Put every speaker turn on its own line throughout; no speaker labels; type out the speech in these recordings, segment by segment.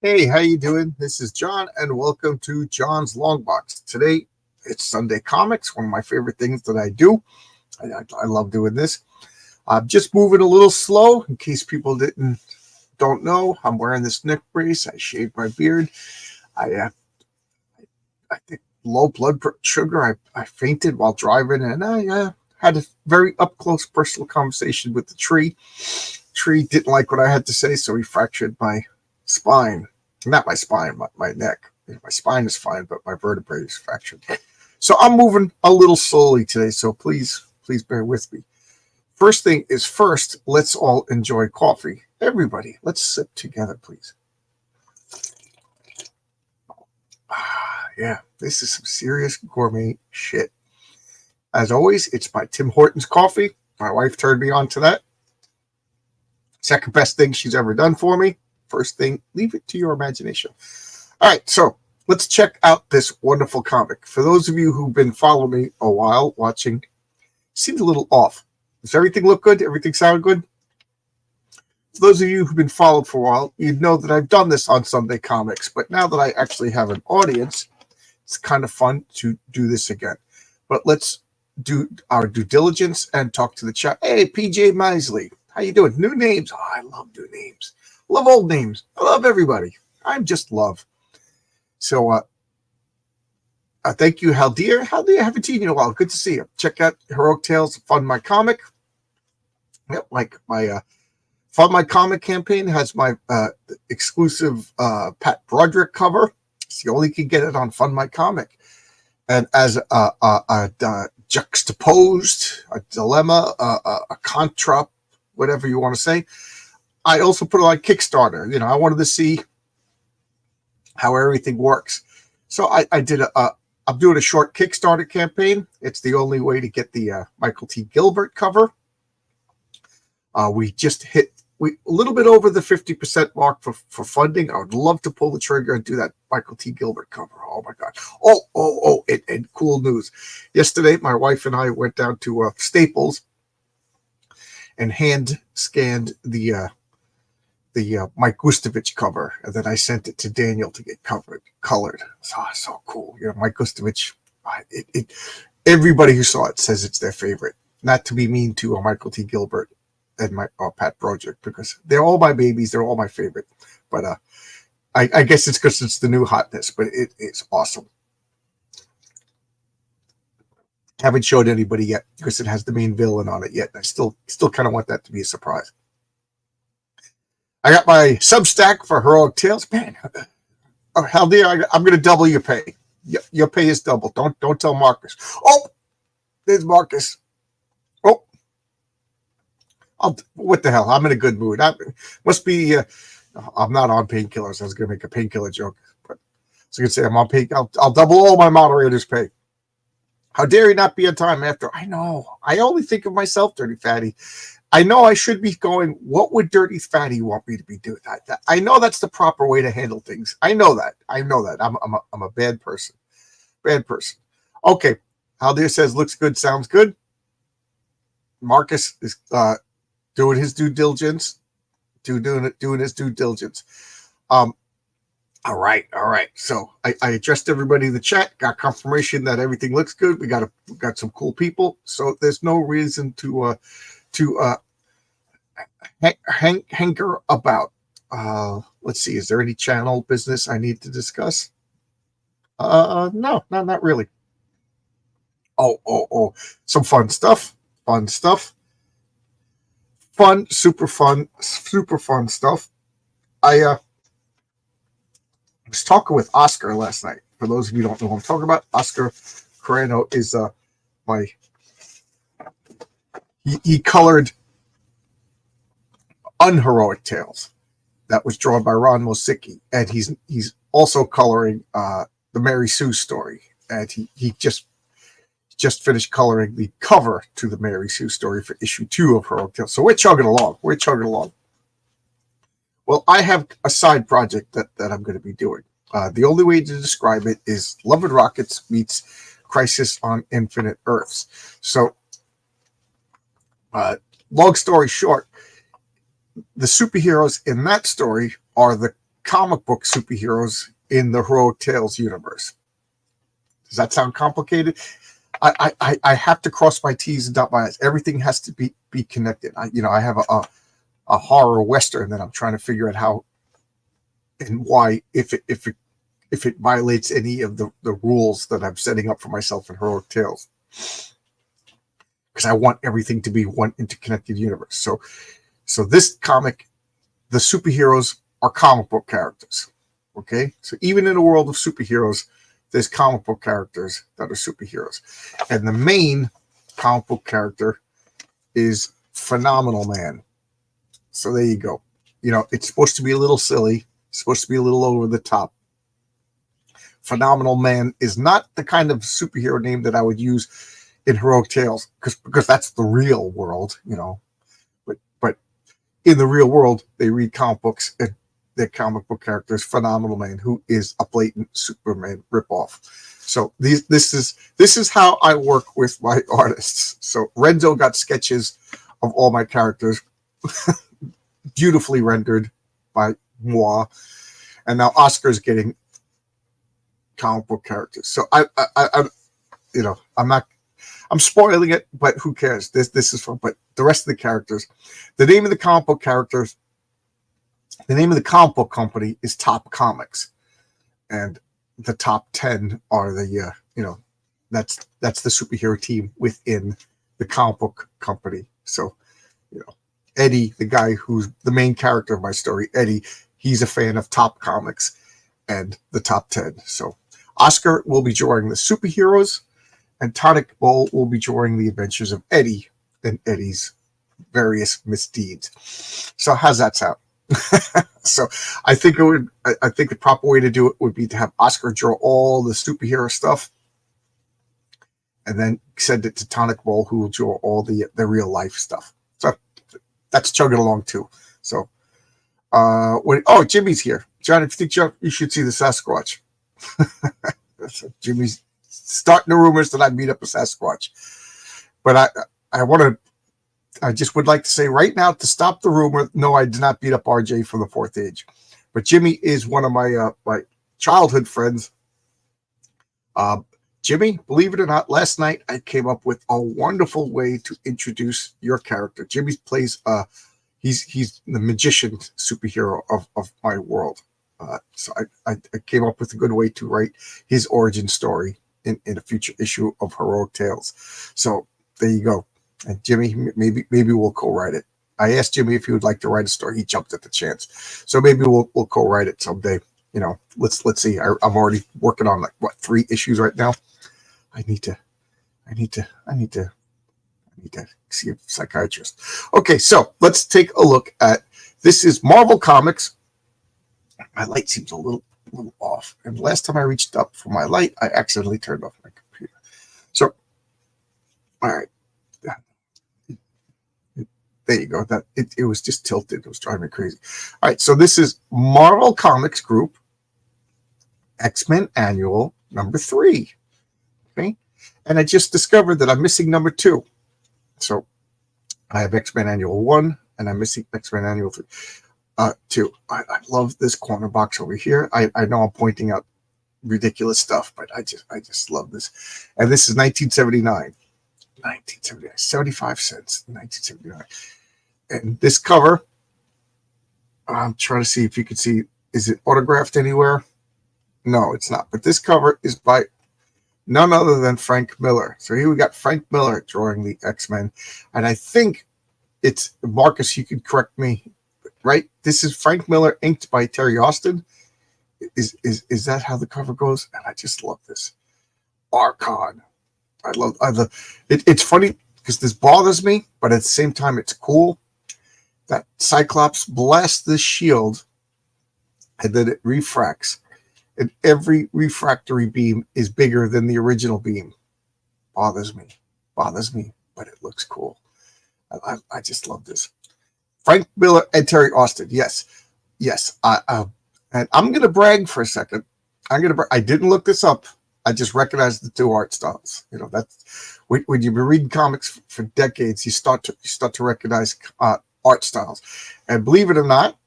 Hey, how you doing? This is John, and welcome to John's Long Box. Today, it's Sunday Comics, one of my favorite things that I do. I love doing this. I'm just moving a little slow, in case people don't know. I'm wearing this neck brace. I shaved my beard. I think low sugar. I fainted while driving, and I had a very up close personal conversation with the tree. Tree didn't like what I had to say, so he fractured my spine. Not my spine, my neck. My spine is fine, but my vertebrae is fractured. So I'm moving a little slowly today, so please bear with me. First thing is first, let's all enjoy coffee. Everybody, let's sip together, please. Yeah, this is some serious gourmet shit. As always, it's by Tim Hortons Coffee. My wife turned me on to that. Second best thing she's ever done for me. First thing, leave it to your imagination. All right, so let's check out this wonderful comic. For those of you who've been following me a while, watching, seemed a little off. Does everything look good? Everything sound good? For those of you who've been followed for a while, you'd know that I've done this on Sunday Comics, but now that I actually have an audience, it's kind of fun to do this again. But let's do our due diligence and talk to the chat. Hey, PJ Misley, how you doing? New names. Oh, I love new names. Love old names. I love everybody. I'm just love. So, thank you, Haldir. Haldir, I haven't seen you in a while. Good to see you. Check out Heroic Tales, Fund My Comic. Yep, like my Fund My Comic campaign has my exclusive Pat Broderick cover. So you only can get it on Fund My Comic. And as a juxtaposed, a dilemma, a contra, whatever you want to say, I also put it on Kickstarter. You know, I wanted to see how everything works. So I did I'm doing a short Kickstarter campaign. It's the only way to get the Michael T. Gilbert cover. We just hit a little bit over the 50% mark for funding. I would love to pull the trigger and do that Michael T. Gilbert cover. Oh my God. And cool news. Yesterday, my wife and I went down to Staples and hand scanned the Mike Gustovich cover, and then I sent it to Daniel to get colored. So cool. You know, Mike Gustovich, everybody who saw it says it's their favorite. Not to be mean to Michael T. Gilbert and Pat Broderick, because they're all my babies. They're all my favorite. But I guess it's because it's the new hotness, but it's awesome. Haven't showed anybody yet because it has the main villain on it yet. I still kind of want that to be a surprise. I got my Substack for Heroic Tales. Man, Haldir, I'm going to double your pay. Your pay is double. Don't tell Marcus. Oh, there's Marcus. Oh, what the hell? I'm in a good mood. Must be. I'm not on painkillers. I was going to make a painkiller joke, but I was going to say I'm on pain. I'll double all my moderators' pay. How dare you not be on time after? I know. I only think of myself, Dirty Fatty. I know I should be going, what would Dirty Fatty want me to be doing? I know that's the proper way to handle things. I know that. I'm a bad person. Bad person. Okay. Haldir says, looks good, sounds good. Marcus is doing his due diligence. Doing his due diligence. All right. So I addressed everybody in the chat, got confirmation that everything looks good. We got some cool people. So there's no reason to hanker about. Let's see, is there any channel business I need to discuss? No, not really. Oh, some fun stuff. Super fun stuff. I was talking with Oscar last night. For those of you who don't know who I'm talking about, Oscar Carreno is he colored Unheroic Tales. That was drawn by Ron Mosicki, and he's also coloring the Mary Sue story, and he just finished coloring the cover to the Mary Sue story for issue 2 of Heroic Tales. So we're chugging along. Well, I have a side project that I'm going to be doing. The only way to describe it is Love and Rockets meets Crisis on Infinite Earths. So, long story short, the superheroes in that story are the comic book superheroes in the Heroic Tales universe. Does that sound complicated? I have to cross my T's and dot my I's. Everything has to be connected. I have a horror western that I'm trying to figure out how and why, if it violates any of the rules that I'm setting up for myself in Heroic Tales, because I want everything to be one interconnected universe. So this comic, the superheroes are comic book characters. Okay, so even in the world of superheroes, there's comic book characters that are superheroes, and the main comic book character is Phenomenal Man. So there you go. It's supposed to be a little silly, it's supposed to be a little over the top. Phenomenal Man is not the kind of superhero name that I would use in Heroic Tales, because that's the real world, But in the real world, they read comic books, and their comic book character is Phenomenal Man, who is a blatant Superman ripoff. So this is how I work with my artists. So Renzo got sketches of all my characters, beautifully rendered by moi, and now Oscar's getting comic book characters. So I'm spoiling it, but who cares? This is fun. But the rest of the characters, the name of the comic book characters, the name of the comic book company is Top Comics, and the top 10 are the that's the superhero team within the comic book company. So Eddie, the guy who's the main character of my story, Eddie, he's a fan of Top Comics and the top 10. So Oscar will be drawing the superheroes, and Tonic Bowl will be drawing the adventures of Eddie and Eddie's various misdeeds. So how's that sound? So I think the proper way to do it would be to have Oscar draw all the superhero stuff, and then send it to Tonic Bowl, who will draw all the real life stuff. So that's chugging along too. So Jimmy's here. John, if you think you should see the Sasquatch. So Jimmy's starting the rumors that I meet up a Sasquatch. But I just would like to say right now, to stop the rumor, no, I did not beat up RJ from the Fourth Age. But Jimmy is one of my childhood friends. Jimmy, believe it or not, last night I came up with a wonderful way to introduce your character. Jimmy plays he's the magician superhero of my world. So I came up with a good way to write his origin story in a future issue of Heroic Tales. So there you go. And Jimmy, maybe we'll co-write it. I asked Jimmy if he would like to write a story. He jumped at the chance. So maybe we'll co-write it someday. Let's see. I'm already working on 3 issues right now. I need to see a psychiatrist. Okay, so let's take a look at this. Is Marvel Comics. My light seems a little off, and last time I reached up for my light, I accidentally turned off my computer. So, all right, there you go. That it was just tilted. It was driving me crazy. All right, so this is Marvel Comics Group X-Men Annual number 3. Okay, and I just discovered that I'm missing number 2. So I have X-Men Annual 1, and I'm missing X-Men Annual 3. 2. I love this corner box over here. I know I'm pointing out ridiculous stuff, but I just love this. And this is 1979. 75 cents. 1979. And this cover, I'm trying to see if you can see, is it autographed anywhere? No, it's not. But this cover is by none other than Frank Miller. So here we got Frank Miller drawing the X-Men. And I think it's, Marcus, you could correct me, right? This is Frank Miller inked by Terry Austin. Is that how the cover goes? And I just love this. Archon. I love it. It's funny because this bothers me, but at the same time, it's cool that Cyclops blasts this shield and then it refracts. And every refractory beam is bigger than the original beam. Bothers me, but it looks cool. I just love this. Frank Miller and Terry Austin. Yes. And I'm going to brag for a second. I didn't look this up. I just recognized the 2 art styles. That's when you've been reading comics for decades, you start to recognize art styles. And believe it or not,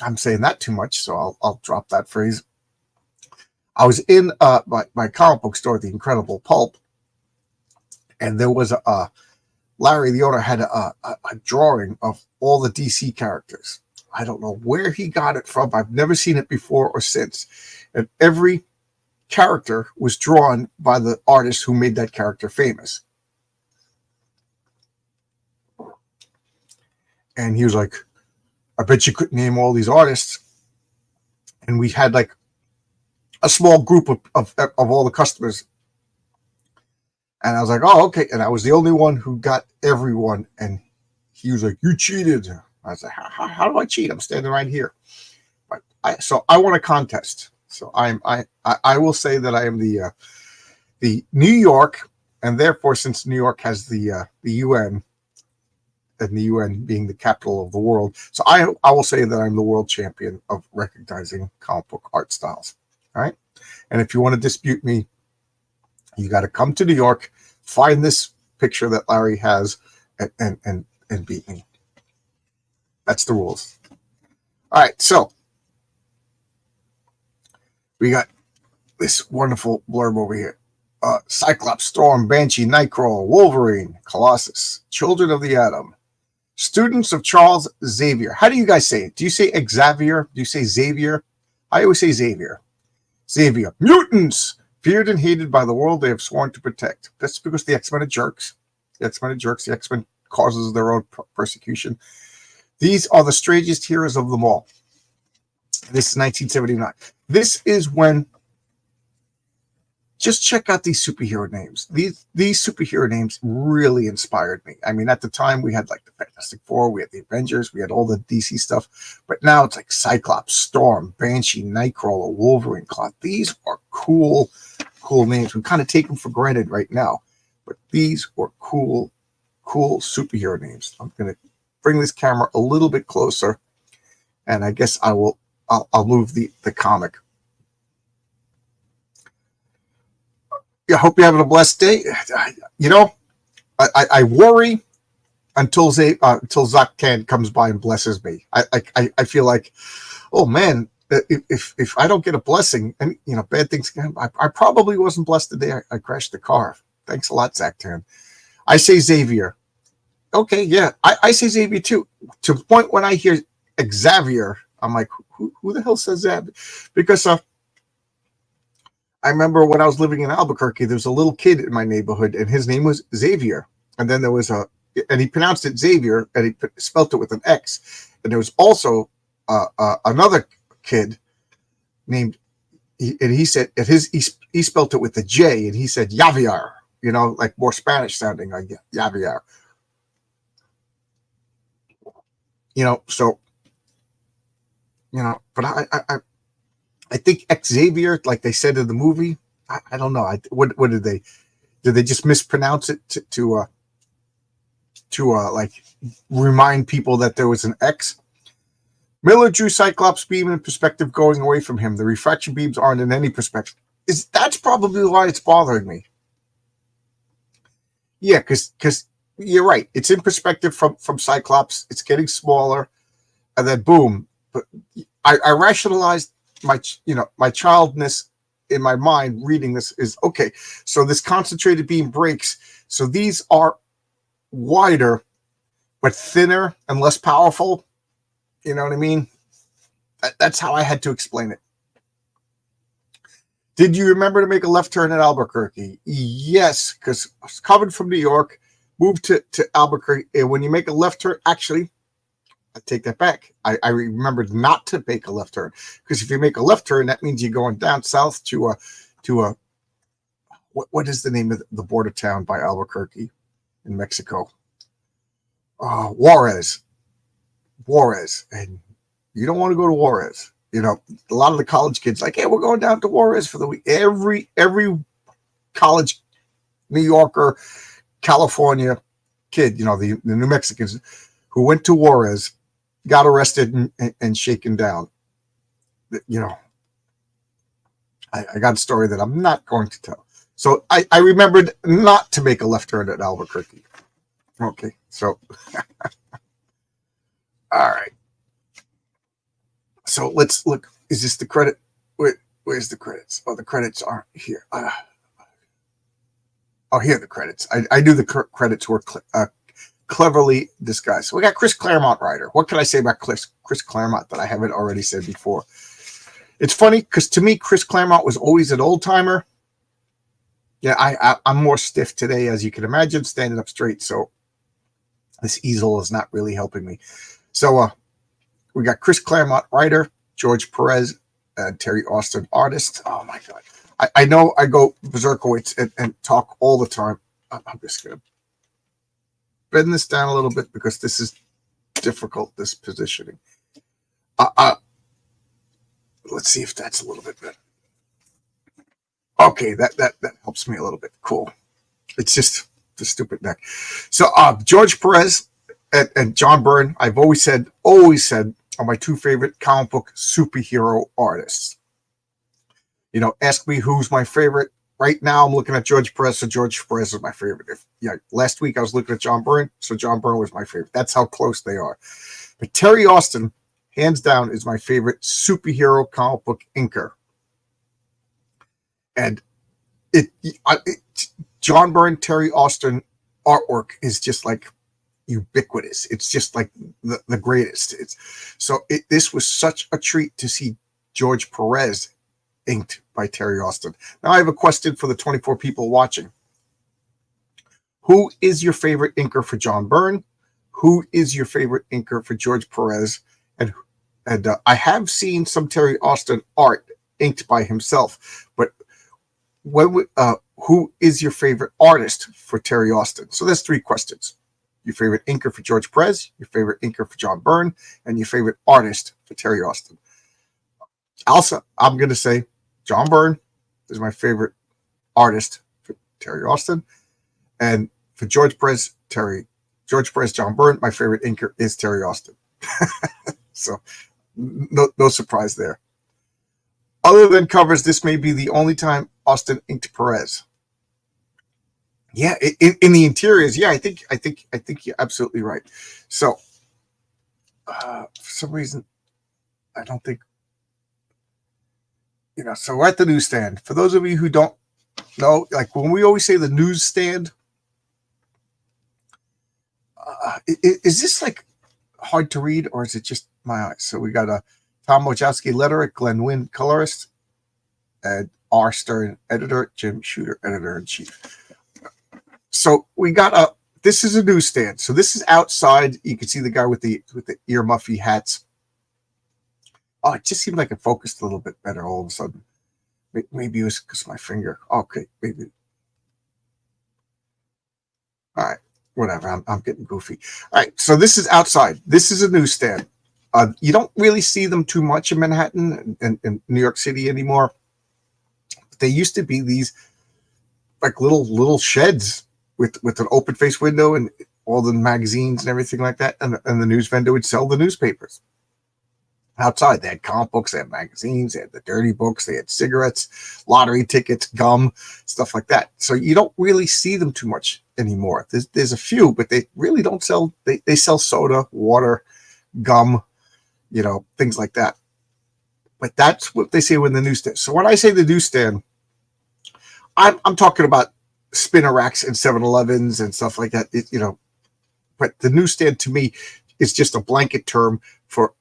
I'm saying that too much, so I'll drop that phrase. I was in my comic book store, The Incredible Pulp, and there was Larry, the owner, had a drawing of all the DC characters. I don't know where he got it from. I've never seen it before or since. And every character was drawn by the artist who made that character famous. And he was like, I bet you couldn't name all these artists. And we had like a small group of all the customers. And I was like, oh, okay. And I was the only one who got everyone. And he was like, you cheated. I was like, how do I cheat? I'm standing right here. But I won a contest. So I will say that I am the New York, and therefore, since New York has the UN, and the UN being the capital of the world, so I will say that I'm the world champion of recognizing comic book art styles. All right, and if you want to dispute me, you got to come to New York, find this picture that Larry has, and beat me. That's the rules. All right, so we got this wonderful blurb over here. Cyclops, Storm, Banshee, Nightcrawler, Wolverine, Colossus, Children of the Atom, students of Charles Xavier. How do you guys say it? Do you say Xavier? Do you say Xavier? I always say Xavier. Xavier. Mutants, feared and hated by the world they have sworn to protect. That's because the X-Men are jerks. The X-Men are jerks. The X-Men causes their own persecution. These are the strangest heroes of them all. This is 1979. This is when, just check out these superhero names. These superhero names really inspired me. I mean, at the time, we had like the Fantastic Four, we had the Avengers, we had all the DC stuff. But now it's like Cyclops, Storm, Banshee, Nightcrawler, Wolverine, Cloud. These are cool names. We kind of take them for granted right now. But these were cool superhero names. I'm going to bring this camera a little bit closer, and I guess I'll move the comic. I hope you're having a blessed day. You know, I worry until Zach Khan comes by and blesses me. I feel like, oh man, if I don't get a blessing, and you know, bad things can happen. I probably wasn't blessed the day I crashed the car. Thanks a lot, Zach Khan. I say Xavier. Okay, yeah, I say Xavier too. To the point when I hear Xavier, I'm like, who the hell says that? Because I remember when I was living in Albuquerque, there was a little kid in my neighborhood, and his name was Xavier. And then there was and he pronounced it Xavier, and he spelt it with an X. And there was also another kid named, and he said he spelt it with a J, and he said Javier. You know, like more Spanish sounding, like Javier. You know, so, you know, but I think Xavier, like they said in the movie, I don't know. What did they just mispronounce it to like remind people that there was an X? Miller drew Cyclops' beam in perspective going away from him. The refraction beams aren't in any perspective. That's probably why it's bothering me. Yeah, because you're right. It's in perspective from Cyclops. It's getting smaller, and then boom. But I rationalized my childness in my mind reading this is okay. So this concentrated beam breaks. So these are wider, but thinner and less powerful. You know what I mean? That's how I had to explain it. Did you remember to make a left turn at Albuquerque? Yes, because I was coming from New York, moved to Albuquerque. And when you make a left turn, actually, I take that back. I remembered not to make a left turn, because if you make a left turn, that means you're going down south to what is the name of the border town by Albuquerque in Mexico? Juarez, and you don't want to go to Juarez. You know, a lot of the college kids like, hey, we're going down to Juarez for the week. Every college, New Yorker, California kid, you know, the New Mexicans who went to Juarez got arrested and shaken down. You know, I got a story that I'm not going to tell. So I remembered not to make a left turn at Albuquerque. Okay, so all right. So let's look. Is this the credit? Where's the credits? Oh, the credits aren't here. Oh, here are the credits. I knew the credits were cleverly disguised. So we got Chris Claremont writer. What can I say about Chris Claremont that I haven't already said before? It's funny because to me, Chris Claremont was always an old timer. Yeah, I'm more stiff today, as you can imagine, standing up straight. So this easel is not really helping me. So we got Chris Claremont writer, George Perez, and Terry Austin artist. Oh my God. I know I go berserkowitz and talk all the time. I'm just going to bend this down a little bit because this is difficult, this positioning. Let's see if that's a little bit better. Okay, that helps me a little bit. Cool. It's just the stupid neck. So George Perez and John Byrne, I've always said are my two favorite comic book superhero artists. You know, ask me who's my favorite. Right now, I'm looking at George Perez, so George Perez is my favorite. Last week I was looking at John Byrne, so John Byrne was my favorite. That's how close they are. But Terry Austin, hands down, is my favorite superhero comic book inker. And John Byrne, Terry Austin artwork is just like ubiquitous. It's just like the greatest. This was such a treat to see George Perez inked by Terry Austin. Now I have a question for the 24 people watching. Who is your favorite inker for John Byrne? Who is your favorite inker for George Perez? And I have seen some Terry Austin art inked by himself, but who is your favorite artist for Terry Austin? So there's three questions. Your favorite inker for George Perez, your favorite inker for John Byrne, and your favorite artist for Terry Austin. Also, I'm going to say John Byrne is my favorite artist for Terry Austin. And for George Perez, John Byrne, my favorite inker is Terry Austin. So no surprise there. Other than covers, this may be the only time Austin inked Perez. Yeah, in the interiors, yeah, I think you're absolutely right. So for some reason, I don't think, so we're at the newsstand. For those of you who don't know, like when we always say the newsstand, is this like hard to read or is it just my eyes? So we got a Tom Wojcicki letterer, Glenn Wynn colorist, and R. Stern editor, Jim Shooter editor-in-chief. So we got this is a newsstand. So this is outside. You can see the guy with the ear muffy hats. Oh, it just seemed like it focused a little bit better all of a sudden. Maybe it was because my finger. Okay, maybe. All right, whatever. I'm getting goofy. All right, so this is outside. This is a newsstand. You don't really see them too much in Manhattan and New York City anymore. They used to be these like little sheds with an open face window and all the magazines and everything like that. And the news vendor would sell the newspapers. Outside, they had comic books, they had magazines, they had the dirty books, they had cigarettes, lottery tickets, gum, stuff like that. So you don't really see them too much anymore. There's a few, but they really don't sell. They sell soda, water, gum, things like that. But that's what they say when the newsstand. So when I say the newsstand, I'm talking about spinner racks and 7-Elevens and stuff like that. But the newsstand to me is just a blanket term for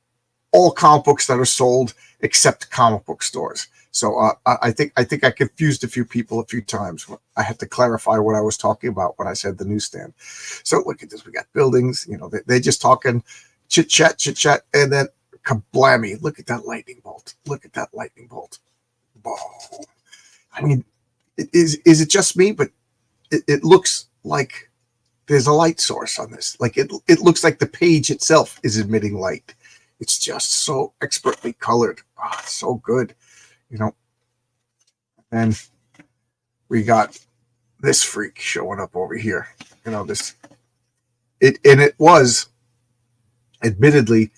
all comic books that are sold except comic book stores. So I think I confused a few people a few times. I had to clarify what I was talking about when I said the newsstand. So look at this. We got buildings. They're just talking chit chat, and then kablammy! Look at that lightning bolt. Look at that lightning bolt. Oh. I mean, is it just me? But it looks like there's a light source on this. Like it looks like the page itself is emitting light. It's just so expertly colored. Oh, it's so good, And we got this freak showing up over here. It was admittedly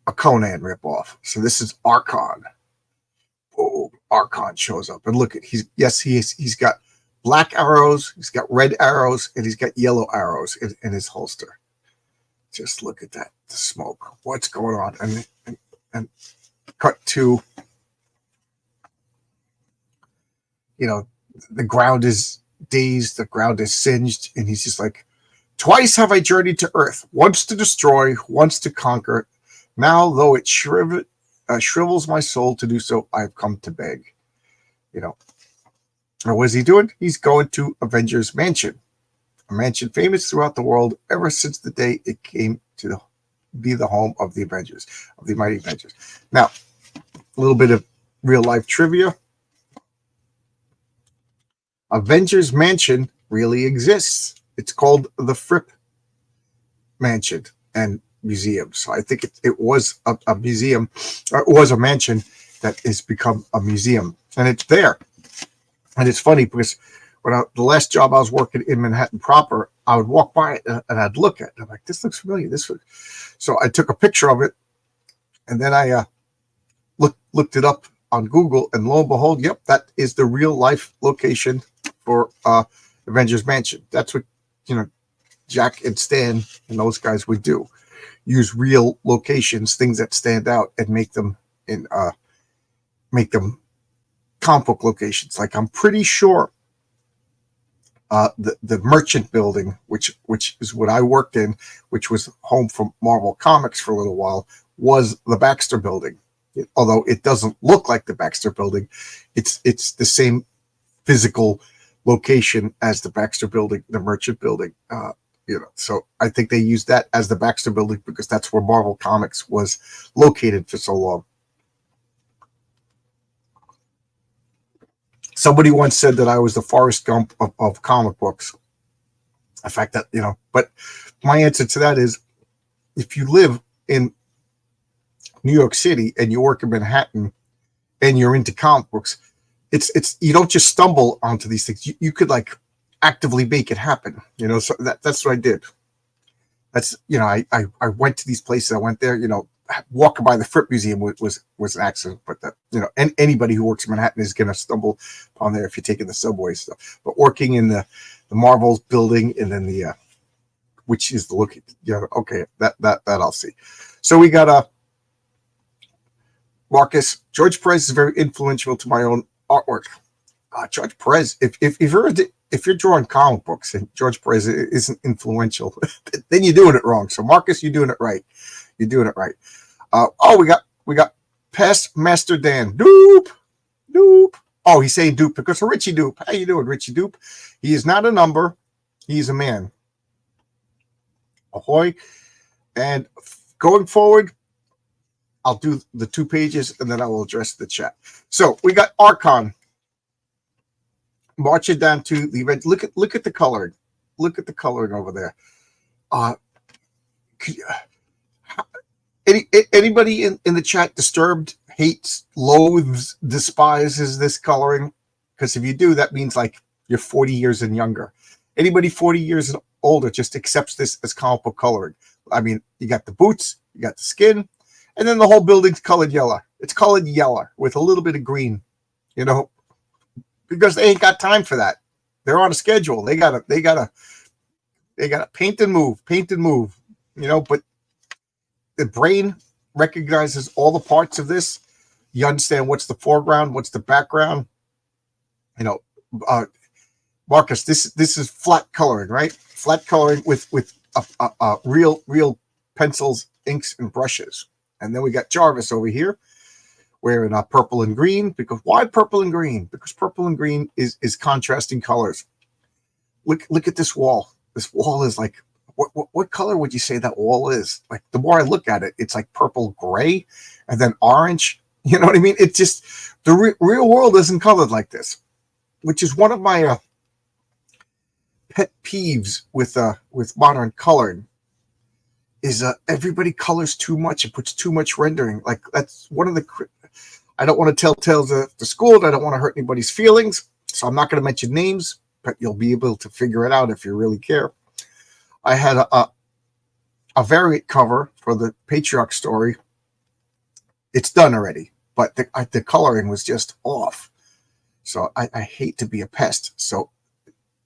a Conan ripoff. So this is Archon. Oh, Archon shows up, and look at he's got black arrows, he's got red arrows, and he's got yellow arrows in his holster. Just look at that, the smoke. What's going on? And And cut to, the ground is dazed, the ground is singed, and he's just like, twice have I journeyed to earth, once to destroy, once to conquer. Now, though it shrivels my soul to do so, I've come to beg. And what is he doing? He's going to Avengers Mansion, a mansion famous throughout the world ever since the day it came to be the home of the Avengers, of the Mighty Avengers. Now, a little bit of real life trivia. Avengers Mansion really exists. It's called the Fripp Mansion and Museum. So I think it was a museum, or it was a mansion that has become a museum, and it's there. And it's funny because the last job I was working in Manhattan proper, I would walk by it and I'd look at it. I'm like, this looks familiar. So I took a picture of it, and then I looked it up on Google, and lo and behold, yep, that is the real life location for Avengers Mansion. That's what Jack and Stan and those guys would do: use real locations, things that stand out, and make them comic book locations. Like, I'm pretty sure the Merchant Building, which is what I worked in, which was home for Marvel Comics for a little while, was the Baxter Building. Although it doesn't look like the Baxter Building, it's the same physical location as the Baxter Building, the Merchant Building. So I think they used that as the Baxter Building because that's where Marvel Comics was located for so long. Somebody once said that I was the Forrest Gump of comic books. The fact that, but my answer to that is, if you live in New York City and you work in Manhattan and you're into comic books, it's you don't just stumble onto these things. You could like actively make it happen. So that's what I did. That's I went to these places. I went there. Walking by the Fripp Museum was an accident, but that and anybody who works in Manhattan is going to stumble upon there if you're taking the subway stuff. But working in the Marvel building, and then the which is the look, okay, that I'll see. So we got Marcus. George Perez is very influential to my own artwork. George Perez, if you're drawing comic books and George Perez isn't influential, then you're doing it wrong. So Marcus, you're doing it right. You're doing it right. We got past Master Dan. Doop. Oh, he's saying Doop because of Richie Doop. How you doing, Richie Doop? He is not a number. He's a man. Ahoy. And going forward, I'll do the 2 pages and then I will address the chat. So we got Archon marching down to the event. Look at the coloring. Look at the coloring over there. Anybody in the chat disturbed, hates, loathes, despises this coloring? Because if you do, that means like you're 40 years and younger. Anybody 40 years and older just accepts this as comic book coloring. I mean, you got the boots, you got the skin, and then the whole building's colored yellow. It's colored yellow with a little bit of green, because they ain't got time for that. They're on a schedule. They gotta paint and move, but the brain recognizes all the parts of this. You understand what's the foreground, what's the background. Marcus, this is flat coloring, right? Flat coloring with real pencils, inks, and brushes. And then we got Jarvis over here wearing purple and green. Because why purple and green? Because purple and green is contrasting colors. Look at this wall. This wall is like, what color would you say that wall is? Like, the more I look at it, it's like purple gray and then orange. You know what I mean? It's just the real world isn't colored like this, which is one of my pet peeves with modern coloring. Is everybody colors too much and puts too much rendering. Like, that's one of the. I don't want to tell tales of the school. I don't want to hurt anybody's feelings, so I'm not going to mention names, but you'll be able to figure it out if you really care. I had a variant cover for the Patriarch story. It's done already, but the coloring was just off. So I hate to be a pest. So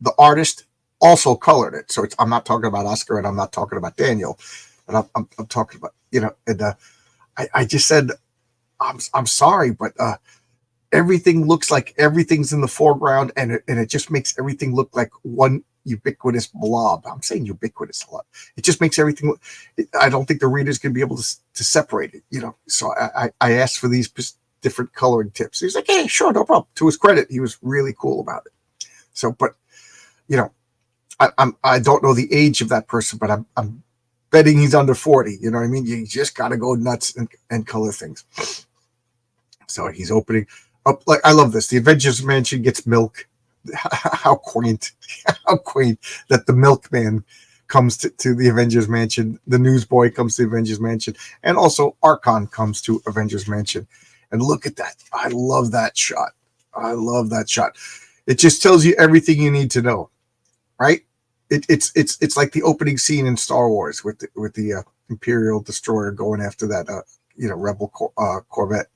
the artist also colored it. So I'm not talking about Oscar and I'm not talking about Daniel, and I'm talking about, and I just said, I'm sorry, but everything looks like everything's in the foreground, and it just makes everything look like one ubiquitous blob. I'm saying ubiquitous a lot. It just makes everything look, I don't think the reader's going to be able to separate it, you know. So I asked for these different coloring tips. He's like, hey, sure, no problem. To his credit, he was really cool about it. So, but you know, I don't know the age of that person, but I'm betting he's under 40. You know what I mean? You just got to go nuts and color things. So he's opening up. Like, I love this. The Avengers Mansion gets milk. How quaint! How quaint that the milkman comes to the Avengers Mansion. The newsboy comes to the Avengers Mansion, and also Archon comes to Avengers Mansion. And look at that! I love that shot. I love that shot. It just tells you everything you need to know, right? It's like the opening scene in Star Wars with the Imperial destroyer going after that Rebel Corvette.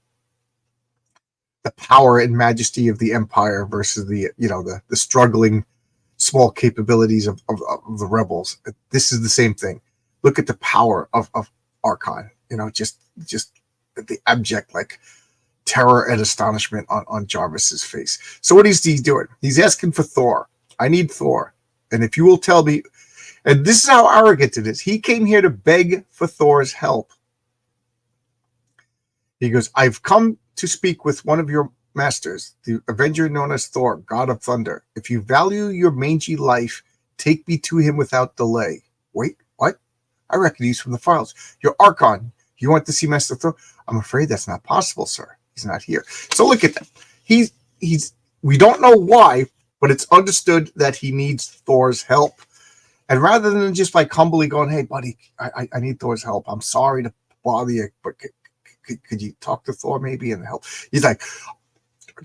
The power and majesty of the Empire versus the struggling small capabilities of the rebels. This is the same thing. Look at the power of Archon. You know, just the abject like terror and astonishment on Jarvis's face. So what is he doing? He's asking for Thor. I need Thor. And if you will tell me, and this is how arrogant it is. He came here to beg for Thor's help. He goes, I've come to speak with one of your masters, the Avenger known as Thor, God of Thunder. If you value your mangy life, take me to him without delay. Wait, what? I reckon he's from the files. You're Archon. You want to see Master Thor? I'm afraid that's not possible, sir. He's not here. So look at that. He's we don't know why, but it's understood that he needs Thor's help. And rather than just like humbly going, hey, buddy, I need Thor's help. I'm sorry to bother you, but could you talk to Thor maybe and help? He's like,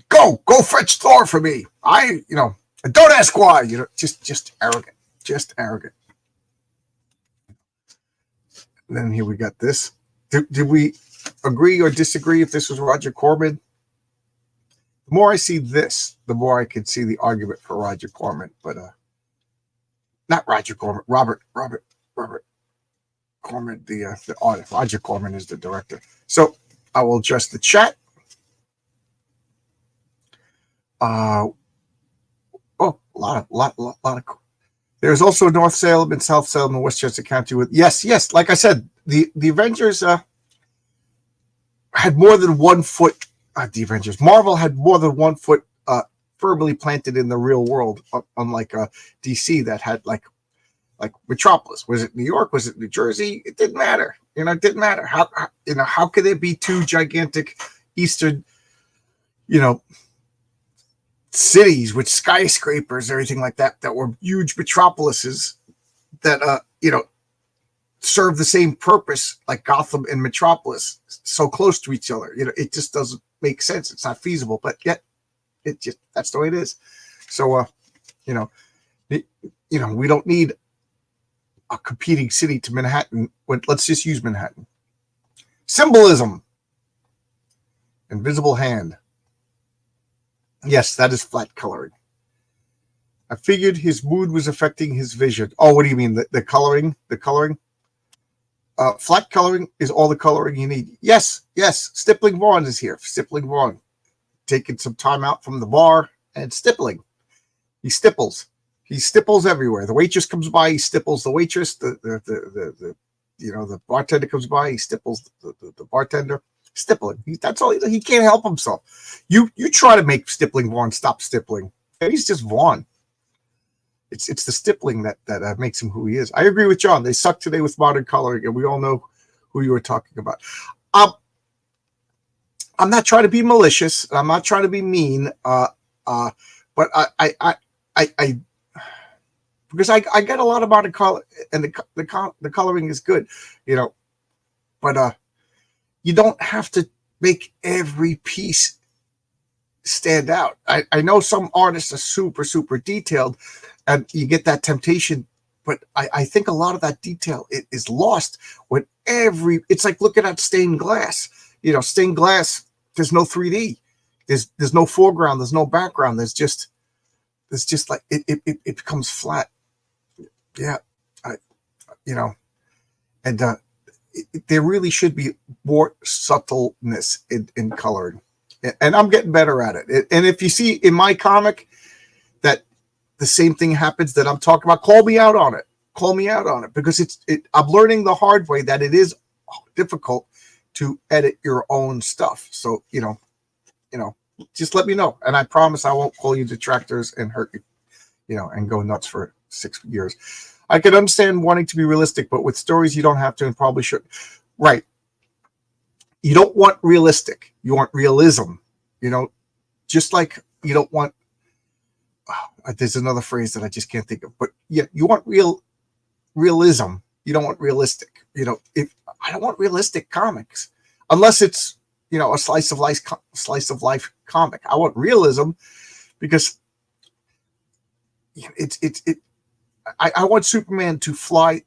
go fetch Thor for me. Don't ask why. Just arrogant, And then here we got this. Did we agree or disagree if this was Roger Corman? The more I see this, the more I can see the argument for Roger Corman, but not Roger Corman, Robert Corman, the artist. Roger Corman is the director. So I will address the chat. A lot of. There's also North Salem and South Salem and Westchester County with yes. Like I said, the Avengers had more than 1 foot. The Avengers, Marvel had more than 1 foot firmly planted in the real world, unlike DC that had like Metropolis. Was it New York? Was it New Jersey? It didn't matter. It didn't matter. How could there be two gigantic eastern, cities with skyscrapers, everything like that were huge metropolises that serve the same purpose like Gotham and Metropolis, so close to each other. It just doesn't make sense. It's not feasible, but yet that's the way it is. So we don't need a competing city to Manhattan. Let's just use Manhattan. Symbolism. Invisible hand. Yes, that is flat coloring. I figured his mood was affecting his vision. Oh, what do you mean? The coloring? The coloring? Flat coloring is all the coloring you need. Yes. Stippling Vaughn is here. Stippling Vaughn. Taking some time out from the bar and stippling. He stipples. He stipples everywhere. The waitress comes by, he stipples the waitress. The bartender comes by, he stipples the bartender. Stippling. That's all. He can't help himself. You try to make Stippling Vaughn stop stippling, and he's just Vaughn. It's the stippling that makes him who he is. I agree with John. They suck today with modern coloring, and we all know who you were talking about. I'm not trying to be malicious. I'm not trying to be mean. But I because I get a lot of modern color, and the coloring is good, but you don't have to make every piece stand out. I know some artists are super, super detailed, and you get that temptation, but I think a lot of that detail is lost when it's like looking at stained glass. Stained glass, there's no 3D. There's no foreground, there's no background. There's just like it becomes flat. Yeah. And there really should be more subtleness in coloring, and I'm getting better at it. And if you see in my comic that the same thing happens that I'm talking about, call me out on it. Call me out on it, because I'm learning the hard way that it is difficult to edit your own stuff. So just let me know, and I promise I won't call you detractors and hurt you, and go nuts for 6 years. I can understand wanting to be realistic, but with stories you don't have to and probably should. Right. You don't want realistic. You want realism. Just like you don't want. There's another phrase that I just can't think of, but yeah, you want realism. You don't want realistic. If I don't want realistic comics, unless it's a slice of life comic. I want realism because I want Superman to fly,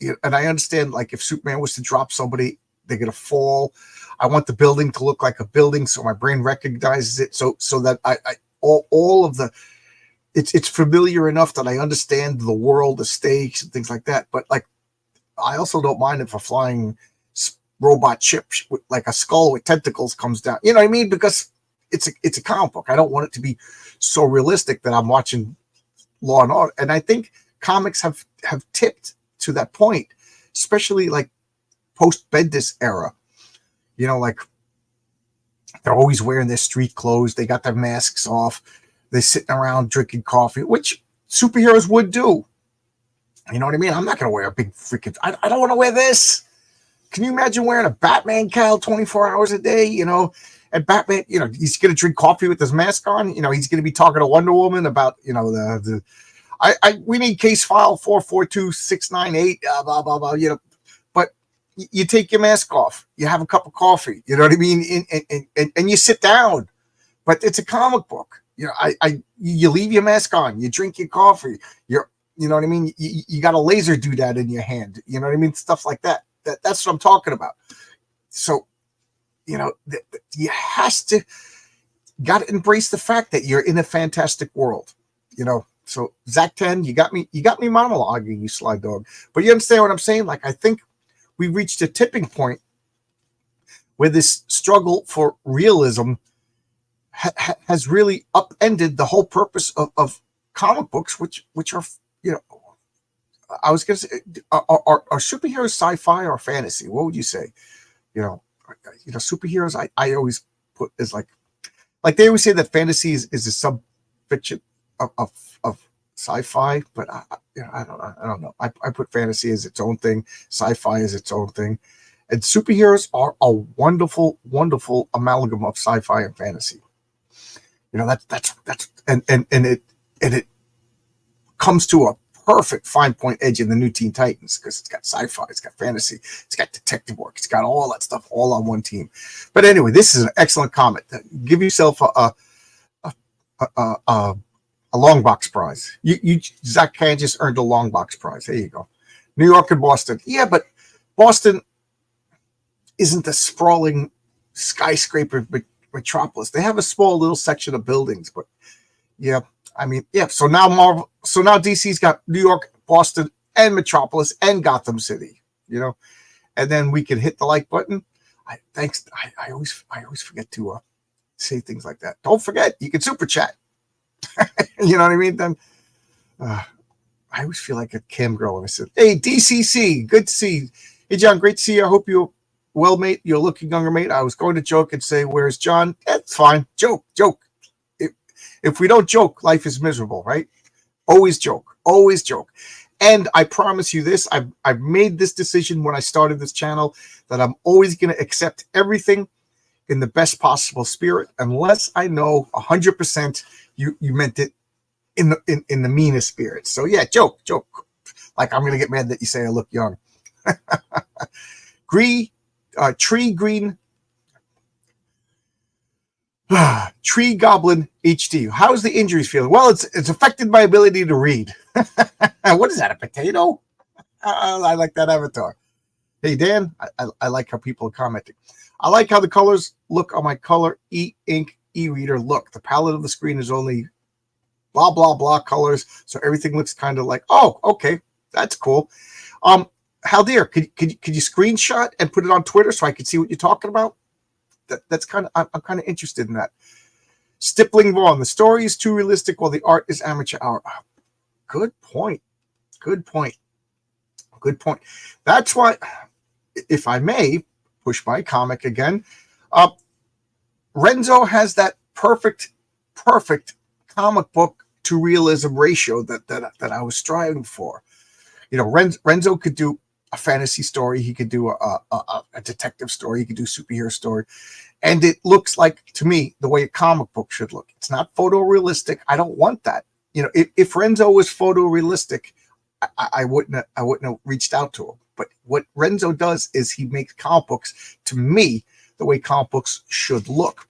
and I understand, like, if Superman was to drop somebody, they're gonna fall. I want the building to look like a building, so my brain recognizes it, so that all of the it's familiar enough that I understand the world, the stakes, and things like that. But like, I also don't mind if a flying robot ship with like a skull with tentacles comes down. You know what I mean? Because it's a comic book. I don't want it to be so realistic that I'm watching Law and Order. And I think comics have tipped to that point, especially like post Bendis era. Like, they're always wearing their street clothes. They got their masks off. They're sitting around drinking coffee, which superheroes would do. You know what I mean? I'm not going to wear a big freaking... I don't want to wear this. Can you imagine wearing a Batman cowl 24 hours a day? And Batman, he's going to drink coffee with his mask on. He's going to be talking to Wonder Woman about, we need case file 442698, blah, blah, blah, But you take your mask off. You have a cup of coffee. You know what I mean? And you sit down. But it's a comic book. You leave your mask on. You drink your coffee. You know what I mean? You got a laser doodad in your hand. You know what I mean? Stuff like that. That's what I'm talking about. So, you got to embrace the fact that you're in a fantastic world. So Zach 10, you got me monologuing, you sly dog. But you understand what I'm saying? Like, I think we reached a tipping point where this struggle for realism has really upended the whole purpose of comic books, which are, I was going to say, are superheroes sci-fi or fantasy? What would you say? Superheroes, I always put as like they always say that fantasy is a sub-fiction of sci-fi, but I don't know. I put fantasy as its own thing, sci-fi as its own thing, and superheroes are a wonderful, wonderful amalgam of sci-fi and fantasy. That's and it comes to a perfect fine point edge in the new Teen Titans, because it's got sci-fi, it's got fantasy, it's got detective work, it's got all that stuff all on one team. But anyway, this is an excellent comment. Give yourself a long box prize. You Zach Can just earned a long box prize. There you go. New York and Boston. Yeah, but Boston isn't a sprawling skyscraper metropolis. They have a small little section of buildings, but yeah. I mean, yeah. So now DC's got New York, Boston, and Metropolis, and Gotham City. And then we can hit the like button. I always forget to say things like that. Don't forget, you can super chat. You know what I mean? Then I always feel like a cam girl when I said, "Hey, DCC, good to see you. Hey, John, great to see you. I hope you're well, mate. You're looking younger, mate." I was going to joke and say, "Where's John?" That's fine. Joke. If we don't joke, life is miserable, right? Always joke. And I promise you this, I've made this decision when I started this channel, that I'm always going to accept everything in the best possible spirit, unless I know 100% you meant it in the meanest spirit. So yeah, joke. Like, I'm going to get mad that you say I look young. Tree Green Tree Goblin HD. How's the injuries feeling? Well, it's affected my ability to read. What is that, a potato? I like that avatar. Hey, Dan, I like how people are commenting. I like how the colors look on my Color E-Ink e-reader. Look, the palette of the screen is only blah, blah, blah colors, so everything looks kind of like, oh, okay, that's cool. Haldir, could you screenshot and put it on Twitter so I could see what you're talking about? That's kind of, I'm kind of interested in that. Stippling Vaughn, the story is too realistic while the art is amateur hour. Good point. Good point. Good point. That's why, if I may push my comic again, Renzo has that perfect comic book to realism ratio that I was striving for. You know, Renzo could do a fantasy story, he could do a detective story, he could do a superhero story, and it looks like, to me, the way a comic book should look. It's not photorealistic. I don't want that. You know, if Renzo was photorealistic, I wouldn't have reached out to him. But what Renzo does is he makes comic books, to me, the way comic books should look.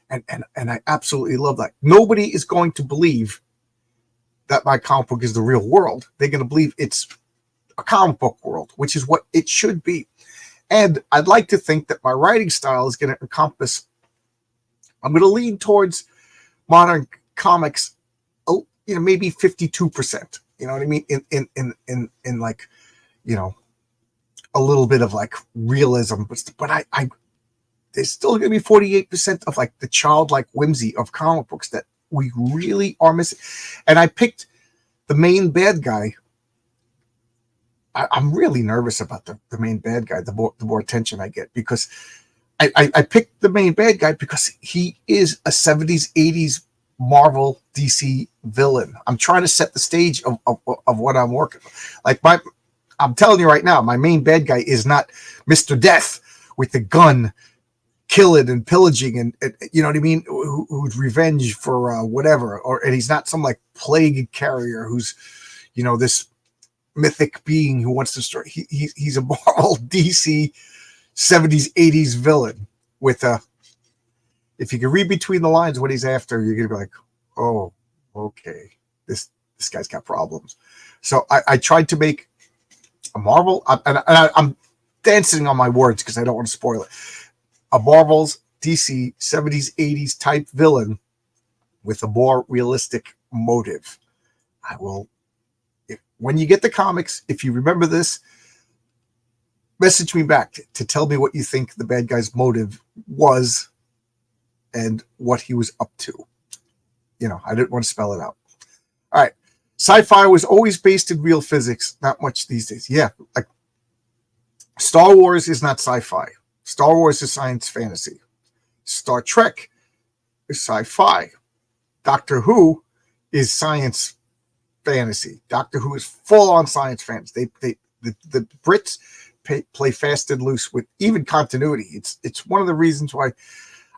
And I absolutely love that. Nobody is going to believe that my comic book is the real world. They're going to believe it's a comic book world, which is what it should be. And I'd like to think that my writing style is going to encompass, I'm going to lean towards modern comics, you know, maybe 52%. You know what I mean? In like, you know, a little bit of like realism, but I there's still going to be 48% of like the childlike whimsy of comic books that we really are missing. And I picked the main bad guy. I'm really nervous about the main bad guy, the more attention I get, because I picked the main bad guy because he is a 70s, 80s Marvel DC villain. I'm trying to set the stage of what I'm working on. Like I'm telling you right now, my main bad guy is not Mr. Death with the gun, killing and pillaging, and you know what I mean, who's revenge for whatever, and he's not some like plague carrier who's, you know, this mythic being who wants to destroy. He's a Marvel DC 70s 80s villain with a, if you can read between the lines what he's after, you're gonna be like, oh, okay, this guy's got problems. So I tried to make a Marvel, and I'm dancing on my words because I don't want to spoil it, a Marvel's DC 70s 80s type villain with a more realistic motive. I will, when you get the comics, if you remember this, message me back to tell me what you think the bad guy's motive was and what he was up to. You know, I didn't want to spell it out. All right. Sci-fi was always based in real physics. Not much these days. Yeah. Like Star Wars is not sci-fi. Star Wars is science fantasy. Star Trek is sci-fi. Doctor Who is science fantasy. Doctor Who is full on science fantasy. The Brits play fast and loose with even continuity. It's one of the reasons why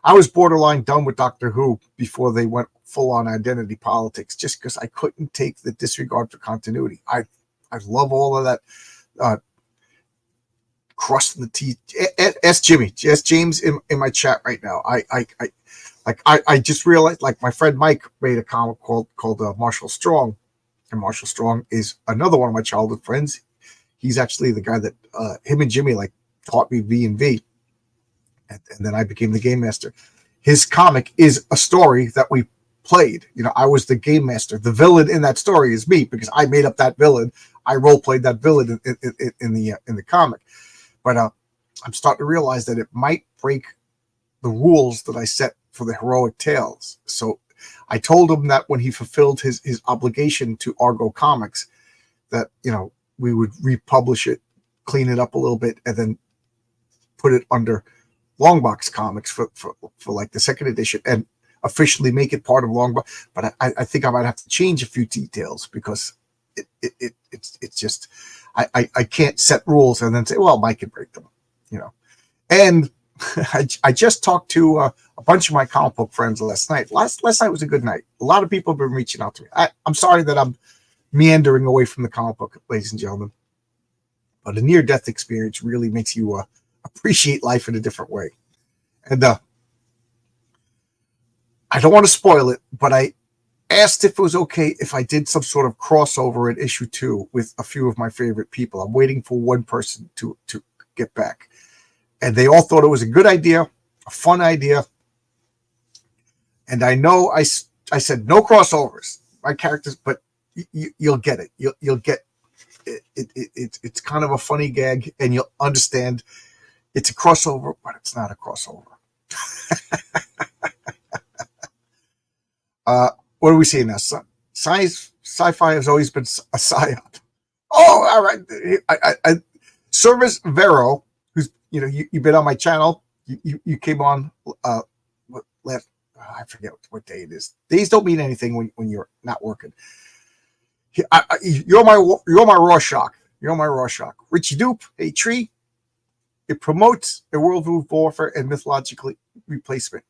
I was borderline done with Doctor Who before they went full on identity politics, just because I couldn't take the disregard for continuity. I love all of that crust in the teeth. Ask Jimmy, ask James in my chat right now. I just realized, like, my friend Mike made a comic called Marshall Strong, and Marshall Strong is another one of my childhood friends. He's actually the guy that him and Jimmy like taught me V&V, and then I became the game master. His comic is a story that we played. You know, I was the game master. The villain in that story is me because I made up that villain. I role played that villain in the comic. But I'm starting to realize that it might break the rules that I set for the heroic tales. So I told him that when he fulfilled his obligation to Argo Comics, that, you know, we would republish it, clean it up a little bit, and then put it under Longbox Comics for like the second edition and officially make it part of Longbox. But I think I might have to change a few details because it's just I can't set rules and then say, well, Mike can break them, you know. And I just talked to a bunch of my comic book friends last night. Last night was a good night. A lot of people have been reaching out to me. I'm sorry that I'm meandering away from the comic book, ladies and gentlemen, but a near-death experience really makes you appreciate life in a different way. And I don't want to spoil it, but I asked if it was okay if I did some sort of crossover in issue 2 with a few of my favorite people. I'm waiting for one person to get back, and they all thought it was a good idea, a fun idea. And I know I said no crossovers, my characters, but you'll get it. You'll get it's kind of a funny gag, and you'll understand it's a crossover, but it's not a crossover. What are we seeing now? Sci-fi has always been a psyop. Oh, all right. Service Vero, who's you've been on my channel. You came on last. I forget what day it is. Days don't mean anything when you're not working. You're my Rorschach. You're my Rorschach. Richie Dupe, a tree. It promotes a world of warfare and mythological replacement.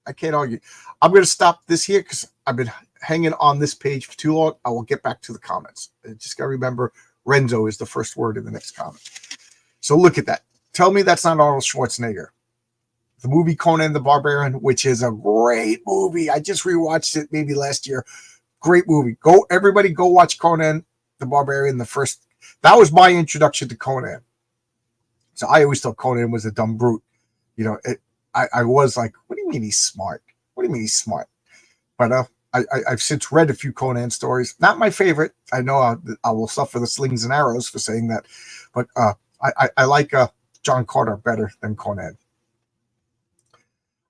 I can't argue. I'm going to stop this here because I've been hanging on this page for too long. I will get back to the comments. Just got to remember, Renzo is the first word in the next comment. So look at that. Tell me that's not Arnold Schwarzenegger. The movie Conan the Barbarian, which is a great movie. I just rewatched it maybe last year. Great movie. Everybody go watch Conan the Barbarian. That was my introduction to Conan. So I always thought Conan was a dumb brute. I was like, what do you mean he's smart? What do you mean he's smart? But I've since read a few Conan stories. Not my favorite. I know I will suffer the slings and arrows for saying that. But I like John Carter better than Conan.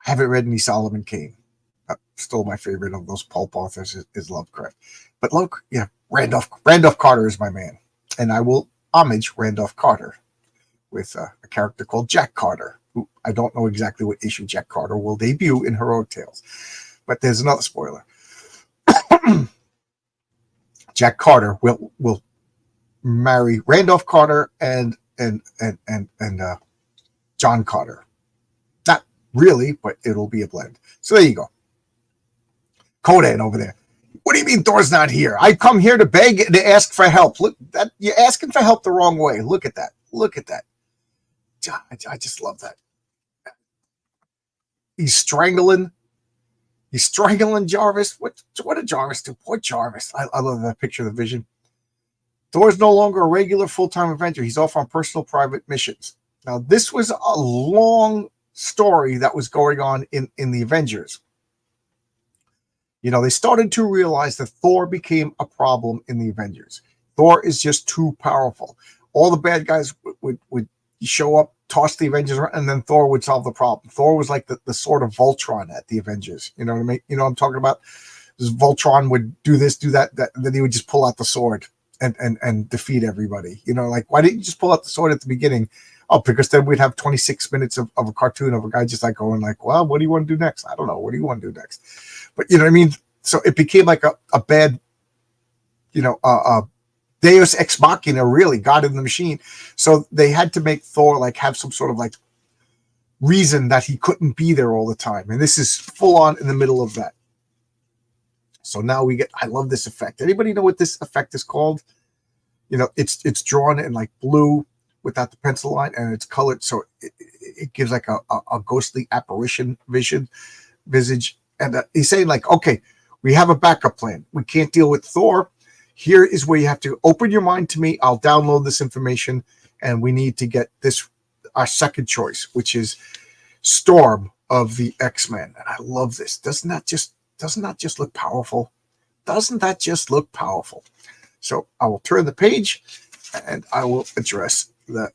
I haven't read any Solomon Kane. Still my favorite of those pulp authors is Lovecraft. But Randolph Carter is my man. And I will homage Randolph Carter with a character called Jack Carter, who I don't know exactly what issue Jack Carter will debut in Heroic Tales. But there's another spoiler. Jack Carter will marry Randolph Carter and John Carter. Not really, but it'll be a blend. So there you go. Conan over there. What do you mean Thor's not here? I come here to beg and to ask for help. Look, that you're asking for help the wrong way. Look at that. Look at that. I just love that. He's strangling Jarvis. What did Jarvis do? Poor Jarvis. I love that picture of the Vision. Thor's no longer a regular full-time Avenger. He's off on personal private missions. Now, this was a long story that was going on in the Avengers. They started to realize that Thor became a problem in the Avengers. Thor is just too powerful. All the bad guys would show up, toss the Avengers around, and then Thor would solve the problem. Thor was like the sort of Voltron at the Avengers. You know what I mean? You know what I'm talking about? This Voltron would do this, do that, then he would just pull out the sword and defeat everybody. Like, why didn't you just pull out the sword at the beginning? Oh, because then we'd have 26 minutes of a cartoon of a guy just like going like, well, what do you want to do next? I don't know. What do you want to do next? But you know what I mean? So it became like a bad, Deus Ex Machina, really, God in the machine. So they had to make Thor like have some sort of like reason that he couldn't be there all the time. And this is full on in the middle of that. So now I love this effect. Anybody know what this effect is called? It's drawn in like blue without the pencil line, and it's colored. So it gives like a ghostly apparition visage. And he's saying like, okay, we have a backup plan. We can't deal with Thor. Here is where you have to open your mind to me. I'll download this information, and we need to get this, our second choice, which is Storm of the X-Men. And I love this. Doesn't that just look powerful? Doesn't that just look powerful? So I will turn the page, and I will address the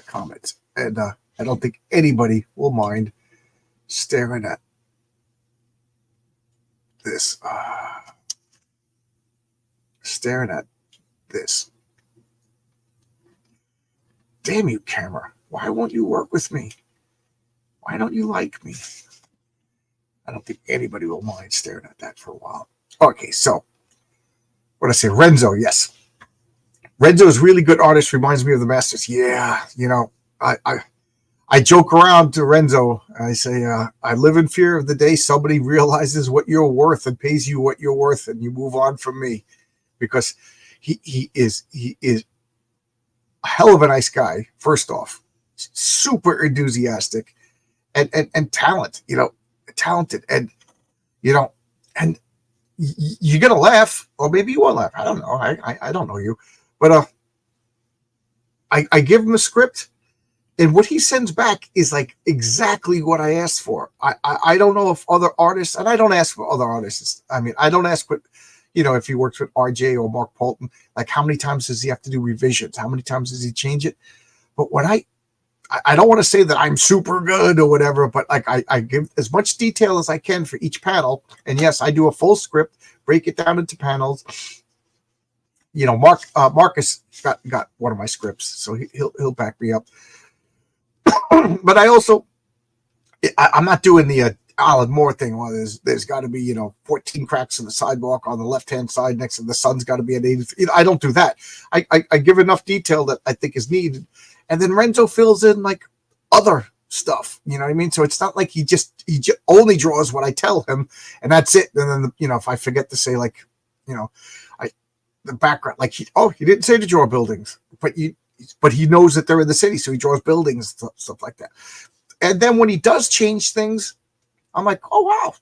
comments. And I don't think anybody will mind staring at this. Staring at this. Damn you, camera. Why won't you work with me? Why don't you like me? I don't think anybody will mind staring at that for a while. Okay, so what I say, Renzo, yes. Renzo is really good artist, reminds me of the Masters. Yeah, I joke around to Renzo. I say, I live in fear of the day somebody realizes what you're worth and pays you what you're worth, and you move on from me. Because he is a hell of a nice guy, first off, super enthusiastic and talented, and and you're gonna laugh, or maybe you won't laugh. I don't know. I don't know you, but I give him a script, and what he sends back is like exactly what I asked for. I don't know if other artists, and I don't ask for other artists. I mean, I don't ask what. if he works with RJ or Mark Polton, like how many times does he have to do revisions? How many times does he change it? But when I don't want to say that I'm super good or whatever, but like I give as much detail as I can for each panel. And yes, I do a full script, break it down into panels. Marcus got one of my scripts, so he'll back me up. But I'm not doing the Alan Moore thing. Well, there's got to be 14 cracks in the sidewalk on the left hand side next to the sun's got to be at 80. I don't do that. I give enough detail that I think is needed, and then Renzo fills in like other stuff. You know what I mean? So it's not like he just only draws what I tell him, and that's it. And then if I forget to say the background, like he didn't say to draw buildings, but he knows that they're in the city, so he draws buildings, stuff like that. And then when he does change things, I'm like, oh wow,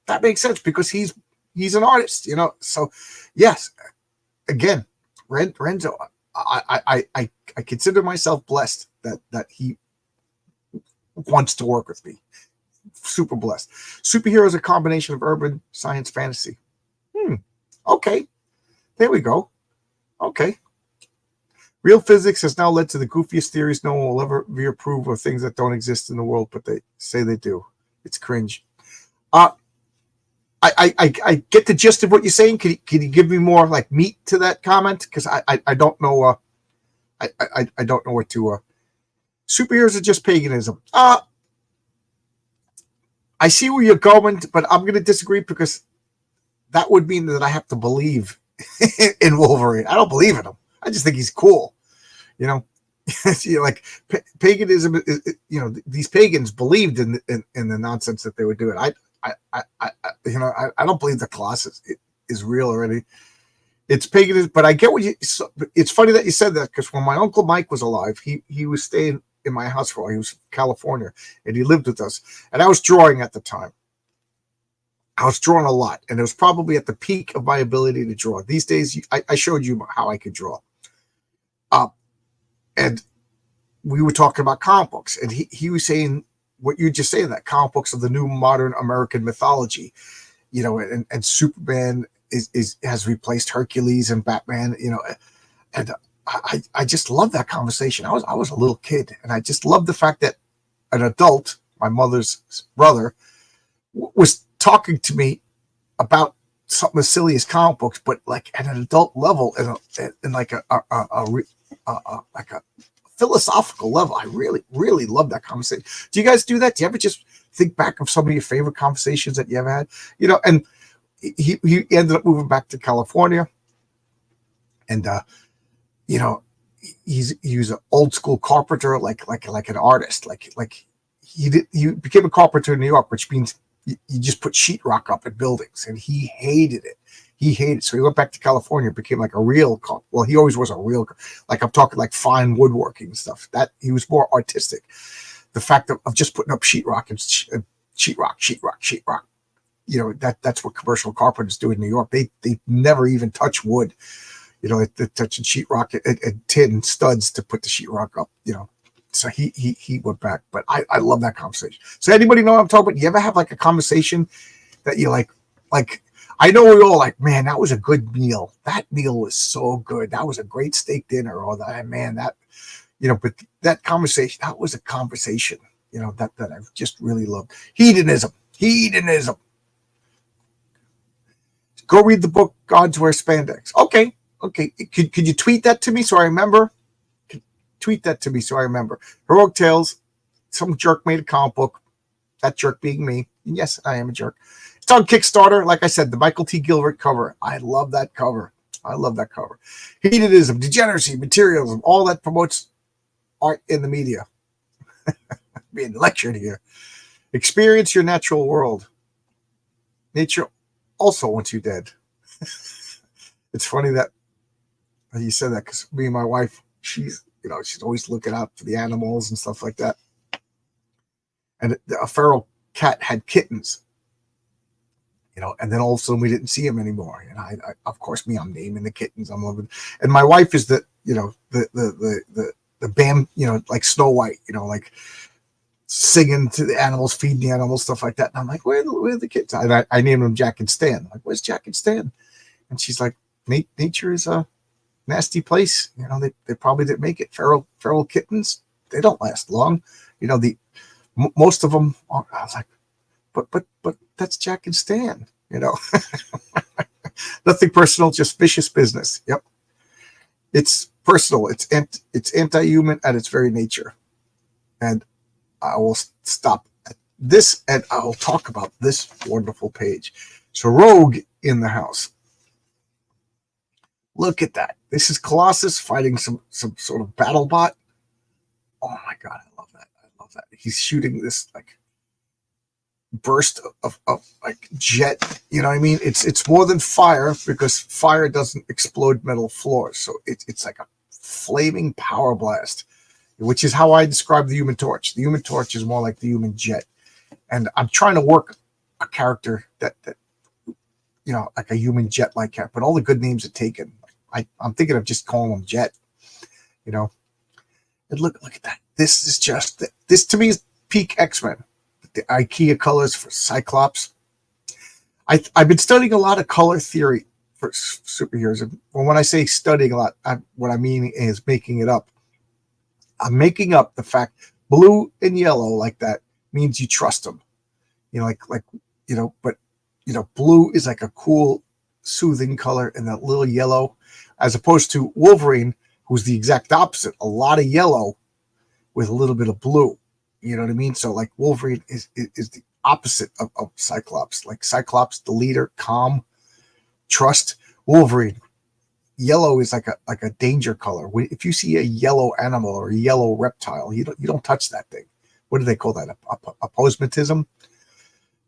that makes sense because he's an artist, So yes, again, Renzo, I consider myself blessed that he wants to work with me. Super blessed. Superhero is a combination of urban science fantasy. Okay, there we go. Okay. Real physics has now led to the goofiest theories no one will ever approve of things that don't exist in the world, but they say they do. It's cringe. I get the gist of what you're saying. Can you give me more like meat to that comment? Because I don't know. I don't know what to. Superheroes are just paganism. I see where you're going, but I'm going to disagree because that would mean that I have to believe in Wolverine. I don't believe in him. I just think he's cool, like paganism. These pagans believed in the nonsense that they were doing. I don't believe the Colossus is real or anything. It's paganism, but I get what you. It's funny that you said that because when my Uncle Mike was alive, he was staying in my house for a while. He was from California and he lived with us, and I was drawing at the time. I was drawing a lot, and it was probably at the peak of my ability to draw. These days, I showed you how I could draw. And we were talking about comic books, and he was saying what you just saying, that comic books of the new modern American mythology, and Superman has replaced Hercules and Batman, and I just love that conversation. I was a little kid, and I just love the fact that an adult, my mother's brother, was talking to me about something as silly as comic books, but like at an adult level and like a philosophical level. I really, really love that conversation. Do you guys do that? Do you ever just think back of some of your favorite conversations that you ever had? And he ended up moving back to California, and he was an old school carpenter, like an artist, like he became a carpenter in New York, which means you just put sheetrock up in buildings, and he hated it. So he went back to California, became like a real cop. Well, he always was a real, like I'm talking like fine woodworking and stuff. That he was more artistic. The fact of just putting up sheetrock and sheetrock. That's what commercial carpenters do in New York. They never even touch wood. They're touching sheetrock and tin studs to put the sheetrock up. So he went back, but I love that conversation. So anybody know what I'm talking about? You ever have like a conversation that you like I know we're all like, man, that was a good meal. That meal was so good. That was a great steak dinner. Or that, man, that, but that conversation, that was a conversation, that I just really loved. Hedonism. Go read the book, Gods Wear Spandex. Okay. Could you tweet that to me so I remember? Tweet that to me so I remember. Heroic Tales, some jerk made a comic book. That jerk being me. And yes, I am a jerk. It's on Kickstarter. Like I said, the Michael T. Gilbert cover. I love that cover. Hedonism, degeneracy, materialism, all that promotes art in the media. Being lectured here. Experience your natural world. Nature also wants you dead. It's funny that you said that because me and my wife, she's always looking out for the animals and stuff like that. And a feral cat had kittens. And then all of a sudden we didn't see him anymore. And I of course, I'm naming the kittens. I'm loving, and my wife is the band, like Snow White, like singing to the animals, feeding the animals, stuff like that. And I'm like, where are the kids? And I named them Jack and Stan. Like, where's Jack and Stan? And she's like, nature is a nasty place. They probably didn't make it. Feral kittens, they don't last long. Most of them are. I was like, but that's Jack and Stan. Nothing personal, just vicious business. Yep, it's personal. It's anti-human at its very nature. And I will stop at this, and I will talk about this wonderful page. So Rogue in the house. Look at that. This is Colossus fighting some sort of battle bot. Oh my god, I love that. I love that. He's shooting this like burst of like jet. You know what I mean? It's more than fire, because fire doesn't explode metal floors. So it's like a flaming power blast, which is how I describe the Human Torch. The Human Torch is more like the Human Jet. And I'm trying to work a character that like a Human Jet-like character, but all the good names are taken. I'm thinking of just calling him Jet, And look at that. This to me is peak X-Men. The IKEA colors for Cyclops. I've been studying a lot of color theory for superheroes. And when I say studying a lot, what I mean is making it up. I'm making up the fact blue and yellow like that means you trust them. But blue is like a cool, soothing color, and that little yellow, as opposed to Wolverine, who's the exact opposite. A lot of yellow with a little bit of blue. You know what I mean? So like Wolverine is the opposite of Cyclops. Like Cyclops, the leader, calm, trust. Wolverine, yellow is like a danger color. If you see a yellow animal or a yellow reptile, you don't touch that thing. What do they call that? Aposematism.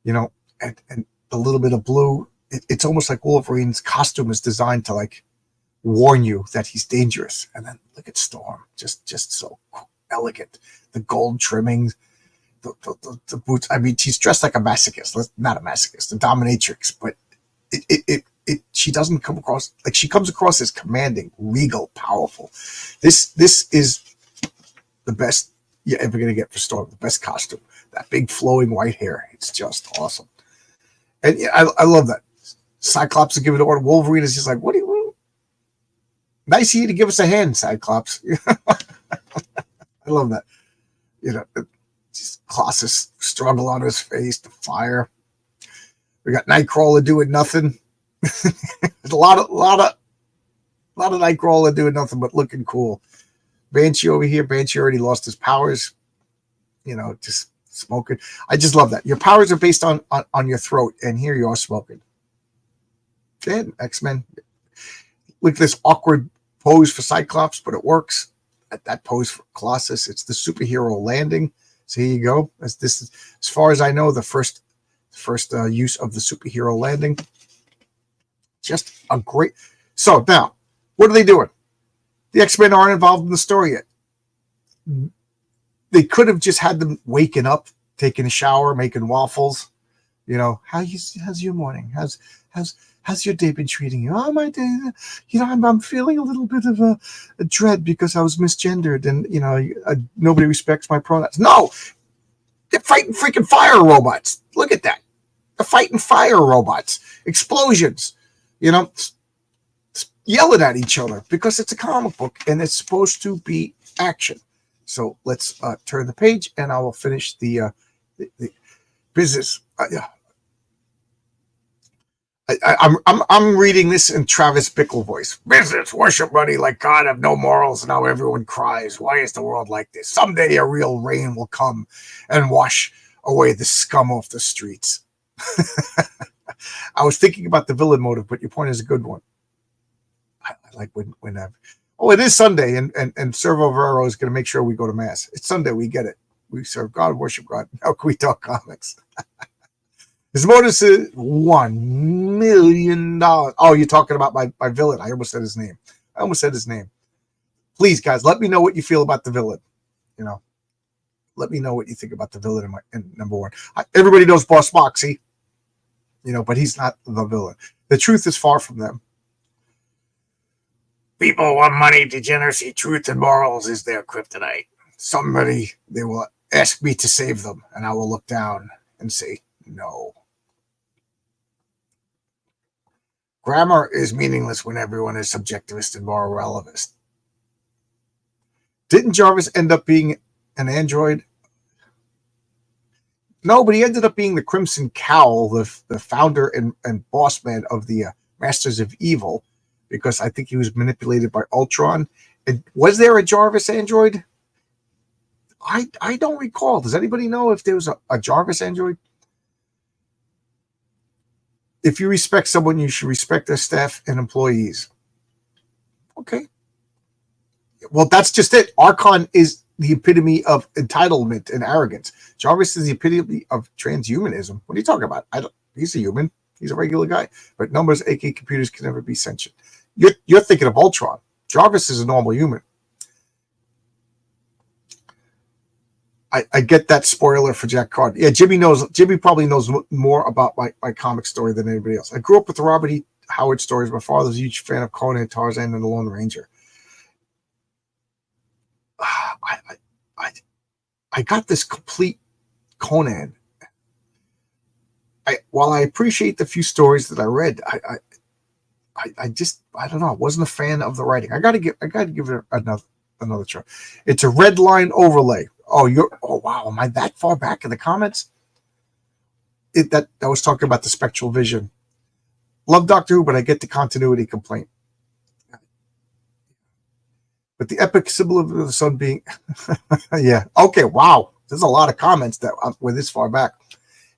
And a little bit of blue. It's almost like Wolverine's costume is designed to like warn you that he's dangerous. And then look at Storm, just so elegant. The gold trimmings, the boots. I mean, she's dressed like a masochist. Not a masochist, a dominatrix. But she doesn't come across like, she comes across as commanding, regal, powerful. This is the best you're ever gonna get for Storm. The best costume. That big flowing white hair. It's just awesome. And yeah, I love that. Cyclops is giving it order. Wolverine is just like, what do you want? Nice of you to give us a hand, Cyclops. I love that. Just Colossus struggle on his face, the fire. We got Nightcrawler doing nothing. There's a lot of Nightcrawler doing nothing but looking cool. Banshee over here. Banshee already lost his powers. Just smoking. I just love that. Your powers are based on your throat, and here you are smoking. Then X-Men. Look at this awkward pose for Cyclops, but it works. At that pose for Colossus, it's the superhero landing. So here you go. This is, as far as I know, the first use of the superhero landing. Just a great. So now, what are they doing? The X-Men aren't involved in the story yet. They could have just had them waking up, taking a shower, making waffles. How's your morning? How's your day been treating you? Oh, my day. I'm feeling a little bit of a dread because I was misgendered, and nobody respects my pronouns. No, they're fighting freaking fire robots. Look at that. They're fighting fire robots. Explosions. Yelling at each other because it's a comic book and it's supposed to be action. So let's turn the page, and I will finish the business. I'm reading this in Travis Bickle voice. Business, worship money like God, have no morals, and now everyone cries. Why is the world like this? Someday a real rain will come and wash away the scum off the streets. I was thinking about the villain motive, but your point is a good one. I like when it is Sunday, and Servo Vero is going to make sure we go to mass. It's Sunday, we get it. We serve God, worship God. How can we talk comics? His motive is $1 million. Oh, you're talking about my villain. I almost said his name. Please, guys, let me know what you feel about the villain. Let me know what you think about the villain in number one. Everybody knows Boss Moxie, but he's not the villain. The truth is far from them. People want money, degeneracy, truth, and morals is their kryptonite. Somebody, they will ask me to save them, and I will look down and say no. Grammar is meaningless when everyone is subjectivist and moral relativist. Didn't Jarvis end up being an android? No, but he ended up being the Crimson Cowl, the founder and boss man of the Masters of Evil, because I think he was manipulated by Ultron. And was there a Jarvis android? I don't recall. Does anybody know if there was a Jarvis android? If you respect someone, you should respect their staff and employees. Okay. Well, that's just it. Archon is the epitome of entitlement and arrogance. Jarvis is the epitome of transhumanism. What are you talking about? He's a human. He's a regular guy. But numbers, aka computers, can never be sentient. You're thinking of Ultron. Jarvis is a normal human. I get that spoiler for Jack Carter. Yeah, Jimmy probably knows more about my comic story than anybody else. I grew up with the Robert E. Howard stories. My father was a huge fan of Conan, Tarzan, and the Lone Ranger. I got this complete Conan. While I appreciate the few stories that I read, I don't know. I wasn't a fan of the writing. I got to give it another try. It's a red line overlay. Oh wow. Am I that far back in the comments? That was talking about the spectral vision. Love Doctor Who, but I get the continuity complaint. But the epic symbol of the sun being, yeah. Okay, wow. There's a lot of comments that were this far back.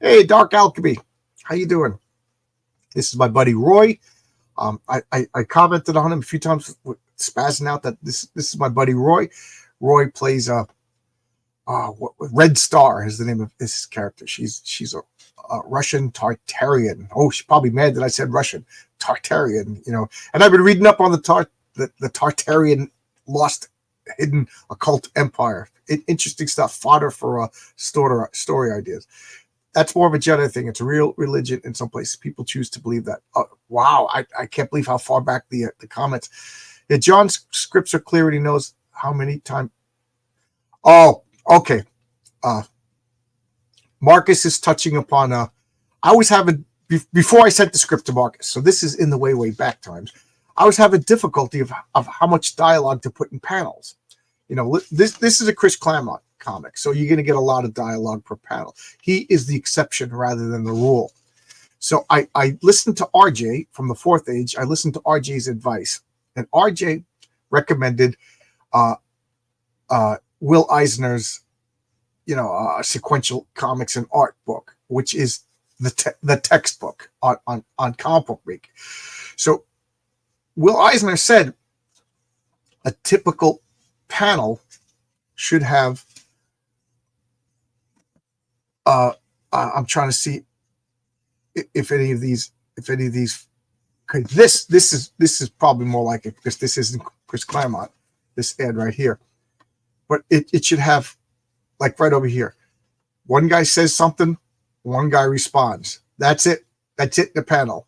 Hey, Dark Alchemy, how you doing? This is my buddy Roy. I commented on him a few times, spazzing out that this is my buddy Roy. Roy plays Red Star is the name of this character. She's a Russian Tartarian. Oh, she's probably mad that I said Russian Tartarian. And I've been reading up on the Tartarian lost hidden occult empire. Interesting stuff. Fodder for story ideas. That's more of a Jedi thing. It's a real religion in some places. People choose to believe that. Wow, I can't believe how far back the comments. Yeah, John's scripts are clear and he knows how many times. Oh, okay. Marcus is touching upon. I always have before I sent the script to Marcus. So this is in the way back times. I was having difficulty of how much dialogue to put in panels. This is a Chris Claremont comic, so you're going to get a lot of dialogue per panel. He is the exception rather than the rule. So I listened to RJ from the Fourth Age. I listened to RJ's advice, and RJ recommended Will Eisner's, sequential comics and art book, which is the textbook on comic book making. So Will Eisner said a typical panel should have. I'm trying to see if any of these. Okay, this is probably more like it because this isn't Chris Claremont. This ad right here, but it should have like right over here. One guy says something, one guy responds. That's it. That's it in the panel.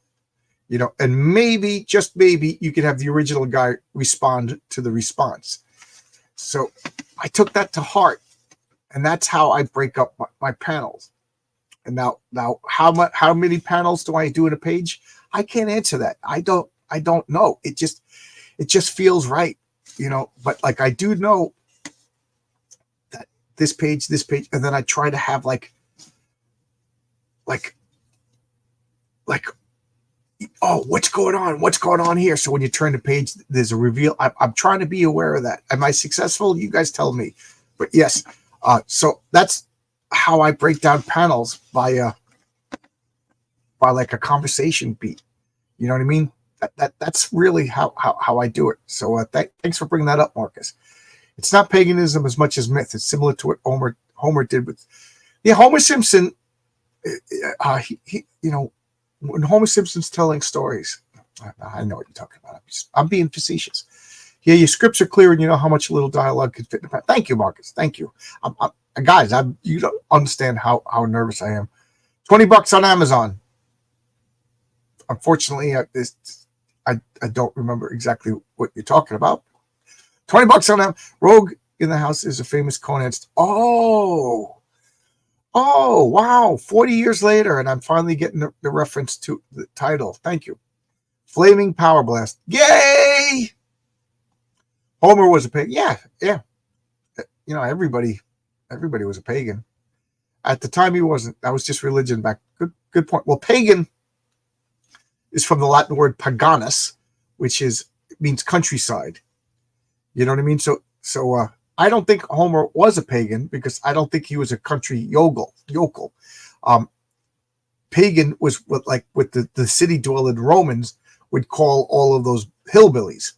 And maybe, just maybe, you could have the original guy respond to the response. So I took that to heart, and that's how I break up my panels. And now how many panels do I do in a page? I can't answer that. I don't know. It just feels right, but like I do know that this page, and then I try to have like oh, what's going on here? So when you turn the page, there's a reveal. I'm trying to be aware of that. Am I successful? You guys tell me. But yes, so that's how I break down panels by like a conversation beat. You know what I mean? That's really how I do it. So thanks for bringing that up, Marcus. It's not paganism as much as myth. It's similar to what Homer did with Homer Simpson. He when Homer Simpson's telling stories, I know what you're talking about. I'm being facetious. Yeah, your scripts are clear, and you know how much little dialogue could fit in the panel. Thank you, Marcus. Thank you. Guys, you don't understand how nervous I am. $20 on Amazon. Unfortunately, I don't remember exactly what you're talking about. $20 on Amazon. Rogue in the House is a famous Conan. Oh, wow. 40 years later, and I'm finally getting the reference to the title. Thank you. Flaming power blast. Yay! Homer was a pagan. Yeah. Everybody was a pagan. At the time, he wasn't. That was just religion back. Good point. Well, pagan is from the Latin word paganus, which means countryside. You know what I mean? So I don't think Homer was a pagan because I don't think he was a country yokel. Pagan was what the city dwelling Romans would call all of those hillbillies,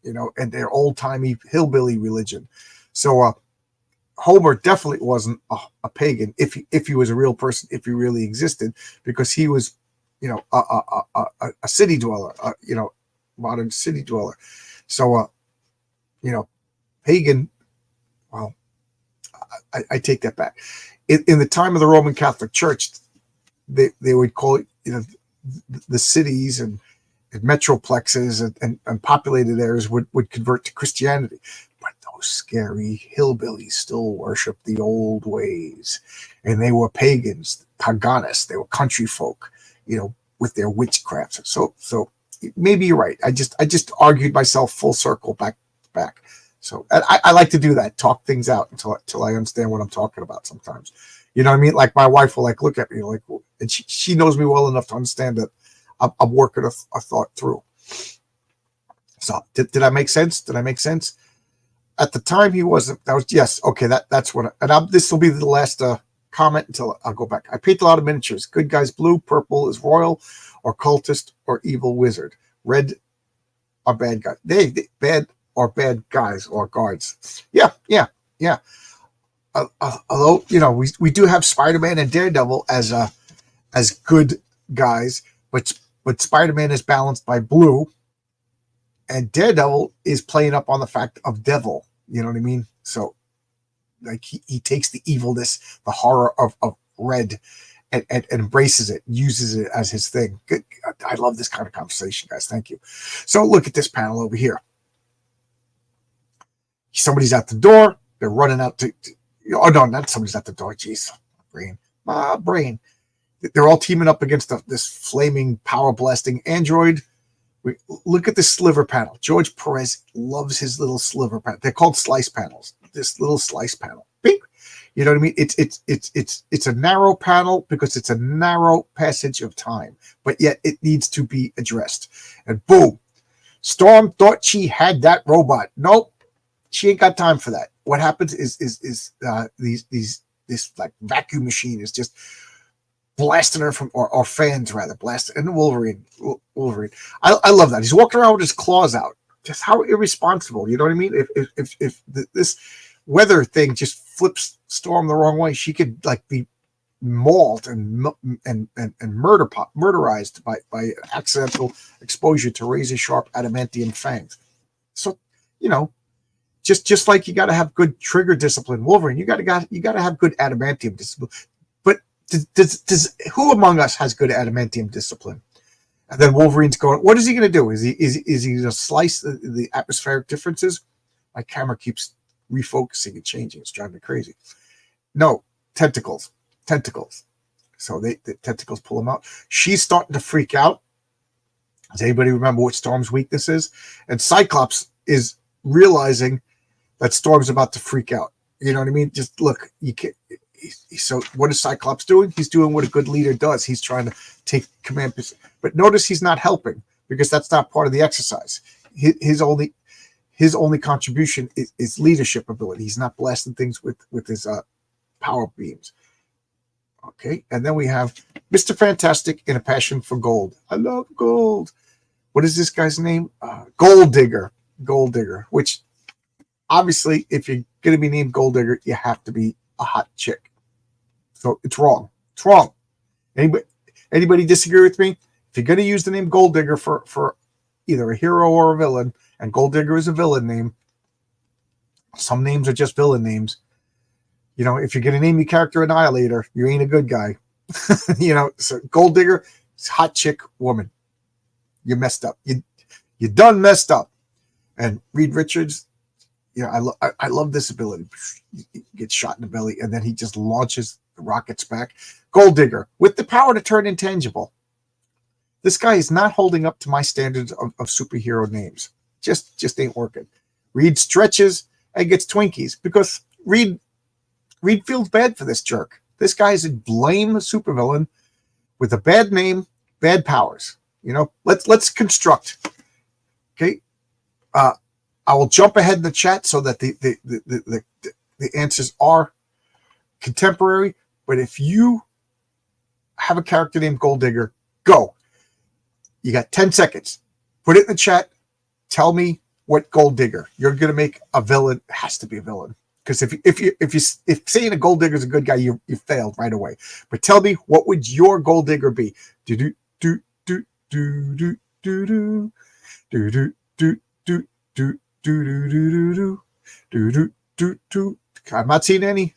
and their old timey hillbilly religion. So Homer definitely wasn't a pagan if he was a real person, if he really existed, because he was, a city dweller, modern city dweller. So, pagan. Well, I take that back. In the time of the Roman Catholic Church, they would call it, the cities and metroplexes and populated areas would convert to Christianity. But those scary hillbillies still worshiped the old ways, and they were pagans, paganists. They were country folk, with their witchcraft. So maybe you're right. I just argued myself full circle back. So I like to do that, talk things out until I understand what I'm talking about sometimes. You know what I mean? Like my wife will look at me and she knows me well enough to understand that I'm working a thought through. So did I make sense? Did I make sense? At the time he wasn't. That was yes. Okay, that's what. This will be the last comment until I'll go back. I paint a lot of miniatures. Good guys blue, purple is royal, or cultist, or evil wizard. Red are bad guys. They bad or bad guys or guards. Yeah. Although we do have Spider-Man and Daredevil as good guys, but Spider-Man is balanced by blue, and Daredevil is playing up on the fact of devil. You know what I mean? So he takes the evilness, the horror of red, and embraces it, uses it as his thing. Good. I love this kind of conversation, guys. Thank you. So look at this panel over here. Somebody's at the door. They're running out to oh no, not somebody's at the door. Jeez, my brain. They're all teaming up against this flaming power blasting android. Look at this sliver panel. George Perez loves his little sliver panel. They're called slice panels. This little slice panel. Bing. You know what I mean? It's a narrow panel because it's a narrow passage of time, but yet it needs to be addressed. And boom, Storm thought she had that robot. Nope. She ain't got time for that. What happens is this vacuum machine is just blasting her from, or fans rather, blasting. And Wolverine. I love that. He's walking around with his claws out. Just how irresponsible. You know what I mean? If this weather thing just flips Storm the wrong way, she could be mauled and murderized by accidental exposure to razor sharp adamantium fangs. So just like you got to have good trigger discipline, Wolverine, you got to have good adamantium discipline. But does who among us has good adamantium discipline? And then Wolverine's going, what is he going to do? Is he going to slice the atmospheric differences? My camera keeps refocusing and changing. It's driving me crazy. No, tentacles. So the tentacles pull him out. She's starting to freak out. Does anybody remember what Storm's weakness is? And Cyclops is realizing that Storm's about to freak out. You know what I mean? Just look, you can't. So what is Cyclops doing? He's doing what a good leader does. He's trying to take command. But notice he's not helping because that's not part of the exercise. His only contribution is leadership ability. He's not blasting things with his power beams. Okay, and then we have Mr. Fantastic in a passion for gold. I love gold. What is this guy's name? Gold Digger, which obviously, if you're going to be named Gold Digger, you have to be a hot chick. So it's wrong. It's wrong. Anybody disagree with me? If you're going to use the name Gold Digger for either a hero or a villain, and Gold Digger is a villain name, some names are just villain names. If you're going to name your character Annihilator, you ain't a good guy. So Gold Digger is hot chick woman. You messed up. You done messed up. And Reed Richards, I love this ability. He gets shot in the belly, and then he just launches the rockets back. Gold Digger with the power to turn intangible. This guy is not holding up to my standards of superhero names. Just ain't working. Reed stretches and gets Twinkies because Reed feels bad for this jerk. This guy is a lame supervillain with a bad name, bad powers. Let's construct. Okay, I will jump ahead in the chat so that the answers are contemporary. But if you have a character named Gold Digger, go. You got 10 seconds. Put it in the chat. Tell me what Gold Digger you're gonna make a villain. It has to be a villain, because if saying a Gold Digger is a good guy, you failed right away. But tell me, what would your Gold Digger be? Do do do do do do do do do do do do do do do do do do do. I'm not seeing any.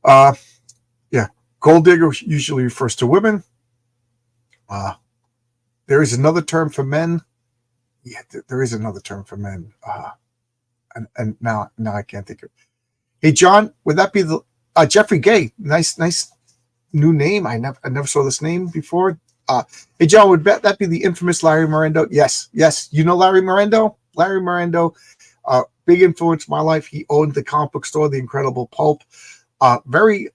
Yeah, Gold Digger usually refers to women. There is another term for men. Yeah, there is another term for men. And now I can't think of it. Hey, John, would that be the Jeffrey Gay? Nice new name. I never saw this name before. Hey, John, would that be the infamous Larry Morendo? Yes. You know Larry Morendo? Larry Morendo, big influence in my life. He owned the comic book store, The Incredible Pulp. Very,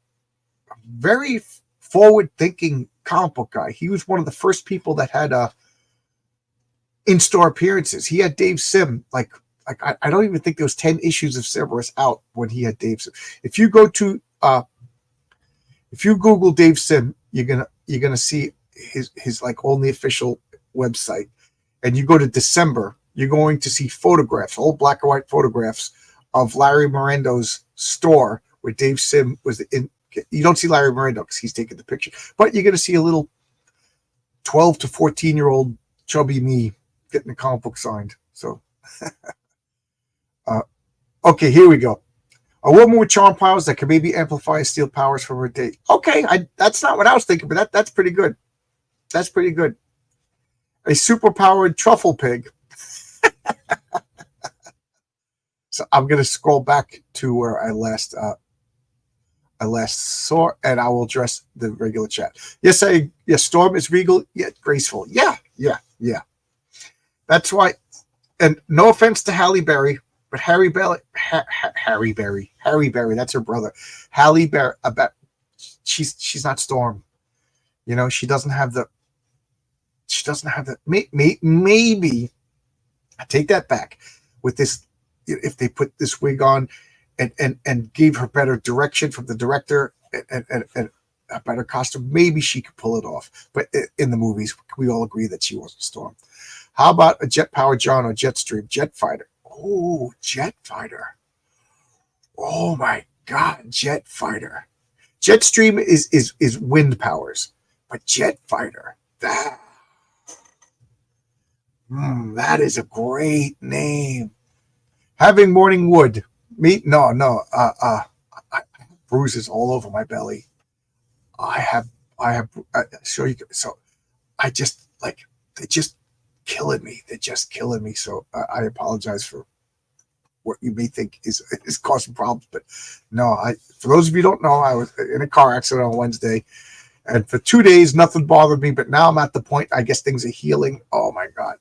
very forward-thinking comic book guy. He was one of the first people that had in-store appearances. He had Dave Sim. Like I don't even think there was 10 issues of Cerberus out when he had Dave Sim. If you Google Dave Sim, you're gonna see his like only official website, and you go to December, you're going to see photographs, old black and white photographs of Larry Morendo's store where Dave Sim was in. You don't see Larry Morendo because he's taking the picture, but you're going to see a little 12 to 14-year-old chubby me getting a comic book signed. So, okay, here we go. A woman with charm powers that can maybe amplify and steal powers from her date. Okay, that's not what I was thinking, but that's pretty good. That's pretty good. A superpowered truffle pig. So I'm going to scroll back to where I last saw, and I will address the regular chat. Yes, Storm is regal yet graceful. Yeah. That's why. And no offense to Halle Berry, but Harry Berry, that's her brother. Halle Berry, she's not Storm. She doesn't have the. Maybe I take that back. With this, if they put this wig on and gave her better direction from the director and a better costume, maybe she could pull it off. But in the movies, we all agree that she wasn't Storm. How about a jet powered John or Jetstream? Jet fighter. Oh, jet fighter. Oh my God, jet fighter. Jetstream is wind powers, but jet fighter, that is a great name. Having morning wood. No. I have bruises all over my belly. I have. So I just they're just killing me. They're just killing me. So I apologize for what you may think is causing problems, but no. For those of you who don't know, I was in a car accident on Wednesday, and for 2 days nothing bothered me. But now I'm at the point. I guess things are healing. Oh my God,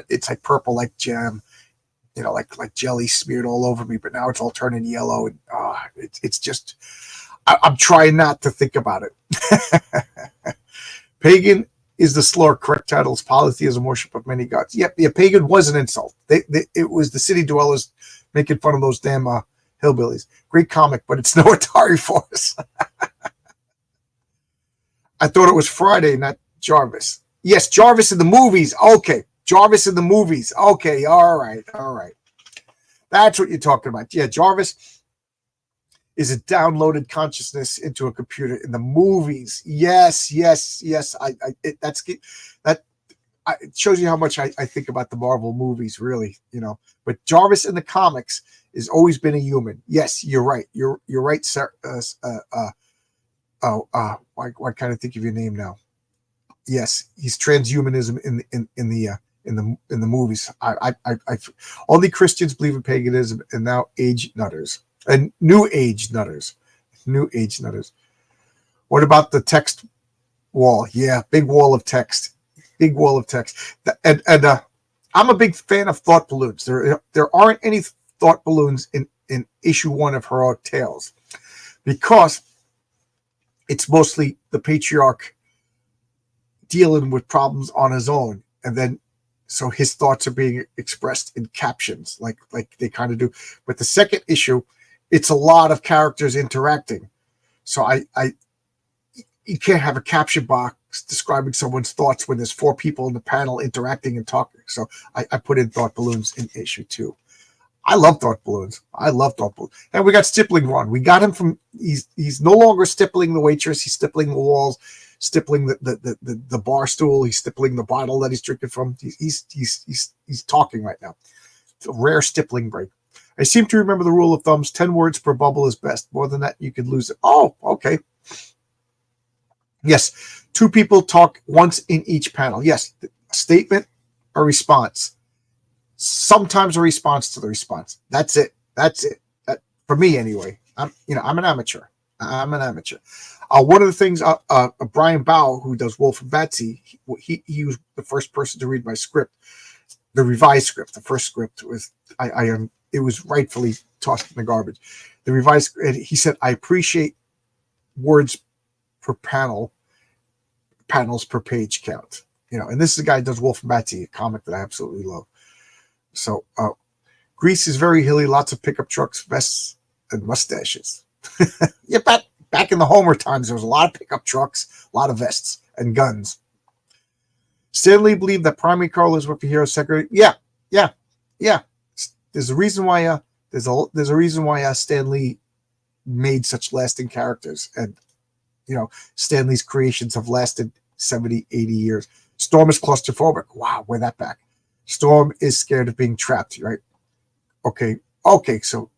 it's like purple, like jam. Like jelly smeared all over me, but now it's all turning yellow, and it's just. I'm trying not to think about it. Pagan is the slur. Correct title is polytheism, worship of many gods. Yep, pagan was an insult. It was the city dwellers making fun of those damn hillbillies. Great comic, but it's no Atari Force. I thought it was Friday, not Jarvis. Yes, Jarvis in the movies. Okay. Jarvis in the movies. Okay, all right. That's what you're talking about. Yeah, Jarvis is a downloaded consciousness into a computer in the movies. Yes. It shows you how much I think about the Marvel movies, really. But Jarvis in the comics has always been a human. Yes, you're right. You're right, sir. Why can't I think of your name now? Yes, he's transhumanism in the movies. I only Christians believe in paganism, and now new age nutters. What about the text Wall, yeah, big wall of text, big wall of text. And I'm a big fan of thought balloons. There aren't any thought balloons in issue 1 of Heroic Tales because it's mostly the patriarch dealing with problems on his own, and then so his thoughts are being expressed in captions, like they kind of do. But the second issue, it's a lot of characters interacting. So I you can't have a caption box describing someone's thoughts when there's 4 people in the panel interacting and talking. So I put in thought balloons in issue 2. I love thought balloons. I love thought balloons. And we got Stippling Ron. We got him from he's no longer stippling the waitress. He's stippling the walls, stippling the bar stool. He's stippling the bottle that he's drinking from. He's talking right now. It's a rare stippling break. I seem to remember the rule of thumbs: 10 words per bubble is best. More than that, you could lose it. Oh, okay. Yes, 2 people talk once in each panel. Yes, a statement, a response. Sometimes a response to the response. That's it. That, for me anyway. I'm an amateur. One of the things, Brian Bow, who does Wolf and Batsy, he was the first person to read my script, the revised script. The first script was it was rightfully tossed in the garbage. The revised, and he said, I appreciate words per panels per page count. And this is a guy who does Wolf and Batsy, a comic that I absolutely love. So Greece is very hilly, lots of pickup trucks, vests, and mustaches. Yeah, back in the Homer times, there was a lot of pickup trucks, a lot of vests, and guns. Stan Lee believed that primary color is what the hero's secretary. Yeah. There's a reason why there's a reason why Stan Lee made such lasting characters, and Stan Lee's creations have lasted 70, 80 years. Storm is claustrophobic. Wow, we're that back. Storm is scared of being trapped, right? Okay, so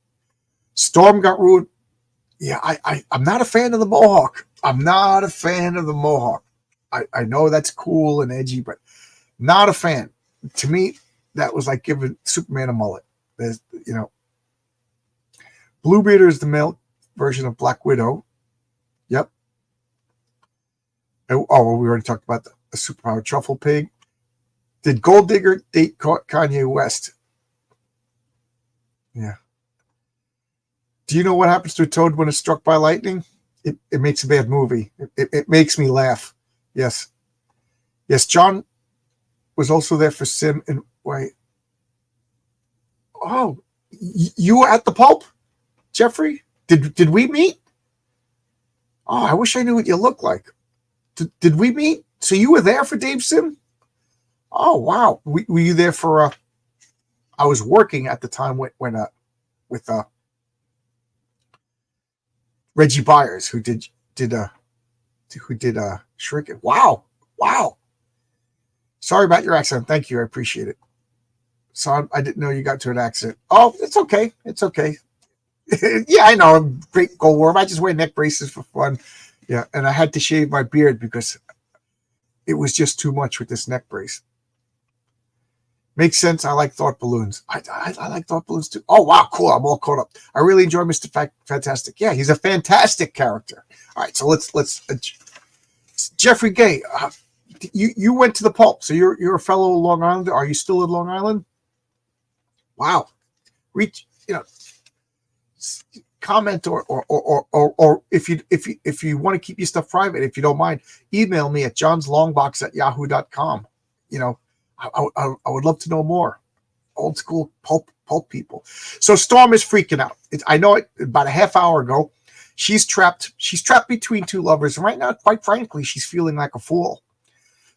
Storm got ruined. Yeah, I'm not a fan of the Mohawk. I'm not a fan of the Mohawk. I know that's cool and edgy, but not a fan. To me, that was like giving Superman a mullet. There's, Bluebeard is the male version of Black Widow. Yep. Oh, well, we already talked about the superpowered truffle pig. Did Gold Digger date Kanye West? Yeah. Do you know what happens to a toad when it's struck by lightning? It makes a bad movie. It makes me laugh. Yes. John was also there for Sim and wait. Oh, you were at the pulp, Jeffrey? Did we meet? Oh, I wish I knew what you looked like. Did we meet? So you were there for Dave Sim? Oh, wow. Were you there for I was working at the time with Reggie Byers, who did Shrinking. Wow. Sorry about your accent. Thank you. I appreciate it. So I didn't know you got to an accent. Oh, it's okay. Yeah, I know. Great goldworm. I just wear neck braces for fun. Yeah, and I had to shave my beard because it was just too much with this neck brace. Makes sense. I like thought balloons. I like thought balloons too. Oh, wow, cool. I'm all caught up. I really enjoy Mr. Fantastic. Yeah, he's a fantastic character. All right, so let's Jeffrey Gay, you went to the pulp, so you're a fellow Long Islander. Are you still in Long Island? Wow. Reach, comment or if you want to keep your stuff private, if you don't mind, email me at johnslongbox@yahoo.com. I would love to know more. Old school pulp people. So Storm is freaking out. I know it about a half hour ago. She's trapped between 2 lovers, and right now, quite frankly, she's feeling like a fool.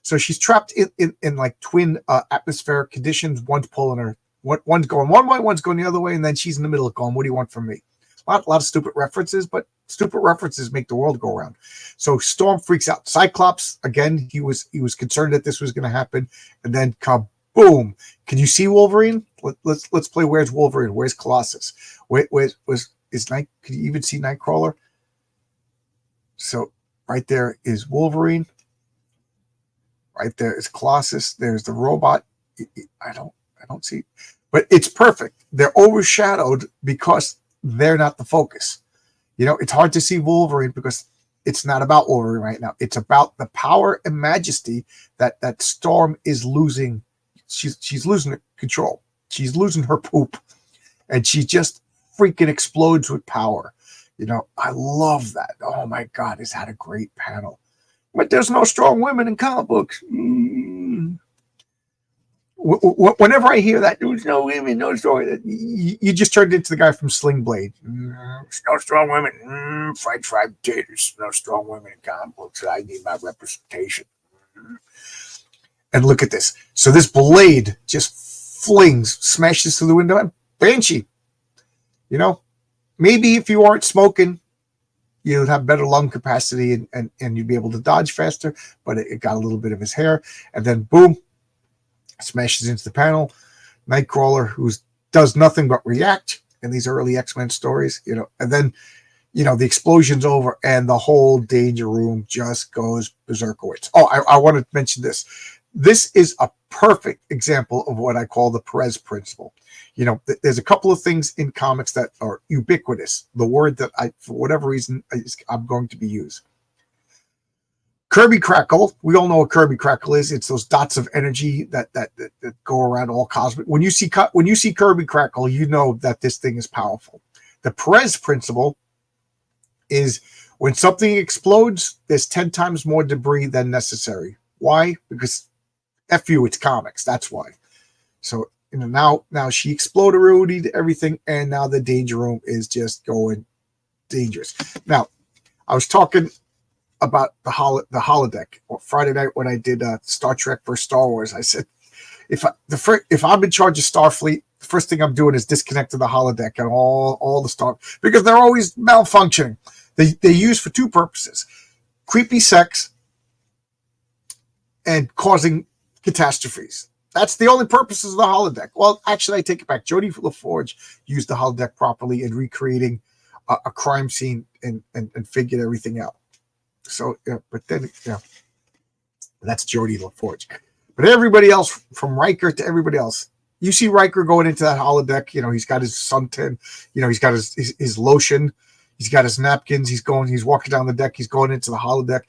So she's trapped in like twin atmospheric conditions. One's pulling her, one's going one way, one's going the other way, and then she's in the middle of going, what do you want from me? A lot of stupid references, but stupid references make the world go around. So Storm freaks out. Cyclops, again, he was concerned that this was going to happen, and then kaboom! Can you see Wolverine? Let's play Where's Wolverine? Where's Colossus? Can you even see Nightcrawler? So right there is Wolverine. Right there is Colossus. There's the robot. I don't see, but it's perfect. They're overshadowed because they're not the focus. It's hard to see Wolverine because It's not about Wolverine right now. It's about the power and majesty that Storm is losing. She's losing control. She's losing her poop, and she just freaking explodes with power. I love that. Oh my God, is that a great panel? But there's no strong women in comic books. Whenever I hear that, there's no women, no strong, you just turned into the guy from Sling Blade. No strong women. Fried potatoes. No strong women in comic books. I need my representation. And look at this. So this blade just smashes through the window, and Banshee. Maybe if you aren't smoking, you'd have better lung capacity and you'd be able to dodge faster, but it got a little bit of his hair, and then boom, smashes into the panel. Nightcrawler, who does nothing but react in these early X-Men stories, and then, the explosion's over and the whole Danger Room just goes berserkowitz. Oh, I want to mention this. This is a perfect example of what I call the Perez principle. There's a couple of things in comics that are ubiquitous. The word that for whatever reason, I'm going to be used. Kirby Crackle. We all know what Kirby Crackle is. It's those dots of energy that go around all cosmic. When you see Kirby Crackle, you know that this thing is powerful. The Perez principle is when something explodes, there's 10 times more debris than necessary. Why? Because F you, it's comics. That's why. So now she exploded everything, and now the Danger Room is just going dangerous. Now, I was talking about the holodeck Friday night when I did Star Trek versus Star Wars. I said, if I'm in charge of Starfleet, the first thing I'm doing is disconnecting the holodeck and all the stuff, because they're always malfunctioning. They use for two purposes: creepy sex and causing catastrophes. That's the only purposes of the holodeck. Well, actually, I take it back. Jodie LaForge used the holodeck properly in recreating a crime scene and figured everything out. So, but then, that's Jodie LaForge. But everybody else, from Riker to everybody else, you see Riker going into that holodeck. He's got his suntan. He's got his lotion. He's got his napkins. He's walking down the deck. He's going into the holodeck.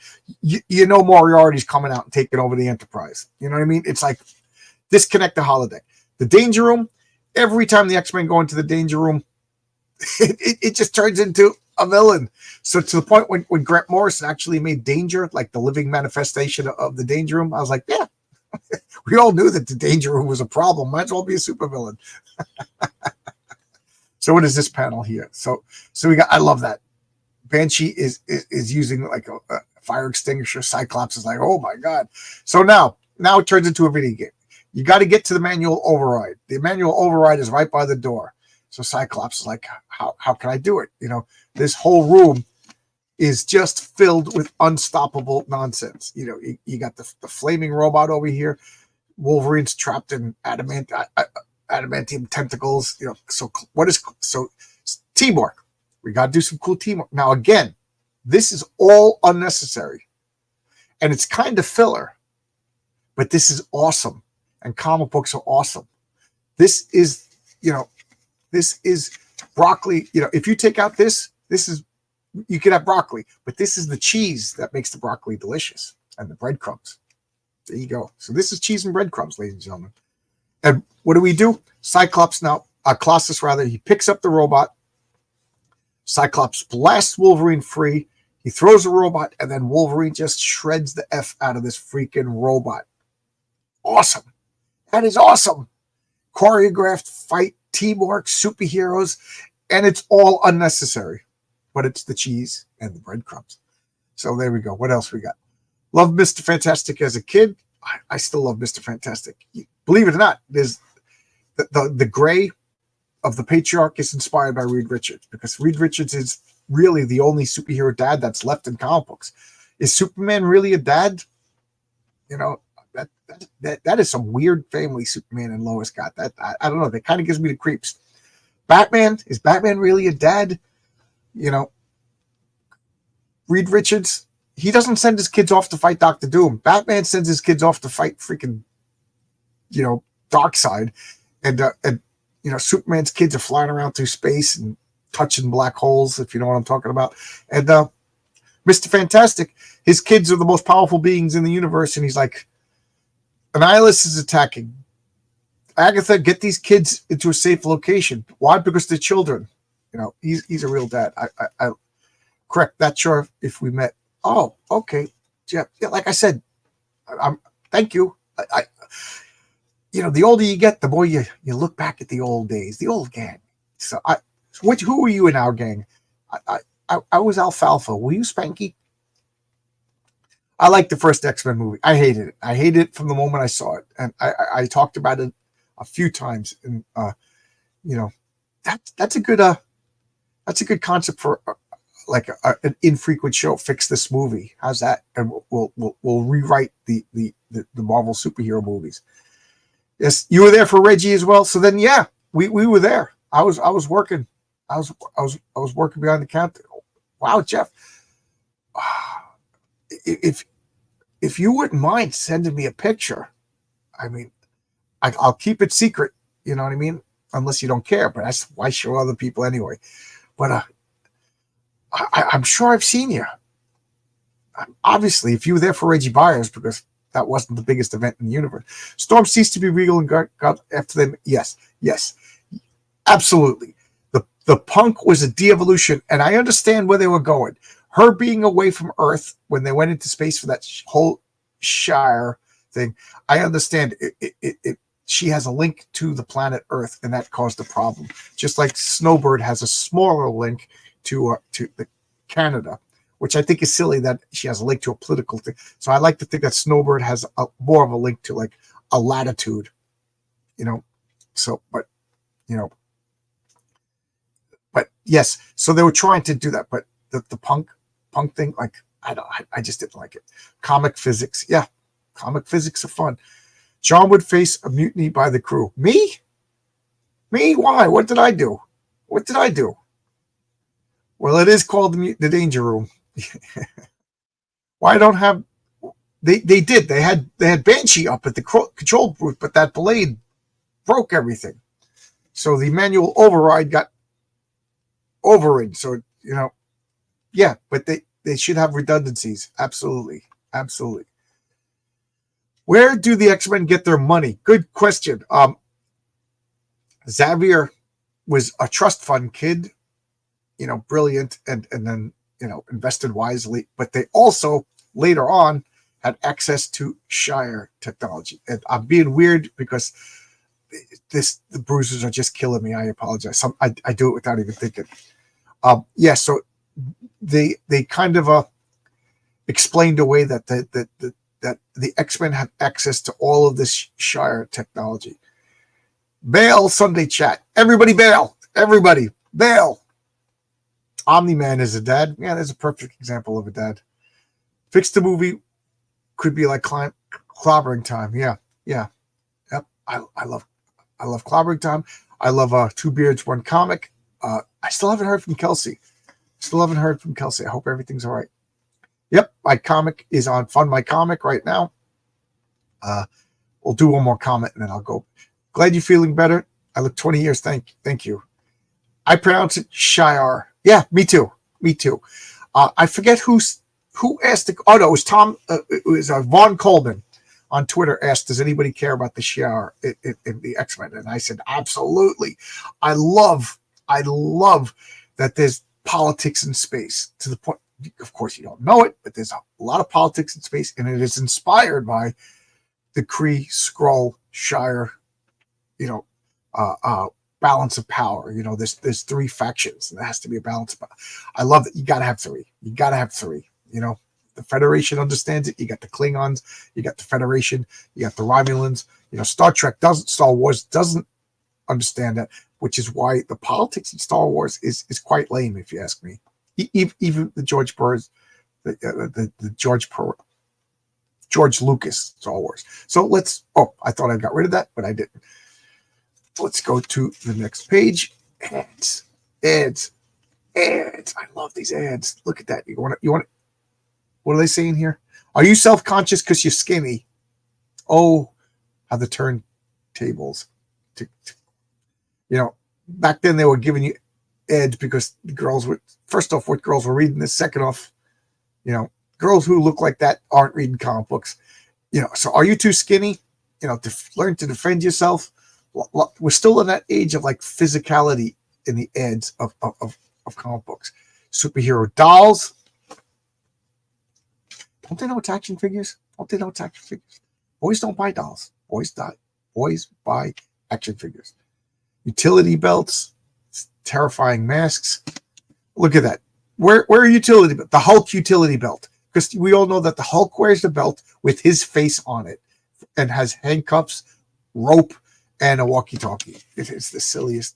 Moriarty's coming out and taking over the Enterprise. You know what I mean? It's like, disconnect the holodeck. The Danger Room, every time the X-Men go into the Danger Room, it just turns into a villain. So to the point when Grant Morrison actually made Danger like the living manifestation of the Danger Room, I was like, yeah, we all knew that the Danger Room was a problem. Might as well be a supervillain. So what is this panel here? So I love that. Banshee is using like a fire extinguisher. Cyclops is like, oh my God. So now it turns into a video game. You got to get to the manual override. The manual override is right by the door. So Cyclops is like, how can I do it? This whole room is just filled with unstoppable nonsense. You got the flaming robot over here. Wolverine's trapped in adamantium tentacles. So teamwork. We got to do some cool teamwork. Now, again, this is all unnecessary. And it's kind of filler. But this is awesome. And comic books are awesome. This is broccoli. If you take out you could have broccoli, but this is the cheese that makes the broccoli delicious, and the breadcrumbs. There you go. So this is cheese and breadcrumbs, ladies and gentlemen. And what do? Colossus rather, he picks up the robot. Cyclops blasts Wolverine free. He throws the robot, and then Wolverine just shreds the F out of this freaking robot. Awesome. That is awesome. Choreographed fight, teamwork, superheroes, and it's all unnecessary. But it's the cheese and the breadcrumbs. So there we go. What else we got? Love Mr. Fantastic as a kid. I still love Mr. Fantastic. Believe it or not, there's the gray of the Patriarch is inspired by Reed Richards, because Reed Richards is really the only superhero dad that's left in comic books. Is Superman really a dad? That is some weird family Superman and Lois got. That I don't know. That kind of gives me the creeps. Is Batman really a dad? Reed Richards, he doesn't send his kids off to fight Dr. Doom. Batman sends his kids off to fight freaking, Darkseid, and Superman's kids are flying around through space and touching black holes, if you know what I'm talking about. And Mr. Fantastic, his kids are the most powerful beings in the universe, and he's like, Annihilus is attacking. Agatha, get these kids into a safe location. Why? Because they're children. He's a real dad. I correct. Not sure if we met. Oh, okay. Yeah, like I said, thank you. The older you get, the more you look back at the old days, the old gang. So who were you in our gang? I was Alfalfa. Were you Spanky? I liked the first X-Men movie. I hated it. I hated it from the moment I saw it, and I talked about it a few times. And that's a good concept for an infrequent show. Fix this movie. How's that? And we'll rewrite the Marvel superhero movies. Yes, you were there for Reggie as well. So then, yeah, we were there. I was working. I was working behind the counter. Wow, Jeff. If you wouldn't mind sending me a picture, I mean, I'll keep it secret. You know what I mean? Unless you don't care, but that's why show other people anyway. But I'm sure I've seen you. Obviously, if you were there for Reggie Byers, because that wasn't the biggest event in the universe. Storm ceased to be regal and got after them. Yes, absolutely. The Punk was a de-evolution, and I understand where they were going. Her being away from Earth when they went into space for that whole Shire thing, I understand it. She has a link to the planet Earth, and that caused a problem. Just like Snowbird has a smaller link to the Canada, which I think is silly that she has a link to a political thing. So I like to think that Snowbird has more of a link to like a latitude, So, but yes. So they were trying to do that, but the punk thing, like I just didn't like it. Comic physics, yeah, comic physics are fun. John would face a mutiny by the crew. Me? Why? What did I do? Well, it is called the Danger Room. Why don't have? They did. They had Banshee up at the control booth, but that blade broke everything. So the manual override got overridden. So yeah, but they should have redundancies. Absolutely. Where do the X-Men get their money? Good question. Xavier was a trust fund kid, brilliant, and then invested wisely. But they also later on had access to Shire technology. And I'm being weird because the bruises are just killing me. I apologize. I do it without even thinking. So they kind of explained away that the X-Men have access to all of this Shire technology. Bail Sunday chat. Everybody bail. Omni-Man is a dad. Yeah, that's a perfect example of a dad. Fix the movie could be like Clobbering Time. Yeah. Yep. I love Clobbering Time. I love Two Beards, One Comic. I still haven't heard from Kelsey. I hope everything's all right. Yep, my comic is on Fund My Comic right now. We'll do one more comment and then I'll go. Glad you're feeling better. I look 20 years. Thank you. I pronounce it Shire. Yeah, me too. I forget who asked. No, it was Tom. It was Vaughn Coleman on Twitter asked, "Does anybody care about the Shire in the X-Men?" And I said, "Absolutely. I love that there's politics in space to the point. Of course, you don't know it, but there's a lot of politics in space, and it is inspired by the Kree, Skrull, Shire, balance of power. There's three factions, and there has to be a balance of power. I love that. You got to have three. The Federation understands it. You got the Klingons, you got the Federation, you got the Romulans. Star Wars doesn't understand that, which is why the politics in Star Wars is quite lame, if you ask me. Even the George Lucas Star Wars. So I thought I got rid of that, but I didn't. Let's go to the next page. Ads. I love these ads. Look at that. You want? What are they saying here? Are you self-conscious because you're skinny? Oh, how the turntables. Back then they were giving you ads because the girls were, first off, what girls were reading this. Second off, You know, girls who look like that aren't reading comic books. You know, so are you too skinny? You know, to learn to defend yourself. We're still in that age of like physicality in the ads of comic books. Superhero dolls. Don't they know it's action figures? Don't they know it's action figures? Boys don't buy dolls. Boys buy action figures. Utility belts, terrifying masks. Look at that. Where are utility belt? The Hulk utility belt. Because we all know that the Hulk wears the belt with his face on it and has handcuffs, rope, and a walkie-talkie. It is the silliest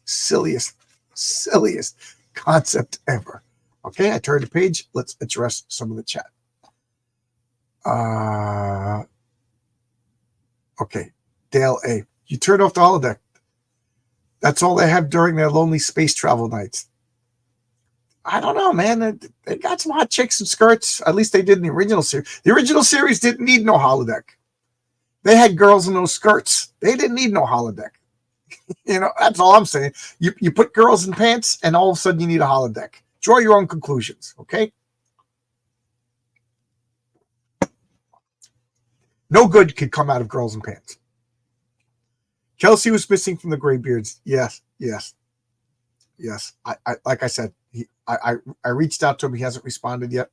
concept ever. Okay, I turned the page. Let's address some of the chat. Okay, Dale A. You turned off the holodeck. That's all they have during their lonely space travel nights. I don't know, man. They got some hot chicks in skirts. At least they did in the original series. The original series didn't need no holodeck. They had girls in those skirts. They didn't need no holodeck. You know, that's all I'm saying. You put girls in pants, and all of a sudden you need a holodeck. Draw your own conclusions, okay? No good could come out of girls in pants. Kelsey was missing from the Graybeards. Yes. I like I said, I reached out to him. He hasn't responded yet.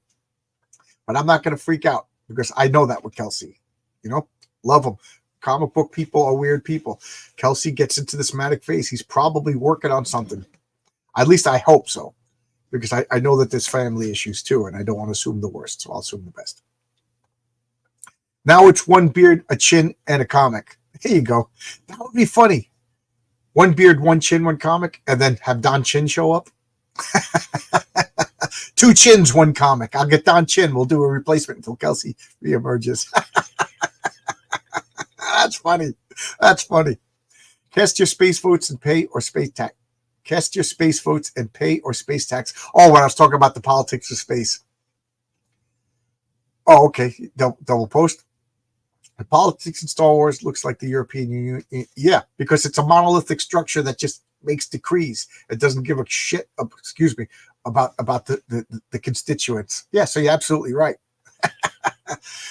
But I'm not going to freak out because I know that with Kelsey. You know, love him. Comic book people are weird people. Kelsey gets into this manic phase. He's probably working on something. At least I hope so. Because I know that there's family issues too, and I don't want to assume the worst, so I'll assume the best. Now it's one beard, a chin, and a comic. Here you go. That would be funny. One beard, one chin, one comic, and then have Don Chin show up. Two chins, one comic. I'll get Don Chin. We'll do a replacement until Kelsey reemerges. That's funny. That's funny. Cast your space votes and pay or space tax. Cast your space votes and pay or space tax. Oh, when I was talking about the politics of space. Oh, okay. Double post. The politics in Star Wars looks like the European Union. Yeah, because it's a monolithic structure that just makes decrees. It doesn't give a shit, about the constituents. Yeah, so you're absolutely right.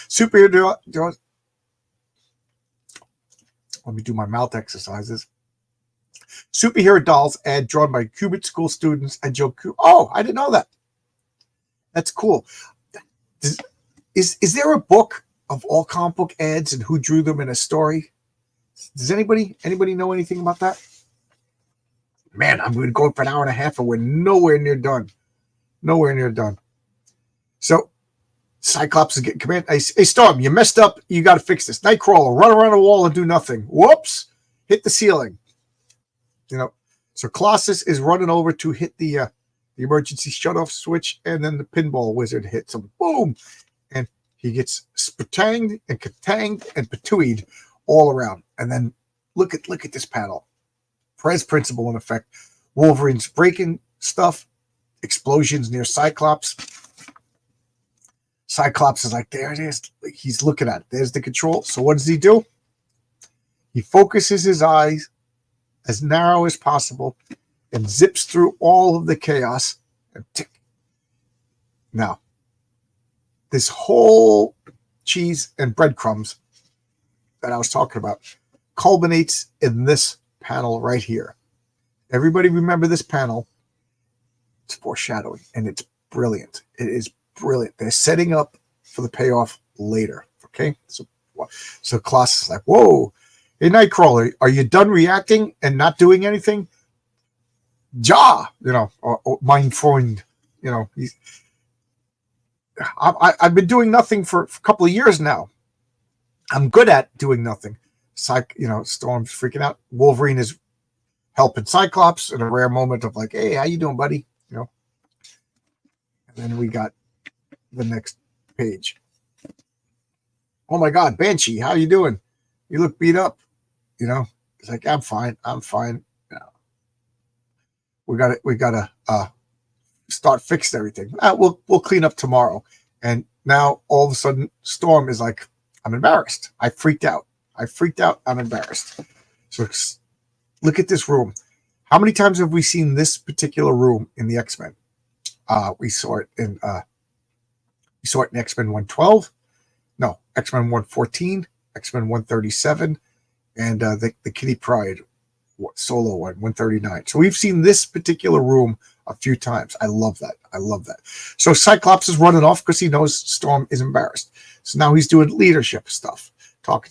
Superhero. Let me do my mouth exercises. Superhero dolls ad drawn by Cuban school students and Joe. Oh, I didn't know that. That's cool. Is there a book of all comic book ads and who drew them in a story? Does anybody know anything about that? Man, I'm going to go for an hour and a half and we're nowhere near done. Nowhere near done. So Cyclops is getting command. Hey, Storm, you messed up. You got to fix this. Nightcrawler, run around a wall and do nothing. Whoops. Hit the ceiling. You know, so Colossus is running over to hit the emergency shutoff switch, and then the pinball wizard hits him. Boom. And he gets spatanged and katanged and patooied all around. And then look at this panel. Perez principle in effect. Wolverine's breaking stuff. Explosions near Cyclops. Cyclops is like, there it is. He's looking at it. There's the control. So what does he do? He focuses his eyes as narrow as possible and zips through all of the chaos and tick. Now, this whole cheese and breadcrumbs that I was talking about culminates in this panel right here. Everybody remember this panel. It's foreshadowing, and it's brilliant. It is brilliant. They're setting up for the payoff later. Okay? So Colossus is like, whoa, hey, Nightcrawler, are you done reacting and not doing anything? Ja, or mein Freund, I've been doing nothing for a couple of years now. I'm good at doing nothing. Storm's freaking out. Wolverine is helping Cyclops in a rare moment of like, hey, how you doing, buddy? And then we got the next page. Oh my God, Banshee, how you doing? You look beat up. It's like, I'm fine. We gotta start fixing everything. We'll clean up tomorrow. And now all of a sudden, Storm is like, I'm embarrassed. I freaked out. I'm embarrassed. So look at this room. How many times have we seen this particular room in the X-Men? We saw it in You saw it in X-Men 112. No, X-Men 114, X-Men 137, and the Kitty Pryde solo one, 139. So we've seen this particular room a few times. I love that. I love that. So Cyclops is running off because he knows Storm is embarrassed. So now he's doing leadership stuff.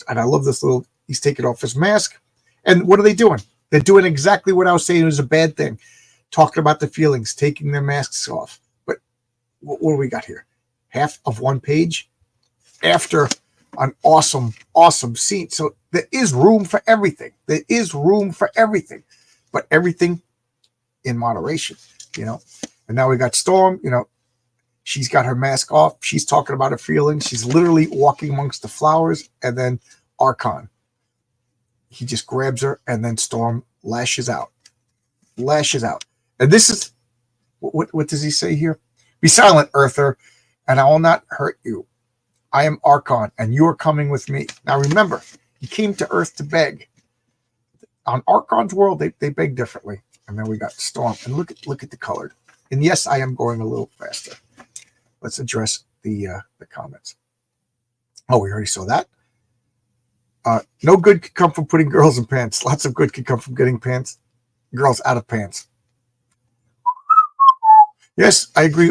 And I love this little, he's taking off his mask. And what are they doing? They're doing exactly what I was saying was a bad thing. Talking about the feelings, taking their masks off. But what do we got here? Half of one page after an awesome, awesome scene. So there is room for everything. There is room for everything, but everything in moderation, you know. And now we got Storm, you know, she's got her mask off. She's talking about her feelings. She's literally walking amongst the flowers. And then Archon, he just grabs her, and then Storm lashes out. And this is, what does he say here? Be silent, Earther, and I will not hurt you. I am Archon, and you are coming with me. Now remember, he came to Earth to beg. On Archon's world, they beg differently. And then we got Storm, and look at the color. And yes, I am going a little faster. Let's address the comments. Oh, we already saw that. No good could come from putting girls in pants. Lots of good could come from getting girls out of pants. Yes, I agree.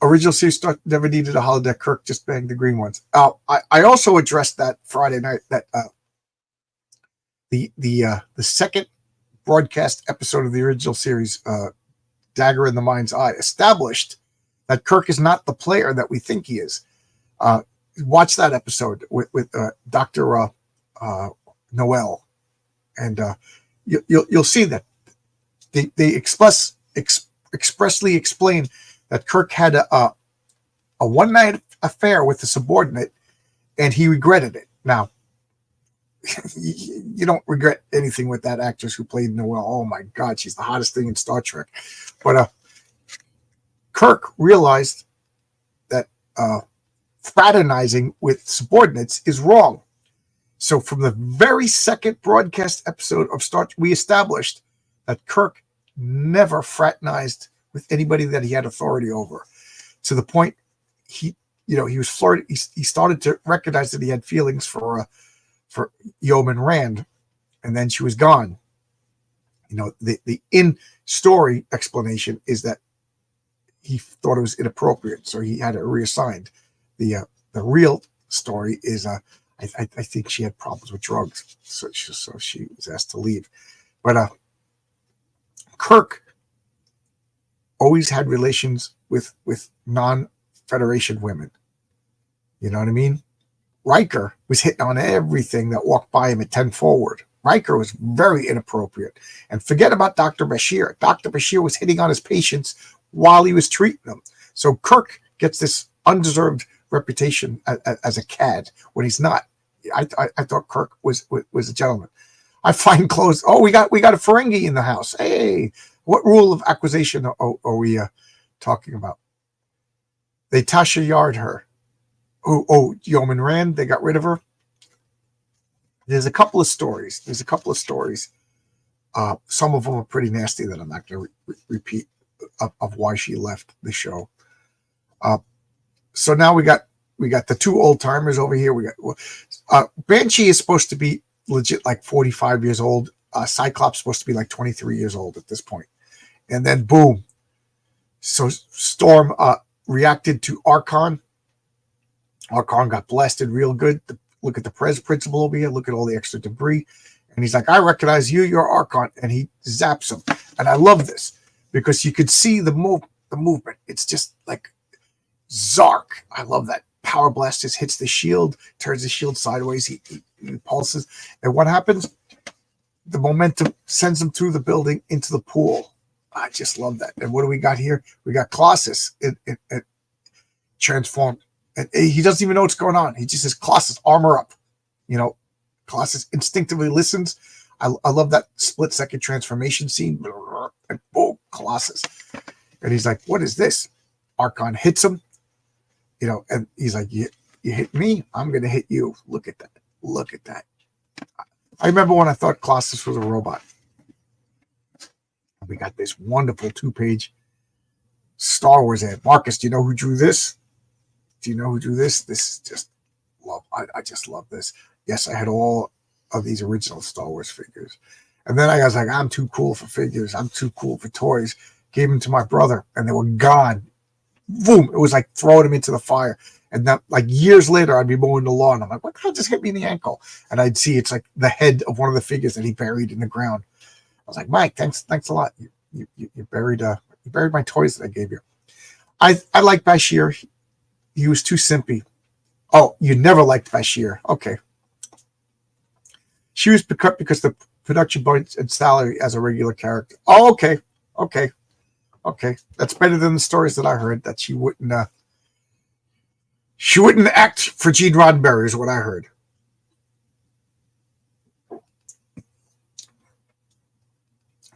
Original series never needed a holodeck. Kirk just banged the green ones. I also addressed that Friday night that the second broadcast episode of the original series, Dagger in the Mind's Eye, established that Kirk is not the player that we think he is. Watch that episode with Dr. Noel, and you'll see that they expressly explain that Kirk had a one-night affair with a subordinate, and he regretted it. Now, you don't regret anything with that actress who played Noelle. Oh my God, she's the hottest thing in Star Trek. But Kirk realized that fraternizing with subordinates is wrong. So from the very second broadcast episode of Star Trek, we established that Kirk never fraternized with anybody that he had authority over, to the point he was flirting. He started to recognize that he had feelings for Yeoman Rand, and then she was gone. You know, the in-story explanation is that he thought it was inappropriate, so he had it reassigned. The real story is I think she had problems with drugs, so she was asked to leave. But Kirk always had relations with non-Federation women. You know what I mean? Riker was hitting on everything that walked by him at 10 forward. Riker was very inappropriate. And forget about Dr. Bashir. Dr. Bashir was hitting on his patients while he was treating them. So Kirk gets this undeserved reputation as a cad when he's not. I thought Kirk was a gentleman. I find clothes. Oh, we got a Ferengi in the house. Hey, what rule of acquisition are we talking about? They Tasha Yard her. Oh, Yeoman Rand, they got rid of her. There's a couple of stories. Some of them are pretty nasty that I'm not going to repeat of why she left the show. So now we got the two old timers over here. We got Banshee is supposed to be legit like 45 years old. Cyclops supposed to be like 23 years old at this point. And then boom. So Storm reacted to Archon. Archon got blasted real good. Look at the Prez principal over here. Look at all the extra debris. And he's like, I recognize you. You're Archon. And he zaps him. And I love this because you could see the movement. It's just like Zark. I love that. Power blast just hits the shield, turns the shield sideways. He pulses. And what happens? The momentum sends him through the building into the pool. I just love that. And what do we got here? We got Colossus transformed. And he doesn't even know what's going on. He just says, Colossus, armor up. You know, Colossus instinctively listens. I love that split-second transformation scene. And boom, Colossus. And he's like, what is this? Archon hits him. You know, and he's like, you hit me, I'm going to hit you. Look at that. Look at that. I remember when I thought Colossus was a robot. We got this wonderful 2-page Star Wars ad. Marcus, do you know who drew this? Do you know who drew this? This is just love. I just love this. Yes, I had all of these original Star Wars figures. And then I was like, I'm too cool for figures. I'm too cool for toys. Gave them to my brother, and they were gone. Boom! It was like throwing them into the fire. And then, like years later, I'd be mowing the lawn. I'm like, what the hell just hit me in the ankle? And I'd see it's like the head of one of the figures that he buried in the ground. I was like, Mike, thanks a lot. You buried my toys that I gave you. I like Bashir. He was too simpy. Oh, you never liked Bashir. Okay. She was cut because the production budget and salary as a regular character. Oh, okay. That's better than the stories that I heard that she wouldn't act for Gene Roddenberry is what I heard.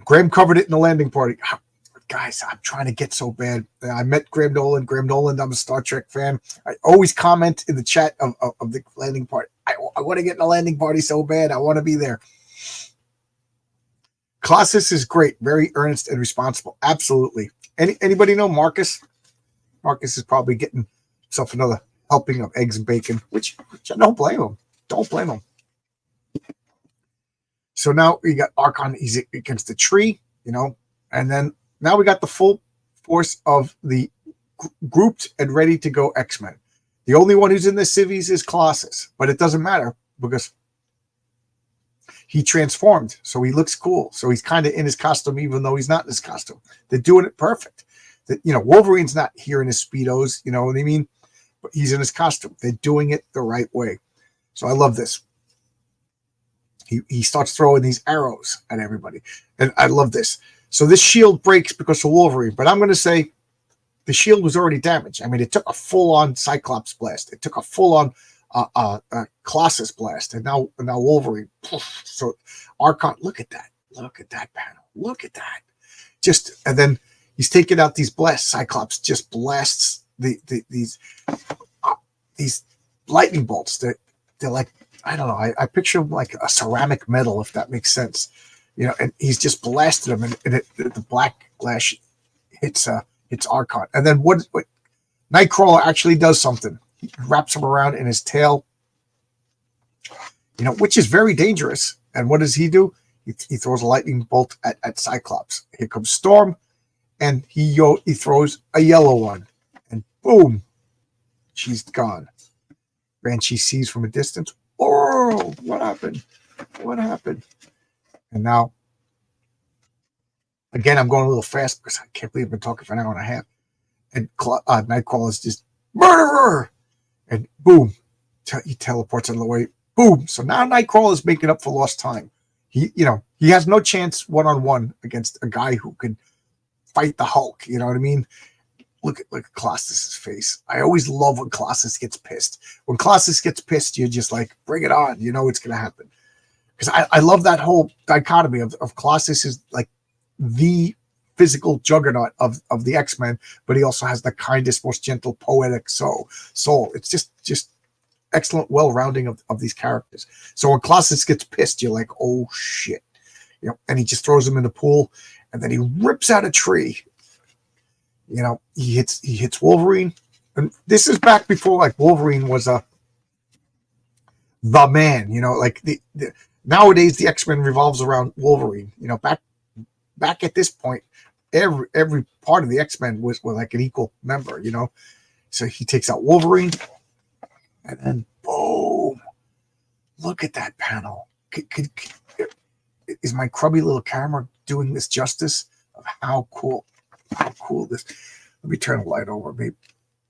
Graham covered it in the landing party. Guys, I'm trying to get so bad. I met Graham Nolan. I'm a Star Trek fan. I always comment in the chat of the landing party. I want to get in the landing party so bad. I want to be there. Colossus is great. Very earnest and responsible. Absolutely. Anybody know Marcus? Marcus is probably getting himself another helping of eggs and bacon, which I don't blame him. Don't blame him. So now we got Archon. He's against the tree, and then now we got the full force of the grouped and ready to go X-Men. The only one who's in the civvies is Colossus, but it doesn't matter because he transformed, so he looks cool. So he's kind of in his costume, even though he's not in his costume. They're doing it perfect. Wolverine's not here in his Speedos, you know what I mean? But he's in his costume. They're doing it the right way. So I love this. He starts throwing these arrows at everybody. And I love this. So this shield breaks because of Wolverine, but I'm going to say the shield was already damaged. I mean, it took a full-on Cyclops blast. It took a full-on Colossus blast, and now Wolverine. So Archon, look at that panel. Look at that. And then he's taking out these blasts. Cyclops just blasts these lightning bolts. They're like, I don't know. I picture them like a ceramic metal, if that makes sense. And he's just blasted them, and the black lash hits Archon. And then what Nightcrawler actually does something. He wraps him around in his tail, which is very dangerous. And what does he do? He throws a lightning bolt at Cyclops. Here comes Storm, and he throws a yellow one, and boom, she's gone. Banshee sees from a distance. Oh, what happened? And now, again, I'm going a little fast because I can't believe I've been talking for an hour and a half. And Nightcrawler is just murderer, and boom, he teleports out of the way. Boom. So now Nightcrawler is making up for lost time. He has no chance one-on-one against a guy who could fight the Hulk. You know what I mean? Look at Colossus's face. I always love when Colossus gets pissed. When Colossus gets pissed, you're just like, bring it on. You know it's going to happen. Because I love that whole dichotomy of Colossus is like the physical juggernaut of the X-Men, but he also has the kindest, most gentle, poetic soul. It's just excellent well-rounding of these characters. So when Colossus gets pissed, you're like, oh shit. And he just throws him in the pool, and then he rips out a tree. He hits Wolverine. And this is back before like Wolverine was the man, like nowadays the X-Men revolves around Wolverine. Back at this point, every part of the X-Men was like an equal member, So he takes out Wolverine, and then boom! Look at that panel. Is my crummy little camera doing this justice of how cool this? Let me turn the light over, maybe.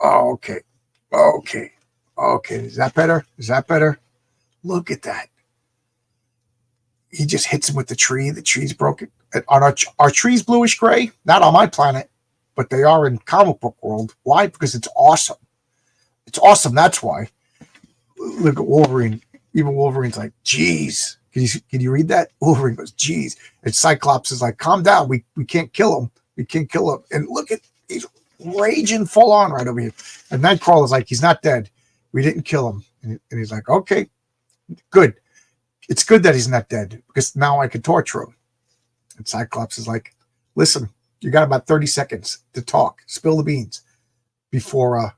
Oh, okay. Is that better? Look at that. He just hits him with the tree. The tree's broken. And are trees bluish gray? Not on my planet, but they are in comic book world. Why? Because it's awesome. It's awesome. That's why. Look at Wolverine. Even Wolverine's like, geez. Can you read that? Wolverine goes, geez. And Cyclops is like, calm down. We can't kill him. And look at, he's raging full on right over here. And Nightcrawler's like, he's not dead. We didn't kill him. And he's like, okay, good. It's good that he's not dead because now I can torture him. And Cyclops is like, listen, you got about 30 seconds to talk. Spill the beans before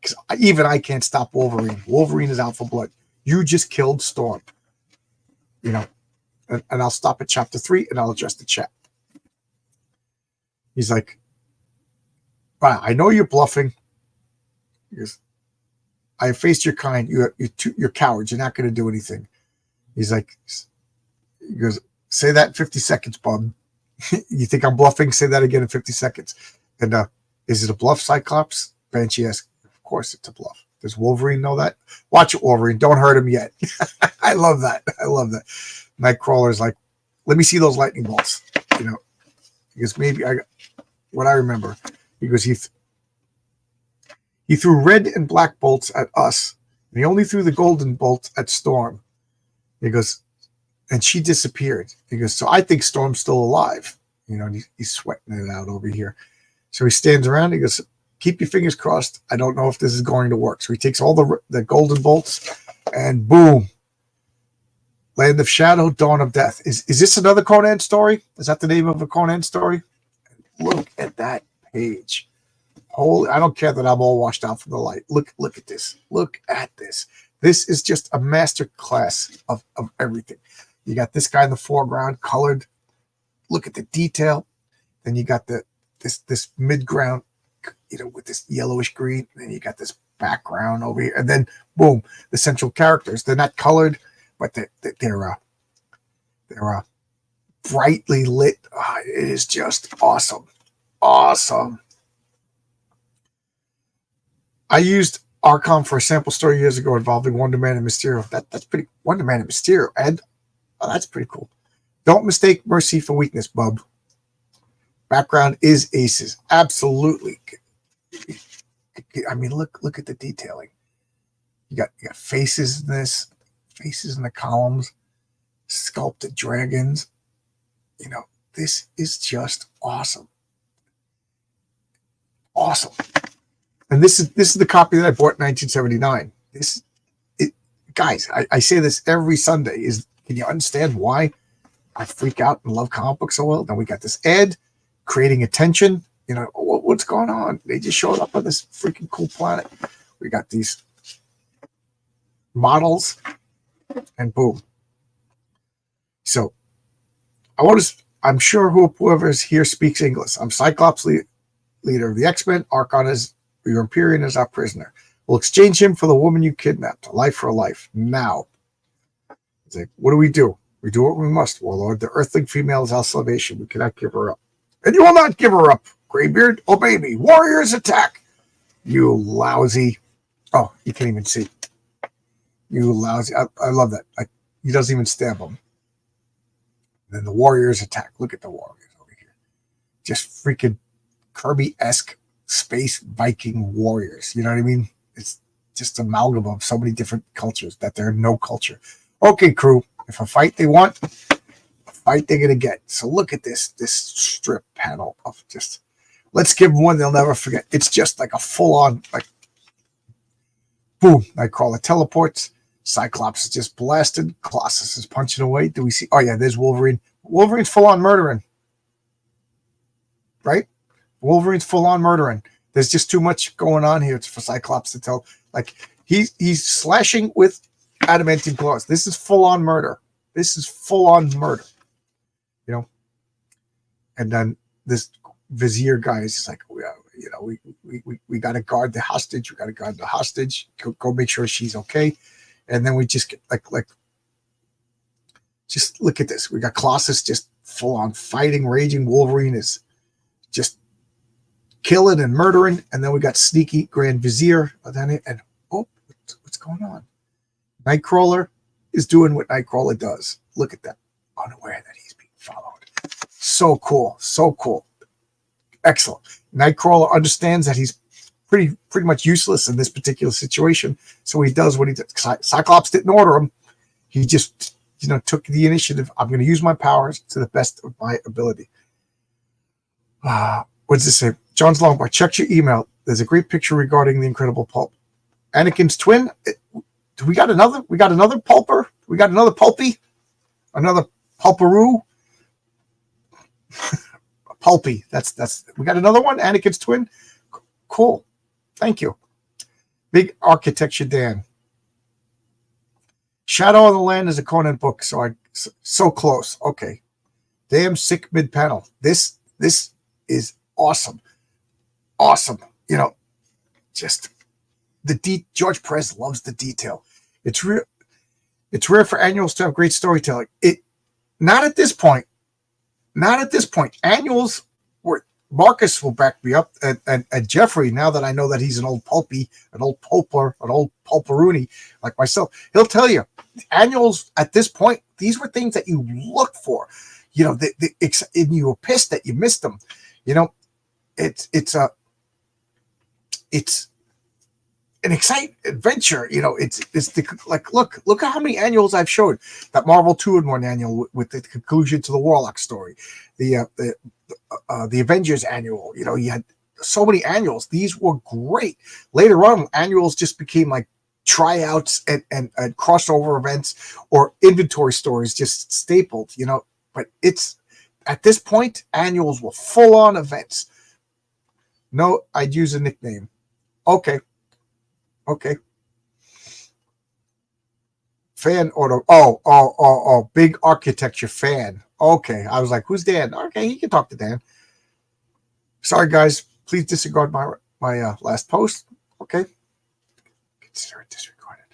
because even I can't stop Wolverine. Wolverine is out for blood. You just killed Storm. You know, and I'll stop at chapter 3 and I'll address the chat. He's like, wow, I know you're bluffing. He goes, I have faced your kind. You're cowards. You're not going to do anything. He goes, say that in 50 seconds, bub. You think I'm bluffing? Say that again in 50 seconds. And is it a bluff, Cyclops? Banshee asks, of course it's a bluff. Does Wolverine know that? Watch it, Wolverine. Don't hurt him yet. I love that. I love that. Nightcrawler's like, let me see those lightning bolts. You know, because maybe what I remember, he goes, he threw red and black bolts at us, and he only threw the golden bolts at Storm. He goes, and she disappeared. He goes, so I think Storm's still alive. You know, and he's sweating it out over here. So he stands around. He goes, keep your fingers crossed. I don't know if this is going to work. So he takes all the golden bolts, and boom. Land of Shadow, Dawn of Death. Is this another Conan story? Is that the name of a Conan story? Look at that page. Holy, I don't care that I'm all washed out from the light. Look at this. Look at this. This is just a master class of everything. You got this guy in the foreground, colored. Look at the detail. Then you got this mid-ground, you know, with this yellowish green. And then you got this background over here. And then, boom, the central characters. They're not colored, but they're brightly lit. Oh, it is just awesome. Awesome. I used Archon for a sample story years ago involving Wonder Man and Mysterio. That's pretty. Wonder Man and Mysterio, and that's pretty cool. Don't mistake mercy for weakness, bub. Background is aces, absolutely. I mean, look at the detailing. You got faces in this, faces in the columns, sculpted dragons. You know, this is just awesome. Awesome. And this is the copy that I bought in 1979. Guys, I say this every Sunday. Can you understand why I freak out and love comic books so well? Then we got this ad creating attention. You know, what's going on? They just showed up on this freaking cool planet. We got these models, and boom. So I'm sure whoever is here speaks English. I'm Cyclops, leader of the X-Men. Archon is your Empyrean is our prisoner. We'll exchange him for the woman you kidnapped. A life for a life. Now. It's like, what do? We do what we must, Warlord. The Earthling female is our salvation. We cannot give her up. And you will not give her up. Greybeard, obey me. Warriors, attack. You lousy. Oh, you can't even see. You lousy. I love that. He doesn't even stab them. Then the Warriors attack. Look at the Warriors over here. Just freaking Kirby-esque space Viking warriors. You know what I mean? It's just amalgam of so many different cultures that they're no culture. Okay, crew. If a fight they want, a fight they're gonna get. So look at this strip panel of just. Let's give them one they'll never forget. It's just like a full-on, like, boom. Nightcrawler teleports. Cyclops is just blasted. Colossus is punching away. Do we see? Oh yeah, there's Wolverine. Wolverine's full-on murdering. Right? Wolverine's full-on murdering. There's just too much going on here for Cyclops to tell. Like, he's slashing with adamantium claws. This is full-on murder. This is full-on murder. You know? And then this Vizier guy is just like, you know, we got to guard the hostage. We got to guard the hostage. Go make sure she's okay. And then we just get like just look at this. We got Colossus just full-on fighting, raging. Wolverine is just killing and murdering, and then we got sneaky Grand Vizier, and what's going on? Nightcrawler is doing what Nightcrawler does. Look at that, unaware that he's being followed. So cool, so cool, excellent. Nightcrawler understands that he's pretty much useless in this particular situation, so he does what he does. Cyclops didn't order him; he just took the initiative. I'm going to use my powers to the best of my ability. What does this say? John's Longbar, check your email. There's a great picture regarding the Incredible Pulp. Anakin's twin. We got another pulper. We got another pulpy. Another pulperoo. Pulpy. That's. We got another one. Anakin's twin. Cool. Thank you. Big Architecture Dan. Shadow on the Land is a Conan book, so close. Okay. Damn sick mid panel. This is awesome. Awesome. Just George Perez loves the detail. It's rare for annuals to have great storytelling. Not at this point. Not at this point. Annuals were Marcus will back me up, and Jeffrey, now that I know that he's an old pulpy, an old pulperoony like myself, he'll tell you annuals at this point, these were things that you look for. And you were pissed that you missed them. It's an exciting adventure. Look at how many annuals I've showed. That Marvel 2-in-1 annual with the conclusion to the Warlock story, the Avengers annual. You had so many annuals. These were great. Later on, annuals just became like tryouts and crossover events or inventory stories, just stapled. But it's at this point, annuals were full on events. No, I'd use a nickname. Okay. Fan order. Oh, Big Architecture fan. Okay. I was like, who's Dan? Okay, he can talk to Dan. Sorry, guys. Please disregard my last post. Okay. Consider it disregarded.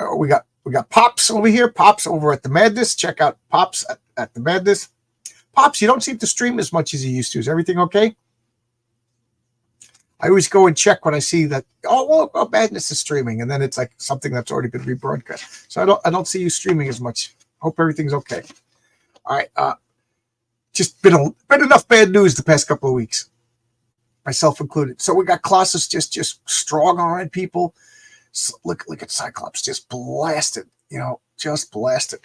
Oh, we got Pops over here. Pops over at the Madness. Check out Pops at the Madness. Pops, you don't seem to stream as much as you used to. Is everything okay? I always go and check when I see that, Madness is streaming, and then it's like something that's already been rebroadcast. So I don't see you streaming as much. Hope everything's okay. All right. Just been enough bad news the past couple of weeks, myself included. So we got Colossus just strong on people. So look at Cyclops, just blasted. Just blasted.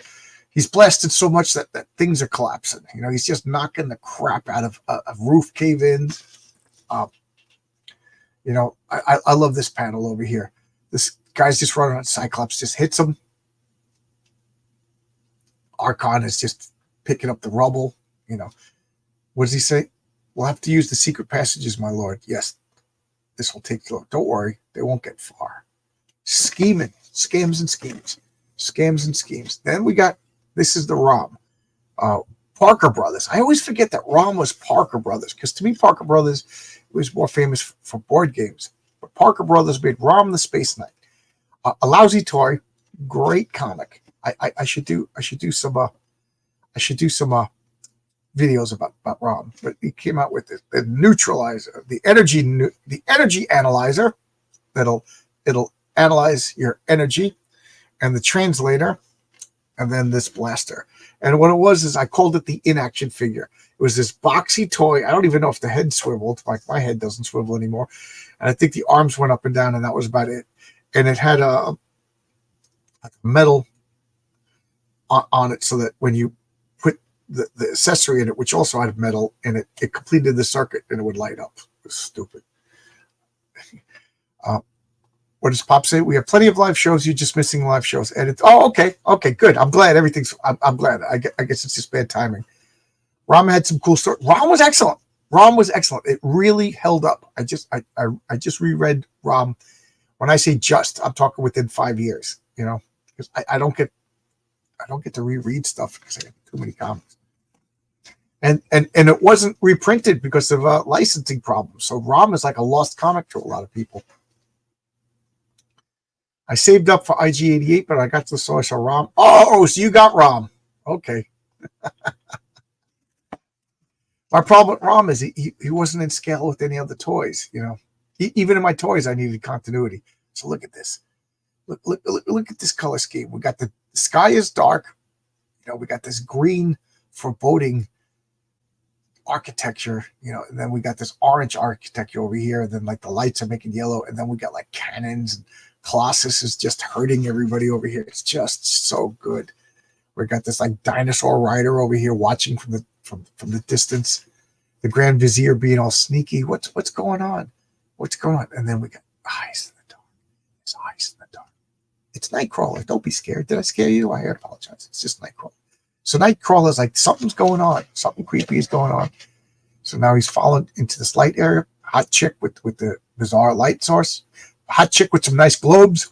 He's blasted so much that things are collapsing. He's just knocking the crap out of roof cave-ins. I love this panel over here. This guy's just running on Cyclops, just hits him. Archon is just picking up the rubble. What does he say? We'll have to use the secret passages, my lord. Yes, this will take you. Don't worry, they won't get far. Scheming, scams and schemes, scams and schemes. Then we got, this is the ROM. Parker Brothers. I always forget that ROM was Parker Brothers, because to me, Parker Brothers was more famous for board games. But Parker Brothers made ROM the Space Knight. A lousy toy, great comic. I should do some videos about ROM. But he came out with the neutralizer, the energy analyzer it'll analyze your energy, and the translator, and then this blaster. And what it was is I called it the inaction figure. It was this boxy toy. I don't even know if the head swiveled. Like my head doesn't swivel anymore. And I think the arms went up and down, and that was about it. And it had a metal on it, so that when you put the accessory in it, which also had metal in it, it completed the circuit and it would light up. It was stupid. What does Pop say? We have plenty of live shows. You're just missing live shows. Edit. Oh, okay. Okay, good. I'm glad everything's. I'm glad. I guess it's just bad timing. Rom had some cool stories. Rom was excellent. It really held up. I just reread Rom. When I say just, I'm talking within 5 years. Because I don't get to reread stuff because I have too many comics. And it wasn't reprinted because of licensing problems. So Rom is like a lost comic to a lot of people. I saved up for IG-88, but I got the source of ROM. Oh, so you got ROM. Okay. My problem with ROM is he wasn't in scale with any other toys. Even in my toys, I needed continuity. So look at this. Look at this color scheme. We got the sky is dark. We got this green foreboding architecture, and then we got this orange architecture over here. And then like the lights are making yellow. And then we got like cannons, and Colossus is just hurting everybody over here. It's just so good. We got this like dinosaur rider over here watching from the distance. The Grand Vizier being all sneaky. What's going on? What's going on? And then we got eyes in the dark. There's eyes in the dark. It's Nightcrawler. Don't be scared. Did I scare you? I apologize. It's just Nightcrawler. So Nightcrawler is like, something's going on. Something creepy is going on. So now he's fallen into this light area. hot chick with the bizarre light source, hot chick with some nice globes.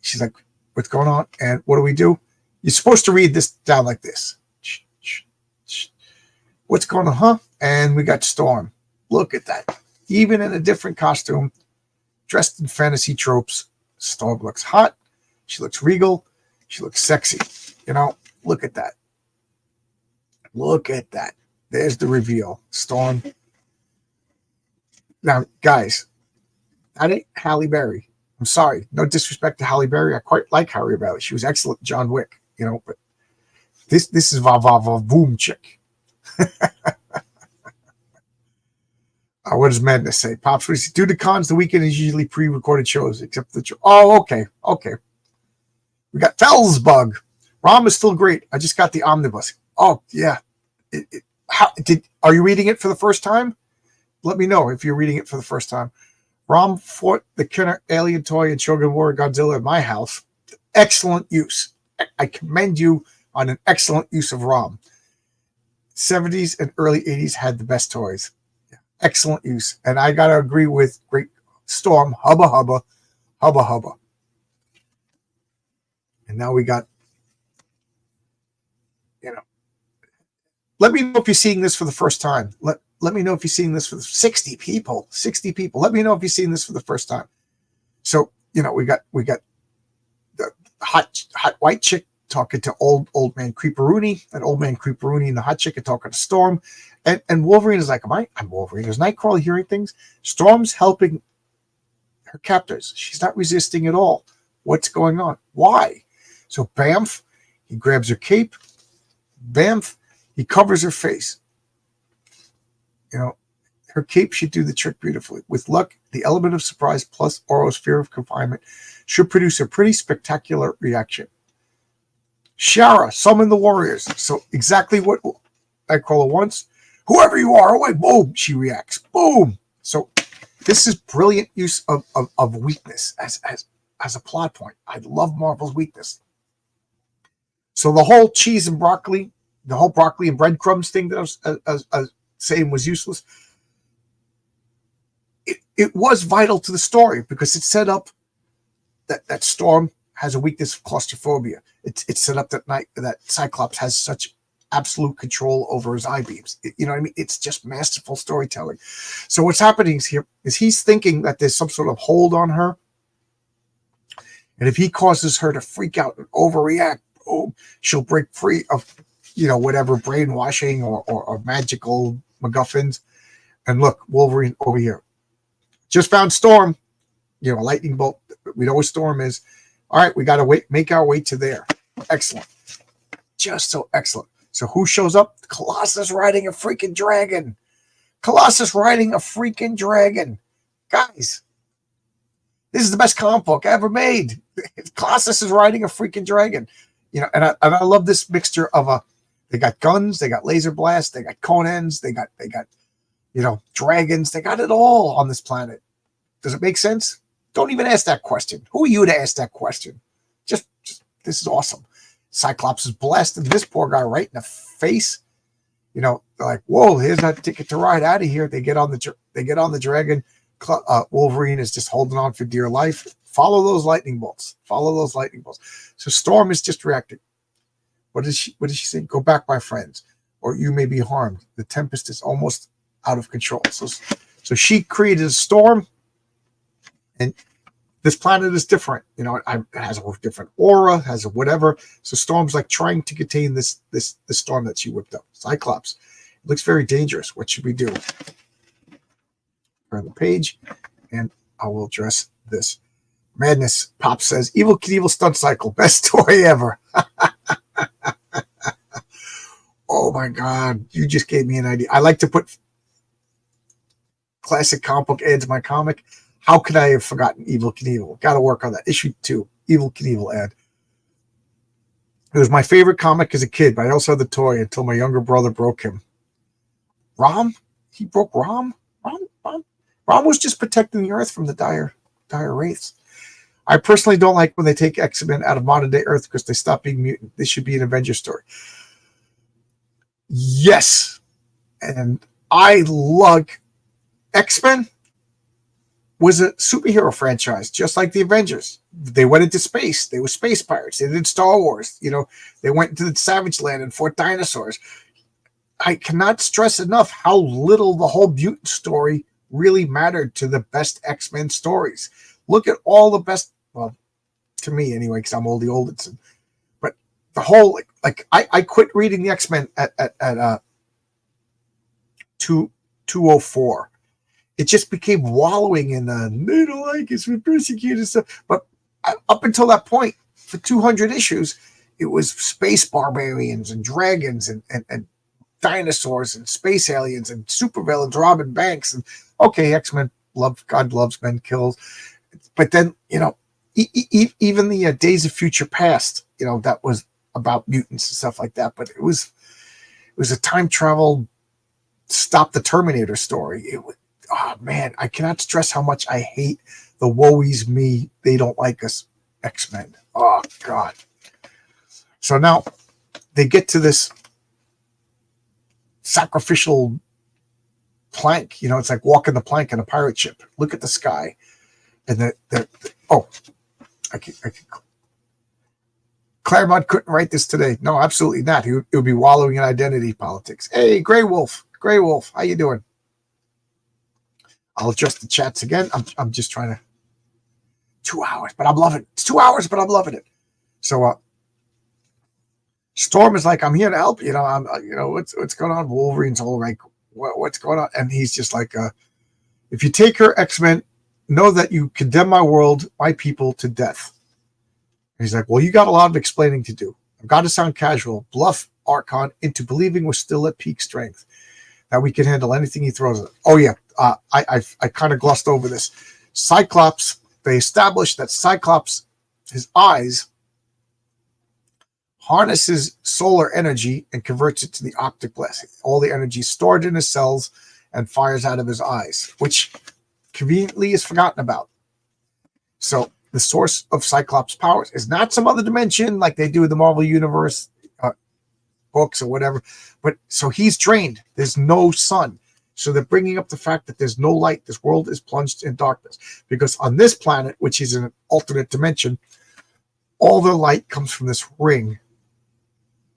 She's like, what's going on? And what do? You're supposed to read this down like this. What's going on, huh? And we got Storm. Look at that. Even in a different costume, dressed in fantasy tropes, Storm looks hot. She looks regal. She looks sexy. Look at that. Look at that. There's the reveal. Storm. Now, guys, that ain't Halle Berry. I'm sorry. No disrespect to Halle Berry. I quite like Halle Berry. She was excellent in John Wick, but this is va boom chick. What does Madness say? Pops, due to cons, the weekend is usually pre-recorded shows, except for the okay. We got Felsbug. Rom is still great. I just got the omnibus. Oh yeah. Are you reading it for the first time? Let me know if you're reading it for the first time. Rom fought the killer alien toy in Shogun War Godzilla in my house. Excellent use. I commend you on an excellent use of Rom. 70s and early 80s had the best toys. Excellent use. And I got to agree with Great Storm. Hubba, hubba, hubba, hubba. And now we got, let me know if you're seeing this for the first time. Let me know if you're seeing this for 60 people. 60 people. Let me know if you're seeing this for the first time. So, we got the hot white chick talking to old man Creeperoonie, and old man Creeperoonie and the hot chick are talking to Storm. And Wolverine is like, I'm Wolverine. Is Nightcrawler hearing things? Storm's helping her captors. She's not resisting at all. What's going on? Why? So Bamf, he grabs her cape. Bamf, he covers her face. Her cape should do the trick beautifully. With luck, the element of surprise plus Oro's fear of confinement should produce a pretty spectacular reaction. Shara, summon the warriors. So exactly what Nightcrawler wants. Whoever you are, away, boom, she reacts. Boom. So this is brilliant use of weakness as a plot point. I love Marvel's weakness. So the whole cheese and broccoli, the whole broccoli and breadcrumbs thing that I was saying was useless. It was vital to the story because it set up that Storm has a weakness of claustrophobia. It's set up that Cyclops has such absolute control over his eye beams. You know what I mean? It's just masterful storytelling. So what's happening here is he's thinking that there's some sort of hold on her. And if he causes her to freak out and overreact, boom, she'll break free of, whatever brainwashing or magical MacGuffins. And look, Wolverine over here. Just found Storm, a lightning bolt. We know what Storm is. All right, we got to make our way to there. Excellent. Just so excellent. So who shows up? Colossus riding a freaking dragon. Colossus riding a freaking dragon. Guys, this is the best comic book ever made. Colossus is riding a freaking dragon. And I love this mixture of they got guns, they got laser blasts, they got Conans, they got dragons, they got it all on this planet. Does it make sense? Don't even ask that question. Who are you to ask that question? Just this is awesome. Cyclops is blasting this poor guy right in the face. They're like, whoa, here's that ticket to ride out of here. They get on the dragon. Wolverine is just holding on for dear life. Follow those lightning bolts. So Storm is just reacting. What does she say? Go back, my friends, or you may be harmed. The tempest is almost out of control. So she created a storm, and this planet is different. It has a different aura, has a whatever. So Storm's like trying to contain this storm that she whipped up. Cyclops. It looks very dangerous. What should we do? Turn the page, and I will address this. Madness. Pop says, Evil Knievel stunt cycle. Best toy ever. Oh my God. You just gave me an idea. I like to put classic comic book ads in my comic. How could I have forgotten Evil Knievel? Got to work on that. Issue 2, Evil Knievel ad. It was my favorite comic as a kid, but I also had the toy until my younger brother broke him. Rom? He broke Rom? Rom was just protecting the Earth from the dire wraiths. I personally don't like when they take X-Men out of modern day Earth because they stop being mutant. This should be an Avenger story. Yes. And I love X-Men was a superhero franchise, just like the Avengers. They went into space. They were space pirates. They did Star Wars. They went into the Savage Land and fought dinosaurs. I cannot stress enough how little the whole mutant story really mattered to the best X-Men stories. Look at all the best, well, to me anyway, because I'm oldie oldison. But the whole, I quit reading the X-Men at 204. It just became wallowing in they don't like us, we're persecuted stuff. But up until that point, for 200 issues, it was space barbarians and dragons and dinosaurs and space aliens and supervillains, Robin Banks, and okay, X-Men, God loves men kills. But then, even the Days of Future Past, that was about mutants and stuff like that. But it was a time travel, stop the Terminator story. It was, oh man, I cannot stress how much I hate the woe is me, they don't like us X-Men. Oh God. So now they get to this sacrificial plank. It's like walking the plank in a pirate ship. Look at the sky. And Claremont couldn't write this today. No, absolutely not. He would be wallowing in identity politics. Hey, Grey Wolf, how you doing? I'll adjust the chats again. I'm just trying to. 2 hours, but I'm loving it. It's 2 hours, but I'm loving it. So Storm is like, I'm here to help. I'm what's going on? Wolverine's all like, what's going on? And he's just like, if you take her, X-Men, know that you condemn my world, my people to death. And he's like, well, you got a lot of explaining to do. I've got to sound casual, bluff Archon into believing we're still at peak strength, that we can handle anything he throws at us. Oh yeah, I kind of glossed over this. Cyclops, they established that Cyclops, his eyes, harnesses solar energy and converts it to the optic blast. All the energy stored in his cells and fires out of his eyes, which conveniently is forgotten about. So the source of Cyclops' powers is not some other dimension like they do in the Marvel Universe books or whatever. But so he's drained. There's no sun. So they're bringing up the fact that there's no light. This world is plunged in darkness. Because on this planet, which is an alternate dimension, all the light comes from this ring.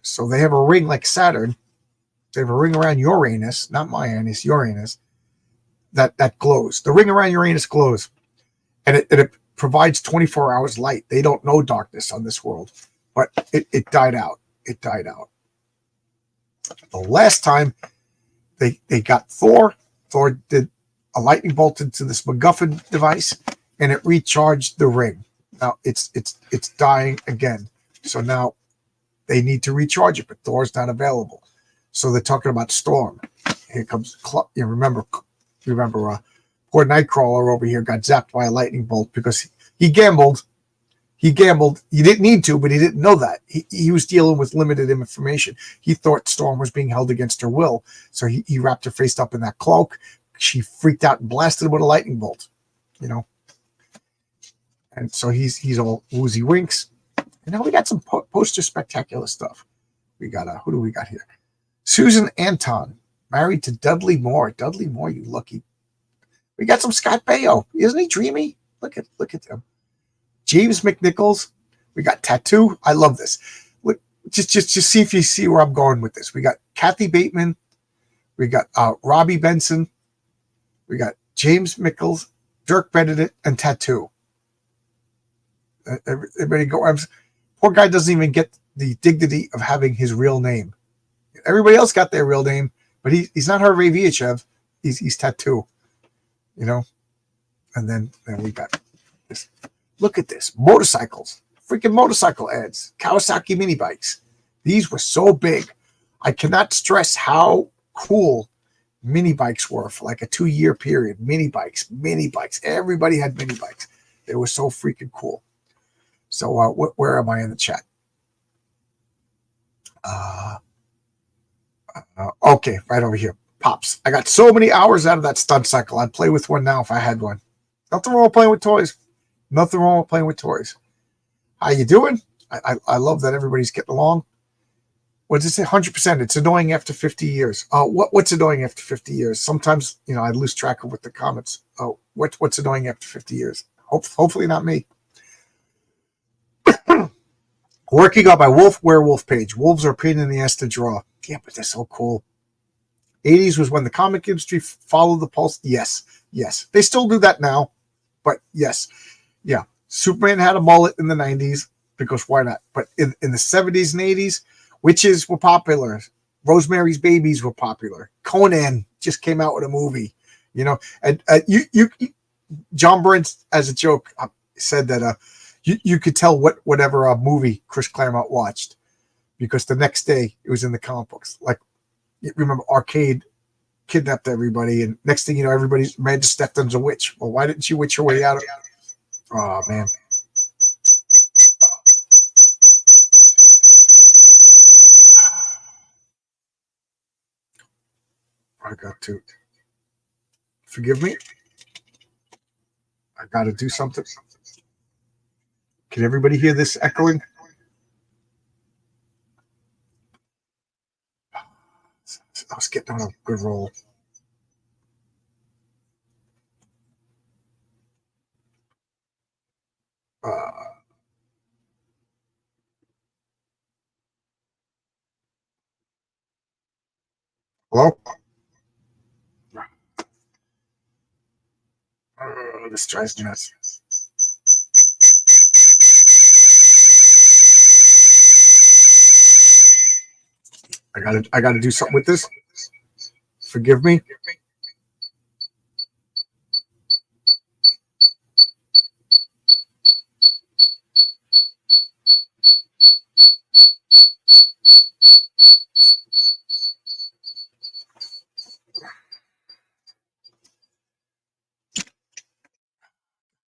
So they have a ring like Saturn. They have a ring around Uranus, not Uranus, Uranus, that glows. The ring around Uranus glows. And it provides 24 hours light. They don't know darkness on this world. But it died out. It died out. The last time they got Thor did a lightning bolt into this MacGuffin device, and it recharged the ring. Now it's dying again. So now they need to recharge it, but Thor's not available. So they're talking about Storm. Here comes, remember, poor Nightcrawler over here got zapped by a lightning bolt because he gambled. He gambled. He didn't need to, but he didn't know that. He was dealing with limited information. He thought Storm was being held against her will. So he wrapped her face up in that cloak. She freaked out and blasted him with a lightning bolt, And so he's all woozy winks. And now we got some poster spectacular stuff. We got, who do we got here? Susan Anton, married to Dudley Moore. Dudley Moore, you lucky. We got some Scott Baio. Isn't he dreamy? Look at them. James McNichols. We got Tattoo. I love this. Look, just see if you see where I'm going with this. We got Kathy Bateman. We got Robbie Benson. We got James Mickles, Dirk Benedict, and Tattoo. Everybody go. Poor guy doesn't even get the dignity of having his real name. Everybody else got their real name, but he's not Hervé Vyachev. He's Tattoo. And then we got this. Look at this. Motorcycles. Freaking motorcycle ads. Kawasaki mini bikes. These were so big. I cannot stress how cool mini bikes were for like a 2-year period. Mini bikes. Everybody had mini bikes. They were so freaking cool. So where am I in the chat? Okay, right over here. Pops. I got so many hours out of that stunt cycle. I'd play with one now if I had one. Nothing wrong with playing with toys. Nothing wrong with playing with toys. How you doing? I love that everybody's getting along. what does it say? 100%. It's annoying after 50 years. What's annoying after 50 years? Sometimes, I lose track of what the comments. What's annoying after 50 years? Hopefully not me. Working on my Wolf Werewolf page. Wolves are a pain in the ass to draw. Yeah, but they're so cool. 80s was when the comic industry followed the pulse. Yes. They still do that now, but yes. Yeah. Superman had a mullet in the 90s because why not? But in the 70s and 80s, witches were popular. Rosemary's Babies were popular. Conan just came out with a movie, and John Burns, as a joke, said that you could tell whatever movie Chris Claremont watched because the next day it was in the comic books. Like, you remember Arcade kidnapped everybody, and next thing you know, everybody's Amanda Stepton's a witch. Well, why didn't she witch her way out of? Oh man. I got to forgive me. I got to do something. Can everybody hear this echoing? I was getting on a good roll. Hello? This drives me nuts. I gotta do something with this. Forgive me.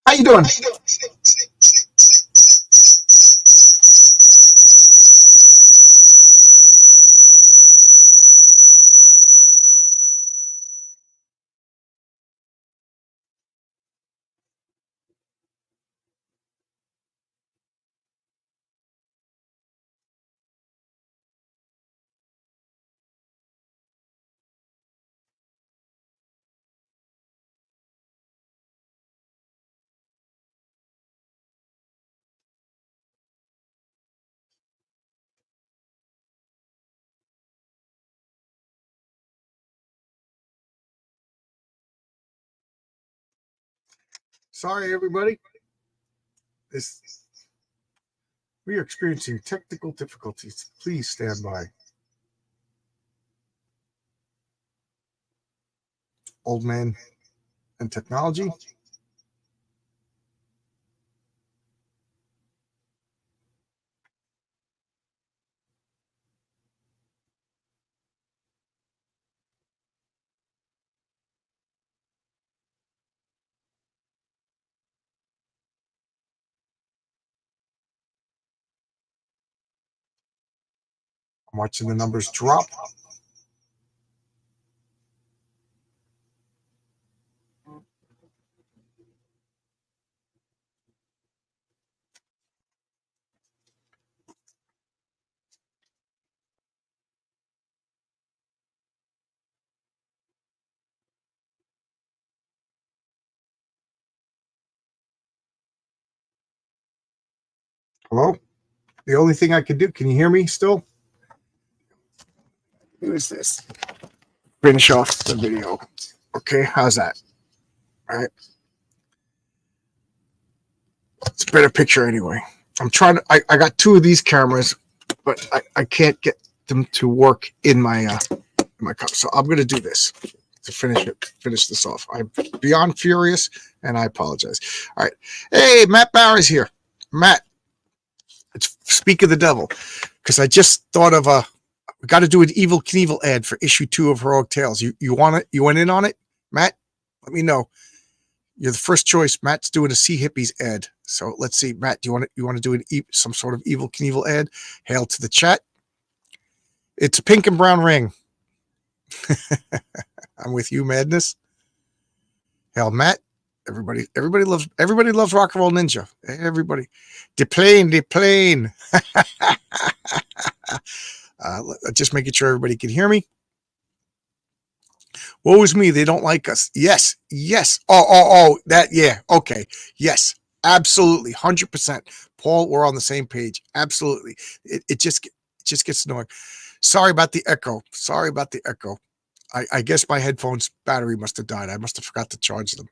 How you doing? Sorry, everybody. We are experiencing technical difficulties. Please stand by. Old man and technology. I'm watching the numbers drop. Hello? The only thing I can do, can you hear me still? Who is this? Finish off the video. Okay, how's that? All right. It's a better picture anyway. I'm trying to, I got two of these cameras, but I can't get them to work in my car. So I'm going to do this to finish this off. I'm beyond furious and I apologize. All right. Hey, Matt Barr's here. Matt, let's speak of the devil because I just thought of we got to do an Evel Knievel ad for issue 2 of Heroic Tales. You want it? You went in on it, Matt? Let me know. You're the first choice. Matt's doing a Sea Hippies ad. So let's see, Matt. Do you want to do some sort of Evel Knievel ad? Hail to the chat. It's a pink and brown ring. I'm with you, Madness. Hail, Matt. Everybody loves Rock and Roll Ninja. Everybody. De plane. Just making sure everybody can hear me. Woe is me. They don't like us. Yes. That, yeah. Okay. Yes. Absolutely. 100%. Paul, we're on the same page. Absolutely. It just gets annoying. Sorry about the echo. I guess my headphones battery must have died. I must have forgot to charge them.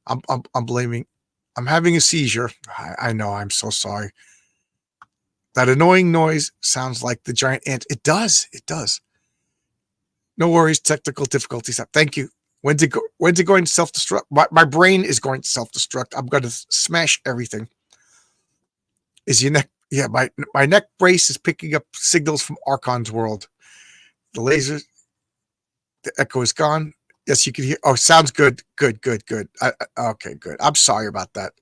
I'm blaming. I'm having a seizure. I know. I'm so sorry. That annoying noise sounds like the giant ant. It does. No worries. Technical difficulties. Thank you. When's it going to self-destruct? My brain is going to self-destruct. I'm going to smash everything. Is your neck? Yeah, my neck brace is picking up signals from Archon's world. The lasers. The echo is gone. Yes, you can hear. Oh, sounds good. Good. Okay, good. I'm sorry about that.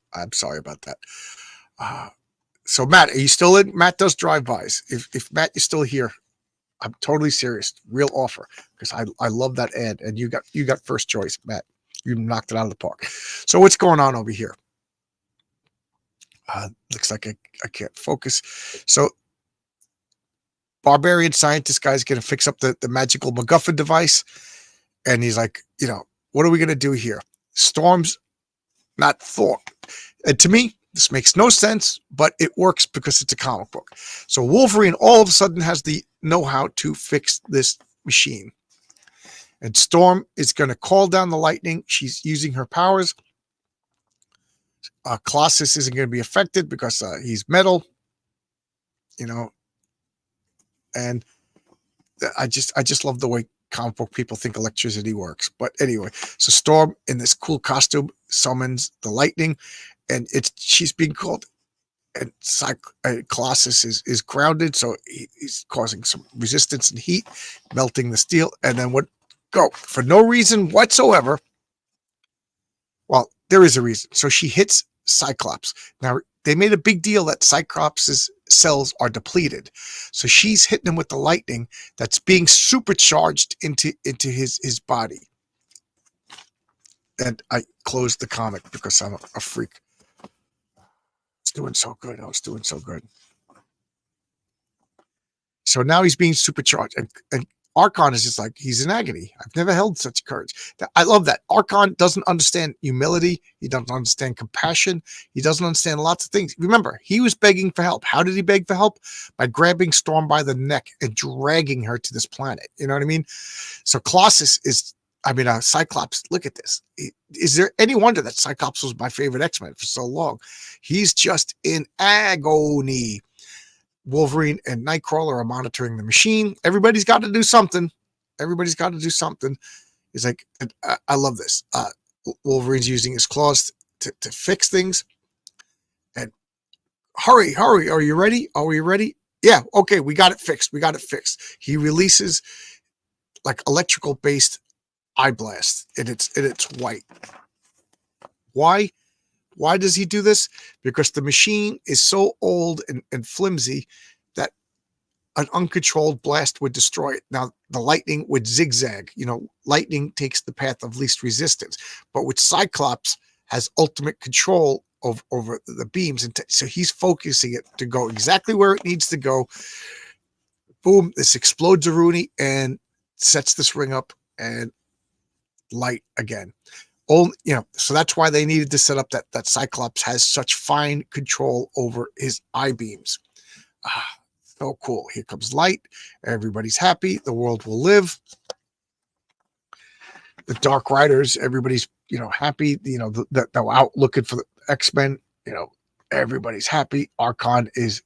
So Matt, are you still in? Matt does drive-bys. If Matt, you're still here, I'm totally serious. Real offer, because I love that ad, and you got first choice, Matt. You knocked it out of the park. So what's going on over here? Looks like I can't focus. So barbarian scientist guy's going to fix up the magical MacGuffin device, and he's like, what are we going to do here? Storm's not Thor. And to me, this makes no sense, but it works because it's a comic book. So Wolverine all of a sudden has the know-how to fix this machine. And Storm is going to call down the lightning. She's using her powers. Colossus isn't going to be affected because he's metal, and I just love the way comic book people think electricity works. But anyway, so Storm in this cool costume summons the lightning, and she's being called, and Colossus is grounded, so he's causing some resistance and heat, melting the steel, and then for no reason whatsoever. Well, there is a reason. So she hits Cyclops. Now, they made a big deal that Cyclops' cells are depleted. So she's hitting him with the lightning that's being supercharged into his body. And I closed the comic because I'm a freak. It's doing so good. I was doing so good. So now he's being supercharged. And Archon is just like, he's in agony. I've never held such courage. I love that. Archon doesn't understand humility. He doesn't understand compassion. He doesn't understand lots of things. Remember, he was begging for help. How did he beg for help? By grabbing Storm by the neck and dragging her to this planet. You know what I mean? So Colossus Cyclops, look at this. Is there any wonder that Cyclops was my favorite X-Men for so long? He's just in agony. Wolverine and Nightcrawler are monitoring the machine. Everybody's got to do something. He's like, I love this. Wolverine's using his claws to fix things. And hurry. Are you ready? Yeah. Okay. We got it fixed. He releases like electrical based eye blast, and it's white. Why does he do this? Because the machine is so old and flimsy that an uncontrolled blast would destroy it. Now, the lightning would zigzag. Lightning takes the path of least resistance. But with Cyclops has ultimate control over the beams. And so he's focusing it to go exactly where it needs to go. Boom, this explodes a Rooney and sets this ring up and light again. So that's why they needed to set up that Cyclops has such fine control over his eye beams. So cool. Here comes light. Everybody's happy. The world will live. The Dark Riders, everybody's, happy. They're out looking for the X-Men. Everybody's happy. Archon is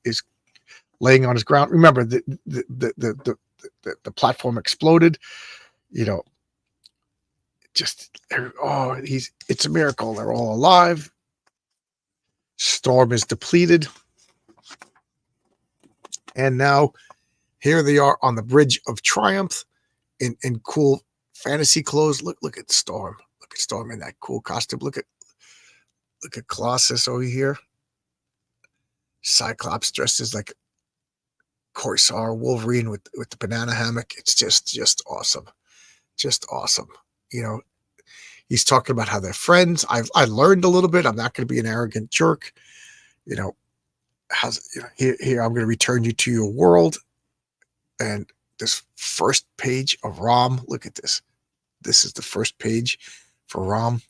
laying on his ground. Remember, the platform exploded. It's a miracle. They're all alive. Storm is depleted. And now here they are on the Bridge of Triumph in cool fantasy clothes. Look at Storm. Look at Storm in that cool costume. Look at Colossus over here. Cyclops dressed as like Corsair. Wolverine with the banana hammock. It's just awesome. Just awesome. He's talking about how they're friends. I learned a little bit. I'm not going to be an arrogant jerk. Here I'm going to return you to your world. And this first page of Rom, look at this. This is the first page for Rom.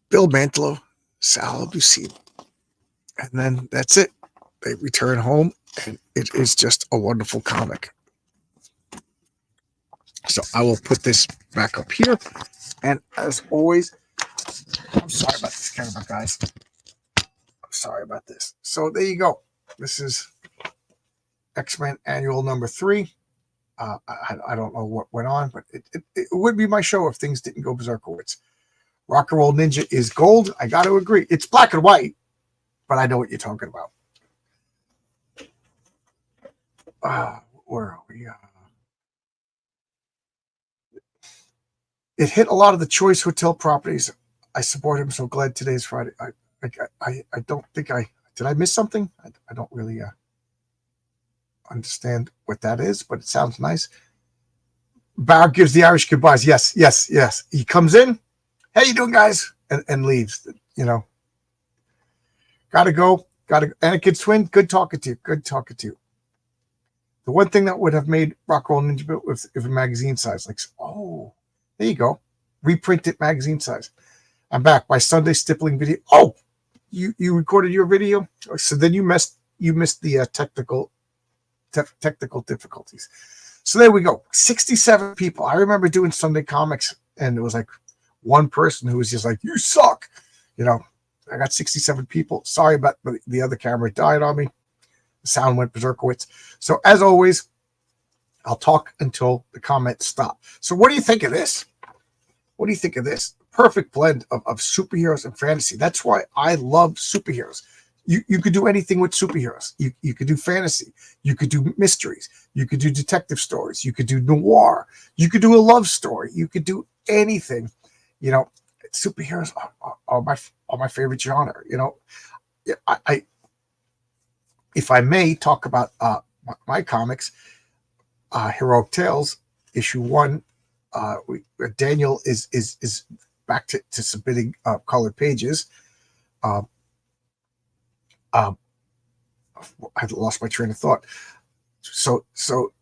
Bill Mantlo, Sal Buscemi. And then that's it. They return home, and it is just a wonderful comic. So I will put this back up here. And as always, I'm sorry about this camera, guys. I'm sorry about this. So there you go. This is X-Men Annual number 3. I don't know what went on, but it would be my show if things didn't go berserkerwitz. Rock and Roll Ninja is gold. I got to agree. It's black and white, but I know what you're talking about. Where are we? It hit a lot of the Choice Hotel properties. I support him. So glad today's Friday. I don't think did I miss something? I don't really understand what that is, but it sounds nice. Barrett gives the Irish goodbyes. Yes. He comes in. How you doing, guys? And leaves. You know. Gotta go. Anakin Twin, good talking to you. The one thing that would have made Rock Roll Ninja if a magazine size, like, oh, there you go. Reprinted magazine size. I'm back. My Sunday stippling video. Oh, you recorded your video? So then you missed the technical difficulties. So there we go. 67 people. I remember doing Sunday comics, and it was like one person who was just like, you suck. You know, I got 67 people. Sorry about the other camera died on me. The sound went berserkerwitz. So as always, I'll talk until the comments stop. So what do you think of this? What do you think of this? Perfect blend of superheroes and fantasy. That's why I love superheroes. You could do anything with superheroes. You could do fantasy. You could do mysteries. You could do detective stories. You could do noir. You could do a love story. You could do anything. You know, superheroes are my favorite genre. You know, I if I may talk about my comics, Heroic Tales issue 1. Daniel is back to submitting colored pages. I lost my train of thought. So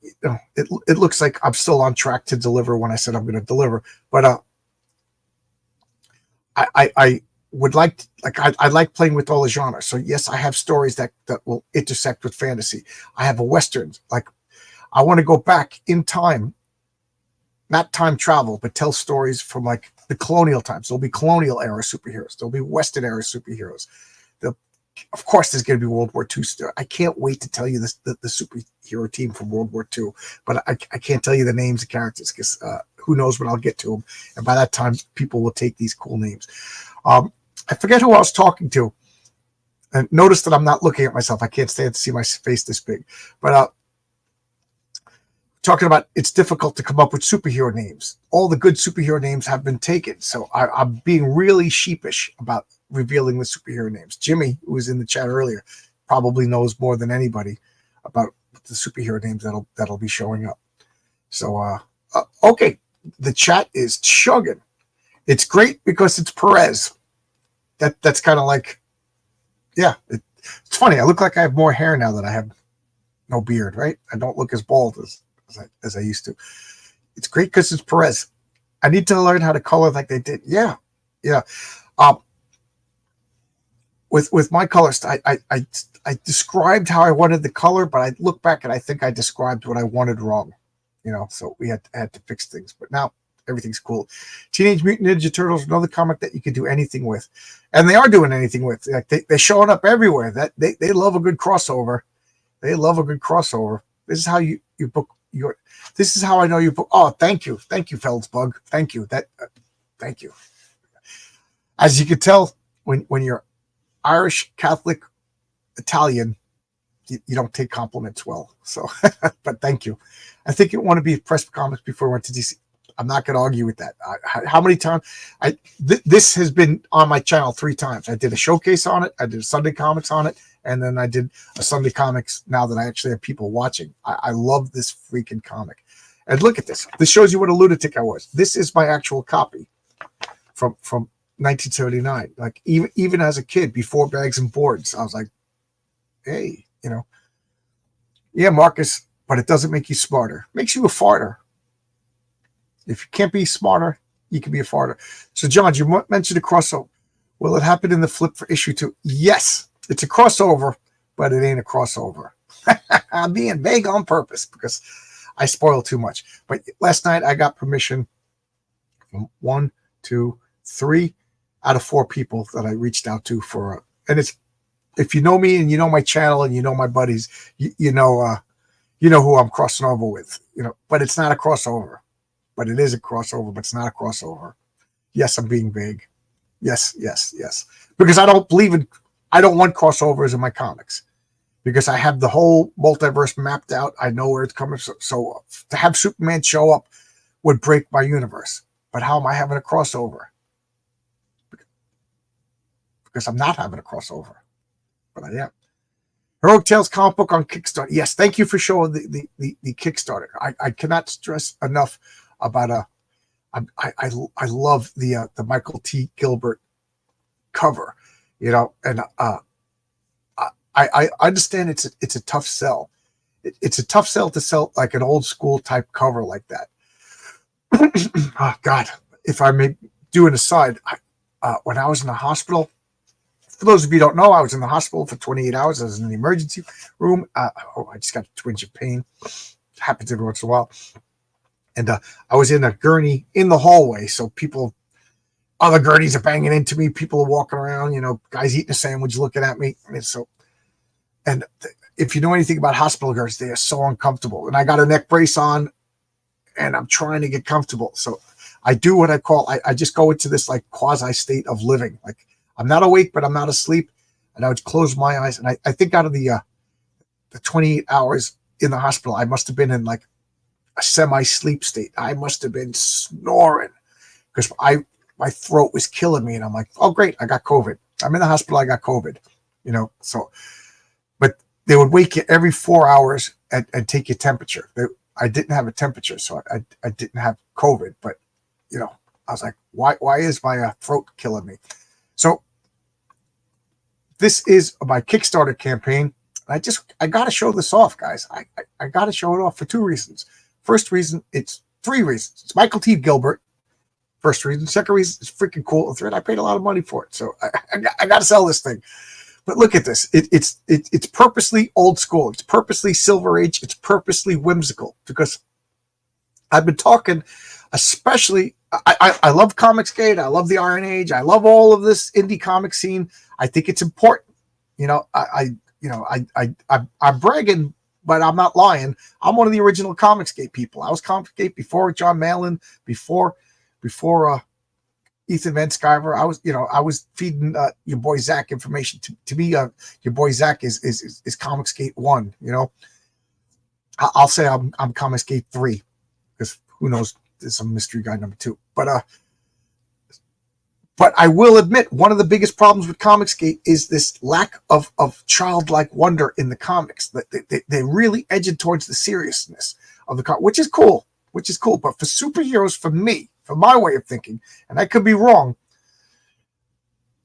you know, it looks like I'm still on track to deliver when I said I'm going to deliver. But I would like I like playing with all the genres. So yes, I have stories that will intersect with fantasy. I have a western. Like, I want to go back in time, not time travel, but tell stories from like the colonial times. There'll be colonial era superheroes. There'll be Western era superheroes. Of course, there's going to be World War II. I can't wait to tell you the superhero team from World War II, but I can't tell you the names of characters because who knows when I'll get to them. And by that time, people will take these cool names. I forget who I was talking to. And notice that I'm not looking at myself. I can't stand to see my face this big. But talking about it's difficult to come up with superhero names. All the good superhero names have been taken. So I'm being really sheepish about revealing the superhero names. Jimmy, who was in the chat earlier, probably knows more than anybody about the superhero names that'll be showing up. So okay, the chat is chugging. It's great because it's Perez. That's kind of like, yeah. It's funny. I look like I have more hair now that I have no beard. Right? I don't look as bald as I used to. It's great because it's Perez. I need to learn how to color like they did. Yeah. With my colors, I described how I wanted the color, but I look back and I think I described what I wanted wrong. You know, so we had to fix things. But now everything's cool. Teenage Mutant Ninja Turtles, another comic that you can do anything with, and they are doing anything with. Like they're showing up everywhere. That they love a good crossover. They love a good crossover. This is how you book your. This is how I know you book. Oh, thank you, Feldsbug. Thank you. Thank you. As you can tell, when you're Irish, Catholic, Italian, you don't take compliments well. So, but thank you. I think you want to be press comics before I went to DC. I'm not going to argue with that. How many times? This has been on my channel 3 times. I did a showcase on it. I did a Sunday comics on it. And then I did a Sunday comics now that I actually have people watching. I love this freaking comic. And look at this. This shows you what a lunatic I was. This is my actual copy from 1979. Like even as a kid, before Bags and Boards, I was like, hey, you know, Yeah, Marcus, but it doesn't make you smarter. It makes you a farter. If you can't be smarter, you can be a farter. So, John, you mentioned a crossover. Will it happen in the flip for issue 2? Yes, it's a crossover, but it ain't a crossover. I'm being vague on purpose because I spoil too much. But last night I got permission from 1, 2, 3 out of 4 people that I reached out to for, and it's, if you know me and you know my channel and you know my buddies, you know who I'm crossing over with, but it's not a crossover, but it is a crossover, but it's not a crossover. Yes, I'm being vague. Yes, because I don't want crossovers in my comics because I have the whole multiverse mapped out. I know where it's coming. So to have Superman show up would break my universe. But how am I having a crossover? Because I'm not having a crossover, but I am. Heroic Tales comic book on Kickstarter. Yes, thank you for showing the Kickstarter. I cannot stress enough about I love the Michael T. Gilbert cover, and I understand it's a tough sell. It's a tough sell to sell like an old school type cover like that. Oh God, if I may do an aside, when I was in the hospital, for those of you who don't know, I was in the hospital for 28 hours. I was in the emergency room. I just got a twinge of pain. It happens every once in a while. And I was in a gurney in the hallway. So other gurneys are banging into me. People are walking around, guys eating a sandwich, looking at me. And if you know anything about hospital gurneys, they are so uncomfortable. And I got a neck brace on and I'm trying to get comfortable. So I do what I call, I just go into this like quasi state of living. Like I'm not awake, but I'm not asleep. And I would close my eyes. And I think out of the 28 hours in the hospital, I must have been in like a semi-sleep state. I must have been snoring because my throat was killing me. And I'm like, oh, great, I got COVID. I'm in the hospital, I got COVID. So, but they would wake you every 4 hours and take your temperature. I didn't have a temperature, so I didn't have COVID. But, I was like, why is my throat killing me? So this is my Kickstarter campaign. I got to show this off, guys. I got to show it off for 2 reasons. First reason, it's 3 reasons. It's Michael T. Gilbert. First reason. Second reason, it's freaking cool. Third, I paid a lot of money for it. So I got to sell this thing. But look at this. It's purposely old school. It's purposely Silver Age. It's purposely whimsical because I've been talking, especially, I love Comicsgate. I love the Iron Age. I love all of this indie comic scene. I think it's important. I'm bragging, but I'm not lying. I'm one of the original Comicsgate people. I was Comicsgate before John Malin, before Ethan Van Sciver. I was feeding your boy Zach information. To me, your boy Zach is Comicsgate 1. I'll say I'm Comicsgate 3 because who knows? There's some mystery guy number 2. But I will admit one of the biggest problems with Comicsgate is this lack of childlike wonder in the comics. That they really edge it towards the seriousness of the comic, which is cool. But for superheroes, for me, for my way of thinking, and I could be wrong,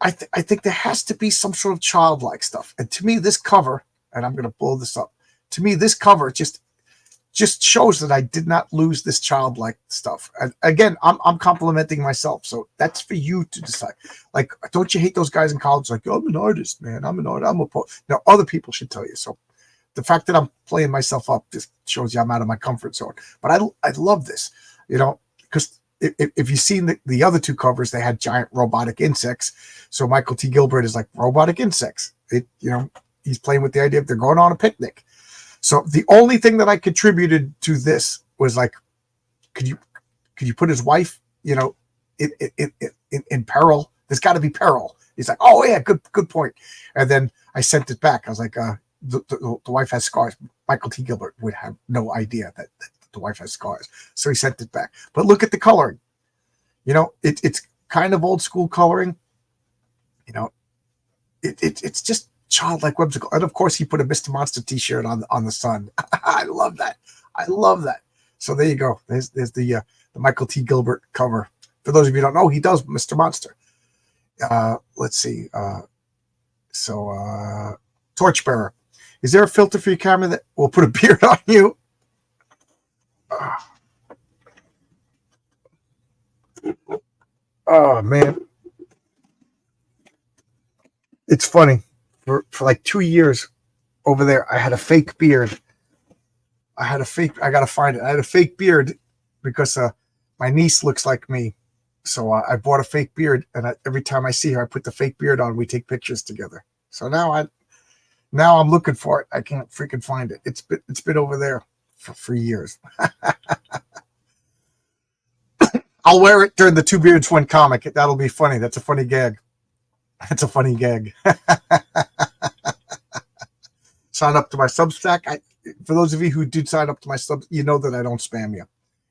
I think there has to be some sort of childlike stuff. And to me, this cover, and I'm going to blow this up. To me, this cover just shows that I did not lose this childlike stuff. And again, I'm complimenting myself. So that's for you to decide. Like, don't you hate those guys in college? Like, I'm an artist, man. I'm an artist. I'm a poet. Now, other people should tell you. So the fact that I'm playing myself up just shows you I'm out of my comfort zone. But I love this, because if you've seen the other 2 covers, they had giant robotic insects. So Michael T. Gilbert is like robotic insects. He's playing with the idea of they're going on a picnic. So the only thing that I contributed to this was like, could you put his wife, in peril? There's got to be peril. He's like, oh yeah, good point. And then I sent it back. I was like, the wife has scars. Michael T. Gilbert would have no idea that the wife has scars, so he sent it back. But look at the coloring. It's kind of old school coloring. It's just childlike whimsical. And of course he put a Mr. Monster t-shirt on the sun. I love that. So there you go. There's the Michael T. Gilbert cover. For those of you who don't know, he does Mr. Monster. Let's see. Torchbearer. Is there a filter for your camera that will put a beard on you? Oh man, it's funny. For like 2 years over there, I had a fake beard. I gotta find it. I had a fake beard because my niece looks like me. So I bought a fake beard, and every time I see her, I put the fake beard on. We take pictures together. So now I'm looking for it. I can't freaking find it. It's been over there for years. I'll wear it during the Two Beards One comic. That'll be funny. That's a funny gag. That's a funny gag. Sign up to my Substack. For those of you who did sign up to my sub, you know that I don't spam you.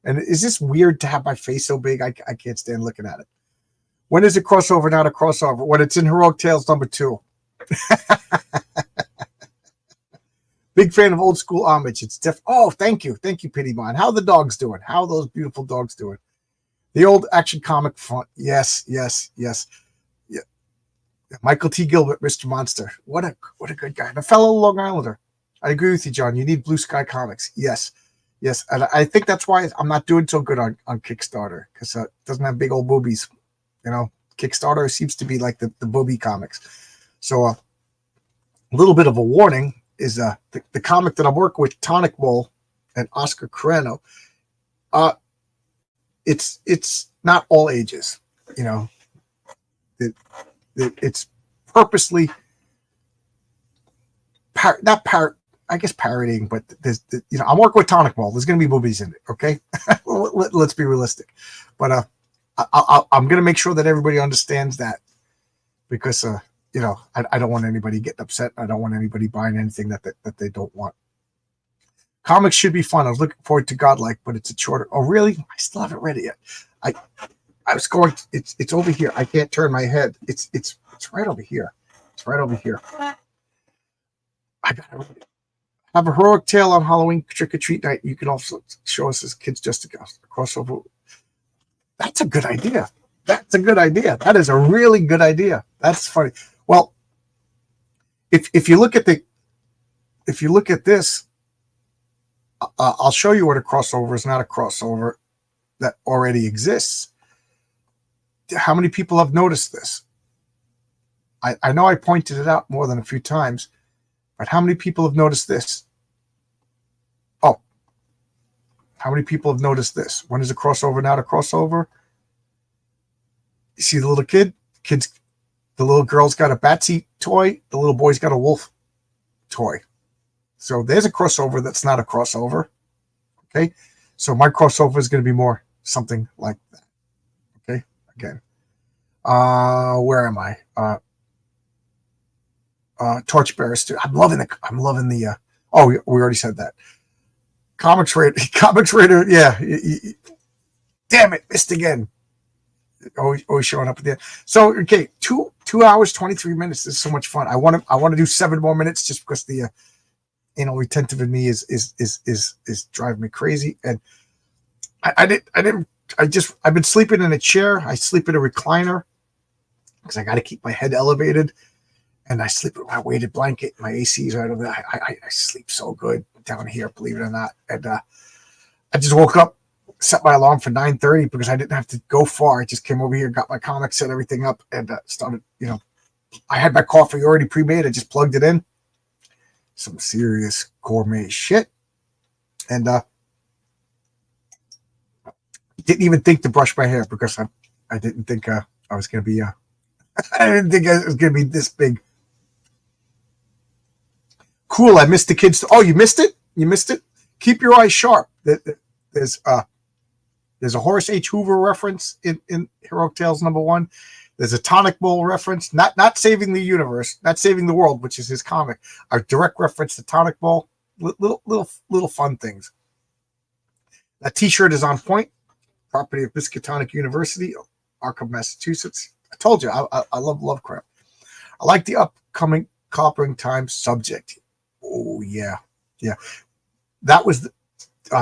And is this weird to have my face so big? I can't stand looking at it. When is it crossover, not a crossover? When it's in Heroic Tales #2. Big fan of old school homage. It's oh, thank you, Pity Mine. How are the dogs doing? How are those beautiful dogs doing? The old Action Comic font. Yes. Yeah. Michael T. Gilbert, Mr. Monster. What a good guy. And a fellow Long Islander. I agree with you, John. You need Blue Sky Comics. Yes. And I think that's why I'm not doing so good on Kickstarter, because it doesn't have big old boobies. You know, Kickstarter seems to be like the booby comics. So a little bit of a warning is the comic that I'm working with, Tonic Bowl and Oscar Carreno. It's not all ages. You know, it's purposely parodying, but there's, I'm working with Tonic Bowl. There's going to be boobies in it. Okay. Let's be realistic, but I'm going to make sure that everybody understands that, because I don't want anybody getting upset. I don't want anybody buying anything that they don't want. Comics should be fun. I was looking forward to Godlike, but it's a shorter. Oh, really? I still haven't read it yet. I was going. It's over here. I can't turn my head. It's right over here. It's right over here. I gotta read it. Have a Heroic Tale on Halloween trick or treat night. You can also show us as Kids Just a Crossover. That's a good idea. That is a really good idea. That's funny. Well, if you look at this, I'll show you what a crossover is. Not a crossover that already exists. How many people have noticed this? I know I pointed it out more than a few times, but how many people have noticed this? Oh, how many people have noticed this? When is a crossover not a crossover? You see the little the little girl's got a Batsy toy. The little boy's got a wolf toy. So there's a crossover that's not a crossover. Okay. So my crossover is going to be more something like that. Okay. Again. Where am I? Torchbearers too. I'm loving the oh, we already said that. Comics Raider. Yeah. Damn it. Missed again. Always showing up at the end. So, okay. 2 hours, 23 minutes. This is so much fun. I want to do 7 more minutes just because the, retentive in me is driving me crazy. And I've been sleeping in a chair. I sleep in a recliner because I got to keep my head elevated, and I sleep with my weighted blanket. My AC is right over there. I sleep so good down here, believe it or not. And I just woke up, set my alarm for 9:30 because I didn't have to go far. I just came over here, got my comics, set everything up, and started. I had my coffee already pre-made. I just plugged it in. Some serious gourmet shit, and didn't even think to brush my hair because I didn't think I was gonna be I didn't think it was gonna be this big. Cool. I missed the kids. Oh, you missed it. Keep your eyes sharp. There's a Horace H. Hoover reference in Heroic Tales #1. There's a Tonic Bowl reference, not saving the universe, not saving the world, which is his comic. A direct reference to Tonic Bowl. Little fun things. That T-shirt is on point. Property of Miskatonic University, Arkham, Massachusetts. I told you, I love Lovecraft. I like the upcoming Clobbering Time subject. Oh yeah. That was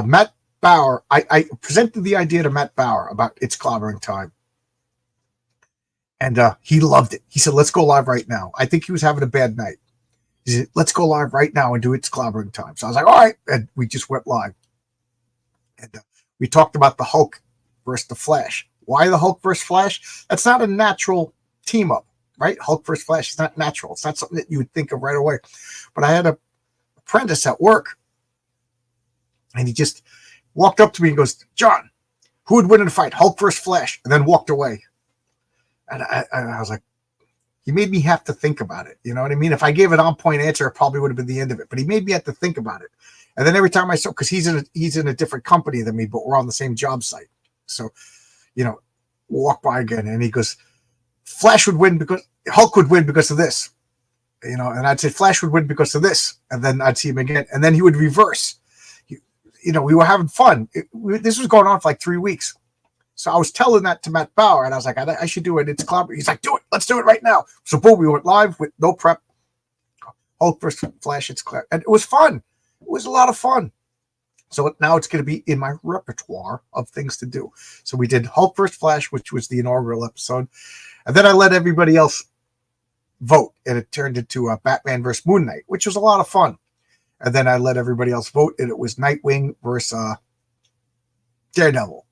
Matt Bauer. I presented the idea to Matt Bauer about It's Clobbering Time. And he loved it. He said, let's go live right now. I think he was having a bad night. He said, let's go live right now and do It's Clobbering Time. So I was like, all right. And we just went live. And we talked about the Hulk versus the Flash. Why the Hulk versus Flash? That's not a natural team up, right? Hulk versus Flash is not natural. It's not something that you would think of right away. But I had a apprentice at work, and he just walked up to me and goes, John, who would win in a fight, Hulk versus Flash? And then walked away. And I was like, he made me have to think about it. You know what I mean? If I gave an on-point answer, it probably would have been the end of it. But he made me have to think about it. And then every time I saw, because he's in a different company than me, but we're on the same job site. So, we'll walk by again, and he goes, Flash would win because Hulk would win because of this. And I'd say Flash would win because of this. And then I'd see him again. And then he would reverse. We were having fun. This was going on for like 3 weeks. So I was telling that to Matt Bauer, and I was like, I should do it. It's Clobber. He's like, do it. Let's do it right now. So boom, we went live with no prep. Hulk versus Flash. It's clear. And it was fun. It was a lot of fun. So now it's going to be in my repertoire of things to do. So we did Hulk versus Flash, which was the inaugural episode. And then I let everybody else vote, and it turned into Batman versus Moon Knight, which was a lot of fun. And then I let everybody else vote, and it was Nightwing versus Daredevil.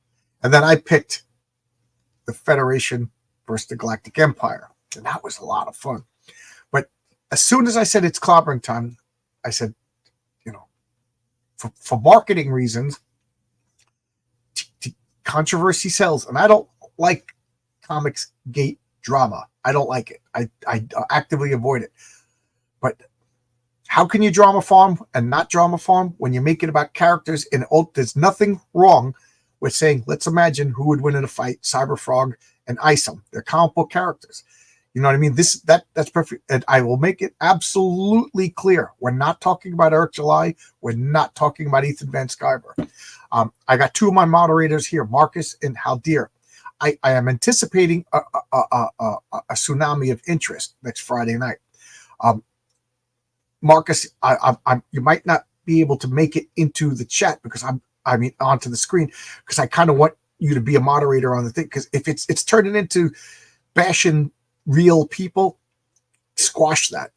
And then I picked the Federation versus the Galactic Empire. And that was a lot of fun. But as soon as I said it's clobbering time, I said, for marketing reasons, controversy sells. And I don't like Comics Gate drama. I don't like it. I actively avoid it. But how can you drama farm and not drama farm when you make it about characters? And there's nothing wrong with saying, let's imagine who would win in a fight, Cyberfrog and Isom. They're comic book characters. You know what I mean? That's perfect. And I will make it absolutely clear. We're not talking about Eric July. We're not talking about Ethan Van Sciver. I got two of my moderators here, Marcus and Haldir. I am anticipating a tsunami of interest next Friday night. Marcus, you might not be able to make it into the chat because onto the screen, because I kind of want you to be a moderator on the thing. Because if it's turning into bashing real people, squash that.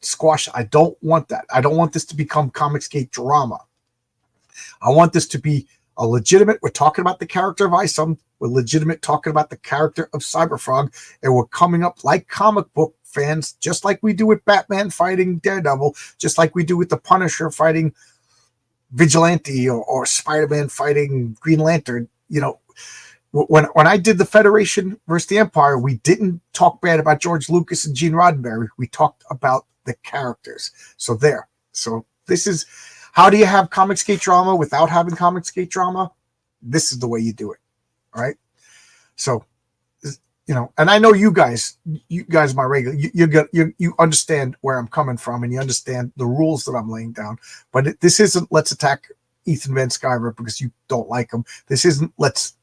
I don't want that. I don't want this to become Comicsgate drama. I want this to be a legitimate. We're talking about the character of Isom. We're legitimate talking about the character of Cyberfrog, and we're coming up like comic book fans, just like we do with Batman fighting Daredevil, just like we do with the Punisher fighting Vigilante, or Spider-Man fighting Green Lantern. When I did the Federation versus the Empire, we didn't talk bad about George Lucas and Gene Roddenberry. We talked about the characters. So this is, how do you have Comicsgate drama without having Comicsgate drama? This is the way you do it. All right. So, and I know you guys, my regular, you understand where I'm coming from, and you understand the rules that I'm laying down. But this isn't let's attack Ethan Van Sciver because you don't like him. This isn't let's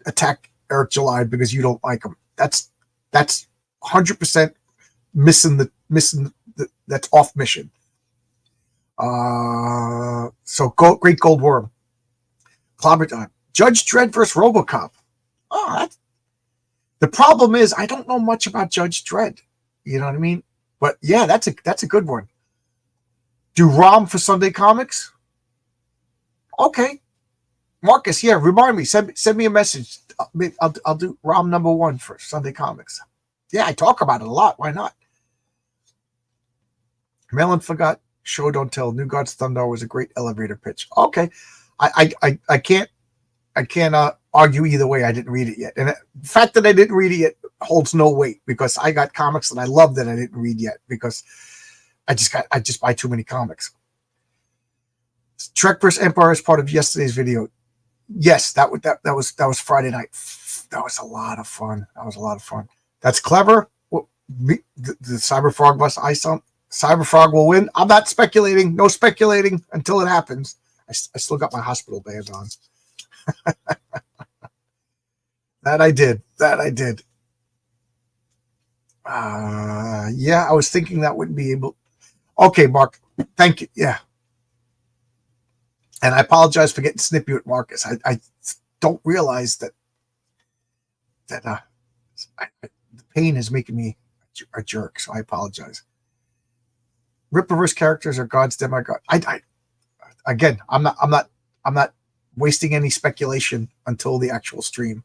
attack Eric July because you don't like him. That's 100% missing the that's off mission. So Great Gold Worm, Clobber Time, Judge Dredd versus RoboCop. The problem is I don't know much about Judge Dredd. You know what I mean? But yeah, that's a good one. Do ROM for Sunday Comics? Okay. Marcus, yeah, remind me. Send me a message. I'll do ROM #1 for Sunday Comics. Yeah, I talk about it a lot. Why not? Melon forgot. Show don't tell. New Gods Thunder was a great elevator pitch. Okay, I can't argue either way. I didn't read it yet, and the fact that I didn't read it yet holds no weight because I got comics that I love that I didn't read yet because I just buy too many comics. Trek vs. Empire is part of yesterday's video. Yes, that was Friday night. That was a lot of fun. That's clever. The Cyberfrog vs. Isom. Cyberfrog will win. I'm not speculating. No speculating until it happens. I still got my hospital band on. That I did. Yeah, I was thinking that wouldn't be able. Okay, Mark. Thank you. Yeah. And I apologize for getting snippy with Marcus. I don't realize that the pain is making me a jerk, so I apologize. Rippaverse characters are gods, demigod. Again, I'm not wasting any speculation until the actual stream.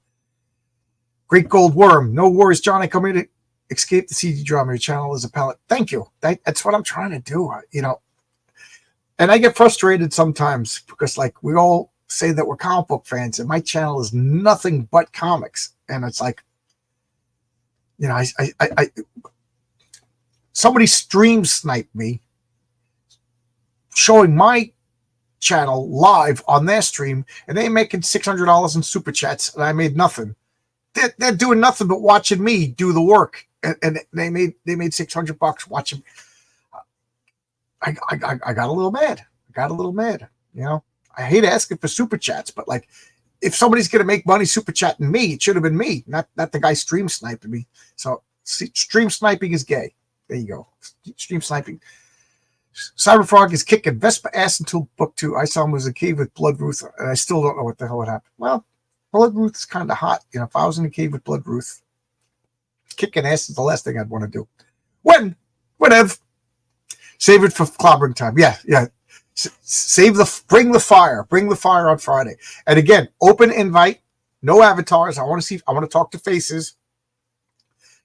Great Gold Worm, no worries, John. I come here to escape the CD drama. Your channel is a palette. Thank you. That's what I'm trying to do. And I get frustrated sometimes because, like, we all say that we're comic book fans, and my channel is nothing but comics. And it's like, somebody stream sniped me, showing my channel live on their stream, and they making $600 in super chats, and I made nothing. They're doing nothing but watching me do the work, and they made $600 watching. I got a little mad. I hate asking for super chats, but like, if somebody's gonna make money super chatting me, it should have been me, not the guy stream sniping me. So stream sniping is gay. There you go. Stream sniping. Cyberfrog is kicking Vespa ass until book 2. I saw him was a cave with Bloodruth, and I still don't know what the hell would happen. Well, Bloodruth is kind of hot. If I was in a cave with Bloodruth, kicking ass is the last thing I'd want to do. Whatever. Save it for clobbering time. Yeah. Bring the fire on Friday. And again, open invite, no avatars. I want to talk to faces.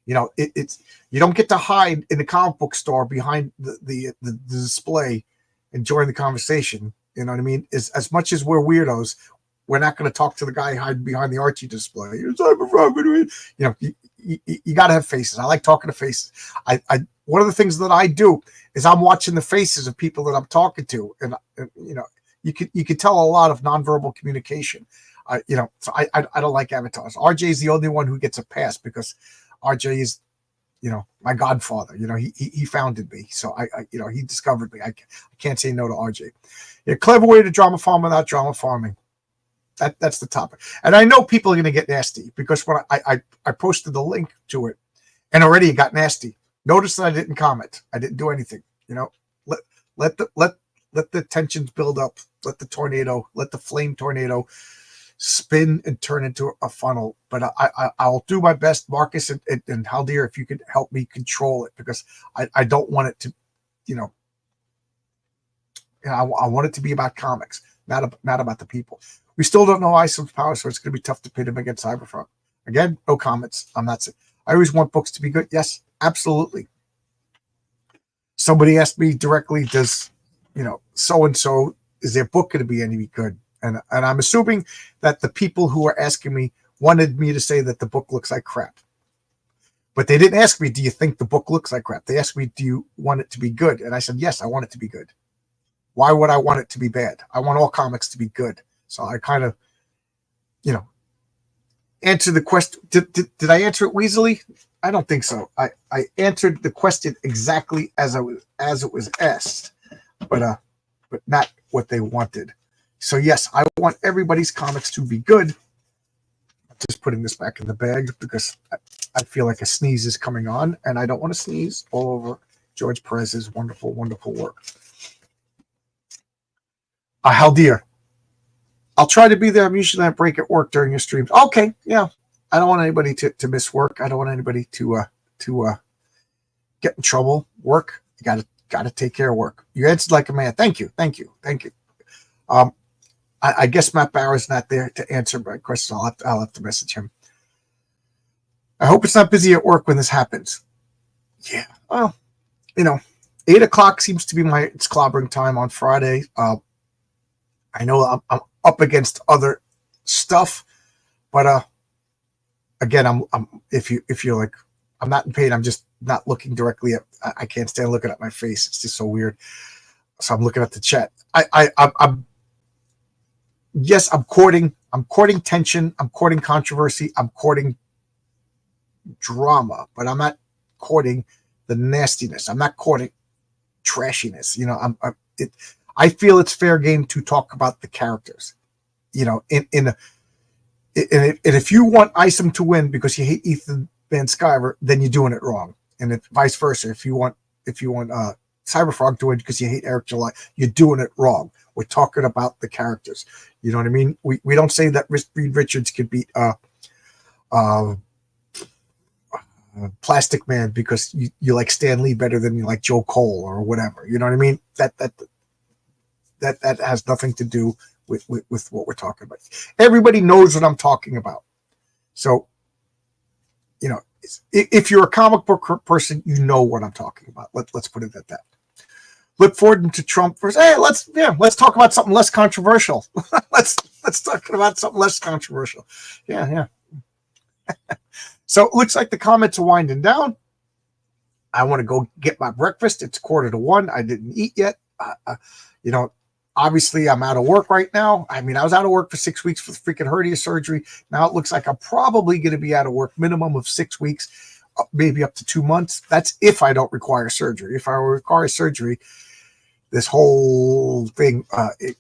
It's you don't get to hide in the comic book store behind the display and join the conversation. You know what I mean? As much as we're weirdos, we're not going to talk to the guy hiding behind the Archie display. You got to have faces. I like talking to faces. One of the things that I do is I'm watching the faces of people that I'm talking to, and you could tell a lot of nonverbal communication. So I don't like avatars. RJ is the only one who gets a pass because RJ is, my godfather. He founded me, so he discovered me. I can't say no to RJ. A clever way to drama farm without drama farming. That's the topic. And I know people are going to get nasty because when I posted the link to it, and already it got nasty. Notice that I didn't comment. I didn't do anything. Let the tensions build up. Let the flame tornado spin and turn into a funnel. But I'll do my best, Marcus and Haldir, if you could help me control it, because I don't want it to, I want it to be about comics, not about the people. We still don't know Isom's power, so it's going to be tough to pit him against Cyberfrog. Again, no comments. I'm not saying. I always want books to be good. Yes, absolutely. Somebody asked me directly, does, so-and-so, is their book going to be any good? And I'm assuming that the people who are asking me wanted me to say that the book looks like crap. But they didn't ask me, do you think the book looks like crap? They asked me, do you want it to be good? And I said, yes, I want it to be good. Why would I want it to be bad? I want all comics to be good. So I kind of, answer the question. Did I answer it weaselly? I don't think so. I answered the question exactly as it was asked, but not what they wanted. So yes, I want everybody's comics to be good. I'm just putting this back in the bag because I feel like a sneeze is coming on, and I don't want to sneeze all over George Perez's wonderful, wonderful work. Haldir, I'll try to be there. I'm usually at break at work during your streams. Okay, yeah. I don't want anybody to miss work. I don't want anybody to get in trouble. Work, you gotta take care of work. You answered like a man. Thank you. I guess Matt Bauer's not there to answer my question. I'll have to message him. I hope it's not busy at work when this happens. Yeah, well, 8 o'clock seems to be it's clobbering time on Friday. I know I'm up against other stuff, but again, I'm if you're like, I'm not in pain, I'm just not looking directly at. I can't stand looking at my face. It's just so weird. So I'm looking at the chat. I'm yes, I'm courting tension. I'm courting controversy. I'm courting drama, but I'm not courting the nastiness. I'm not courting trashiness. I feel it's fair game to talk about the characters. And if you want Isom to win because you hate Ethan Van Sciver, then you're doing it wrong. And if vice versa, if you want Cyberfrog to win because you hate Eric July, you're doing it wrong. We're talking about the characters. You know what I mean? We don't say that Reed Richards could beat Plastic Man because you like Stan Lee better than you like Joe Cole or whatever. You know what I mean? That has nothing to do with what we're talking about. Everybody knows what I'm talking about. So, you know, if you're a comic book person, you know what I'm talking about. Let's put it at that. Look forward to Trump versus. Hey, let's talk about something less controversial. let's talk about something less controversial. Yeah. So it looks like the comments are winding down. I want to go get my breakfast. It's 1:45. I didn't eat yet. You know, obviously I'm out of work right now. I mean, I was out of work for 6 weeks for the freaking hernia surgery. Now it looks like I'm probably going to be out of work minimum of 6 weeks, maybe up to 2 months. That's if I don't require surgery. If I require surgery, this whole thing, the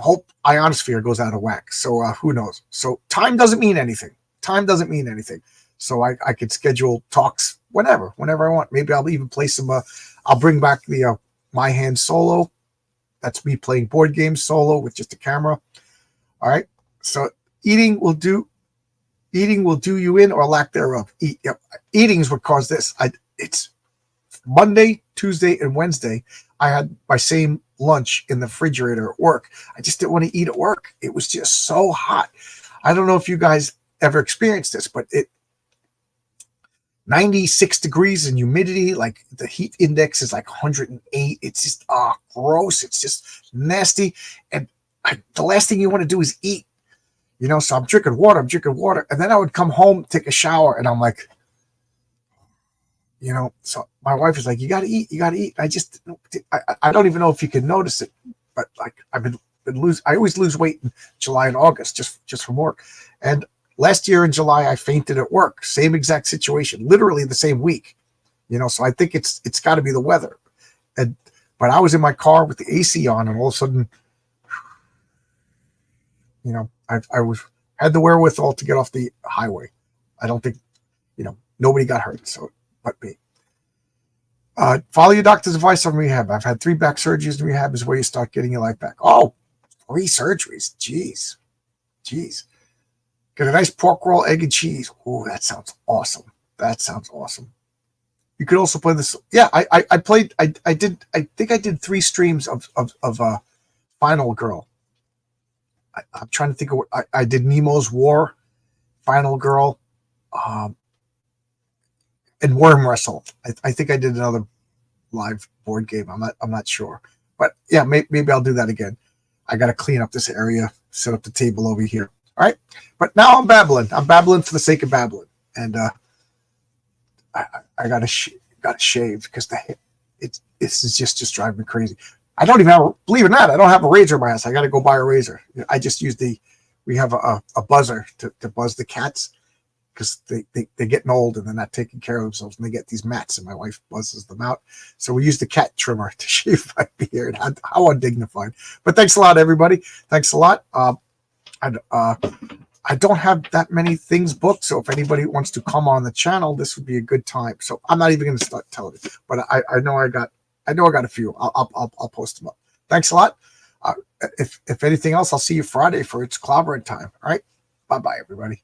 whole ionosphere goes out of whack. So who knows? So time doesn't mean anything. Time doesn't mean anything. So I could schedule talks whenever I want. Maybe I'll even play some. I'll bring back the My Hand solo. That's me playing board games solo with just a camera. All right. So eating will do you in or lack thereof. Eating is what caused this. It's Monday, Tuesday, and Wednesday. I had my same lunch in the refrigerator at work. I just didn't want to eat at work. It was just so hot. I don't know if you guys ever experienced this, but 96 degrees and humidity, like the heat index is like 108. It's just gross. It's just nasty. And the last thing you want to do is eat, you know. So I'm drinking water, and then I would come home, take a shower, and I'm like, you know. So my wife is like, you gotta eat. I don't even know if you can notice it, but like I've been I always lose weight in July and August just from work. And last year in July, I fainted at work. Same exact situation, literally the same week. You know, so I think it's got to be the weather. But I was in my car with the AC on, and all of a sudden, you know, I had the wherewithal to get off the highway. I don't think, you know, nobody got hurt. So, but me. Follow your doctor's advice on rehab. I've had 3 back surgeries, and rehab is where you start getting your life back. Oh, 3 surgeries. Jeez. Get a nice pork roll, egg and cheese. Oh, that sounds awesome. You could also play this. Yeah, I played. I think I did 3 streams of Final Girl. I'm trying to think of what I did. Nemo's War, Final Girl, and Worm Wrestle. I think I did another live board game. I'm not sure, but yeah, maybe I'll do that again. I got to clean up this area, set up the table over here. All right, but now I'm babbling. I'm babbling for the sake of babbling, and I gotta shave because this is just driving me crazy. I don't even have, believe it or not, I don't have a razor in my house. I got to go buy a razor. I just use we have a buzzer to buzz the cats because they're getting old and they're not taking care of themselves, and they get these mats, and my wife buzzes them out. So we use the cat trimmer to shave my beard. How undignified! But thanks a lot, everybody. Thanks a lot. I don't have that many things booked, so if anybody wants to come on the channel, this would be a good time. So I'm not even going to start telling you, but I know I got a few. I'll post them up. Thanks a lot. If anything else, I'll see you Friday for It's Clobbering Time. All right, bye everybody.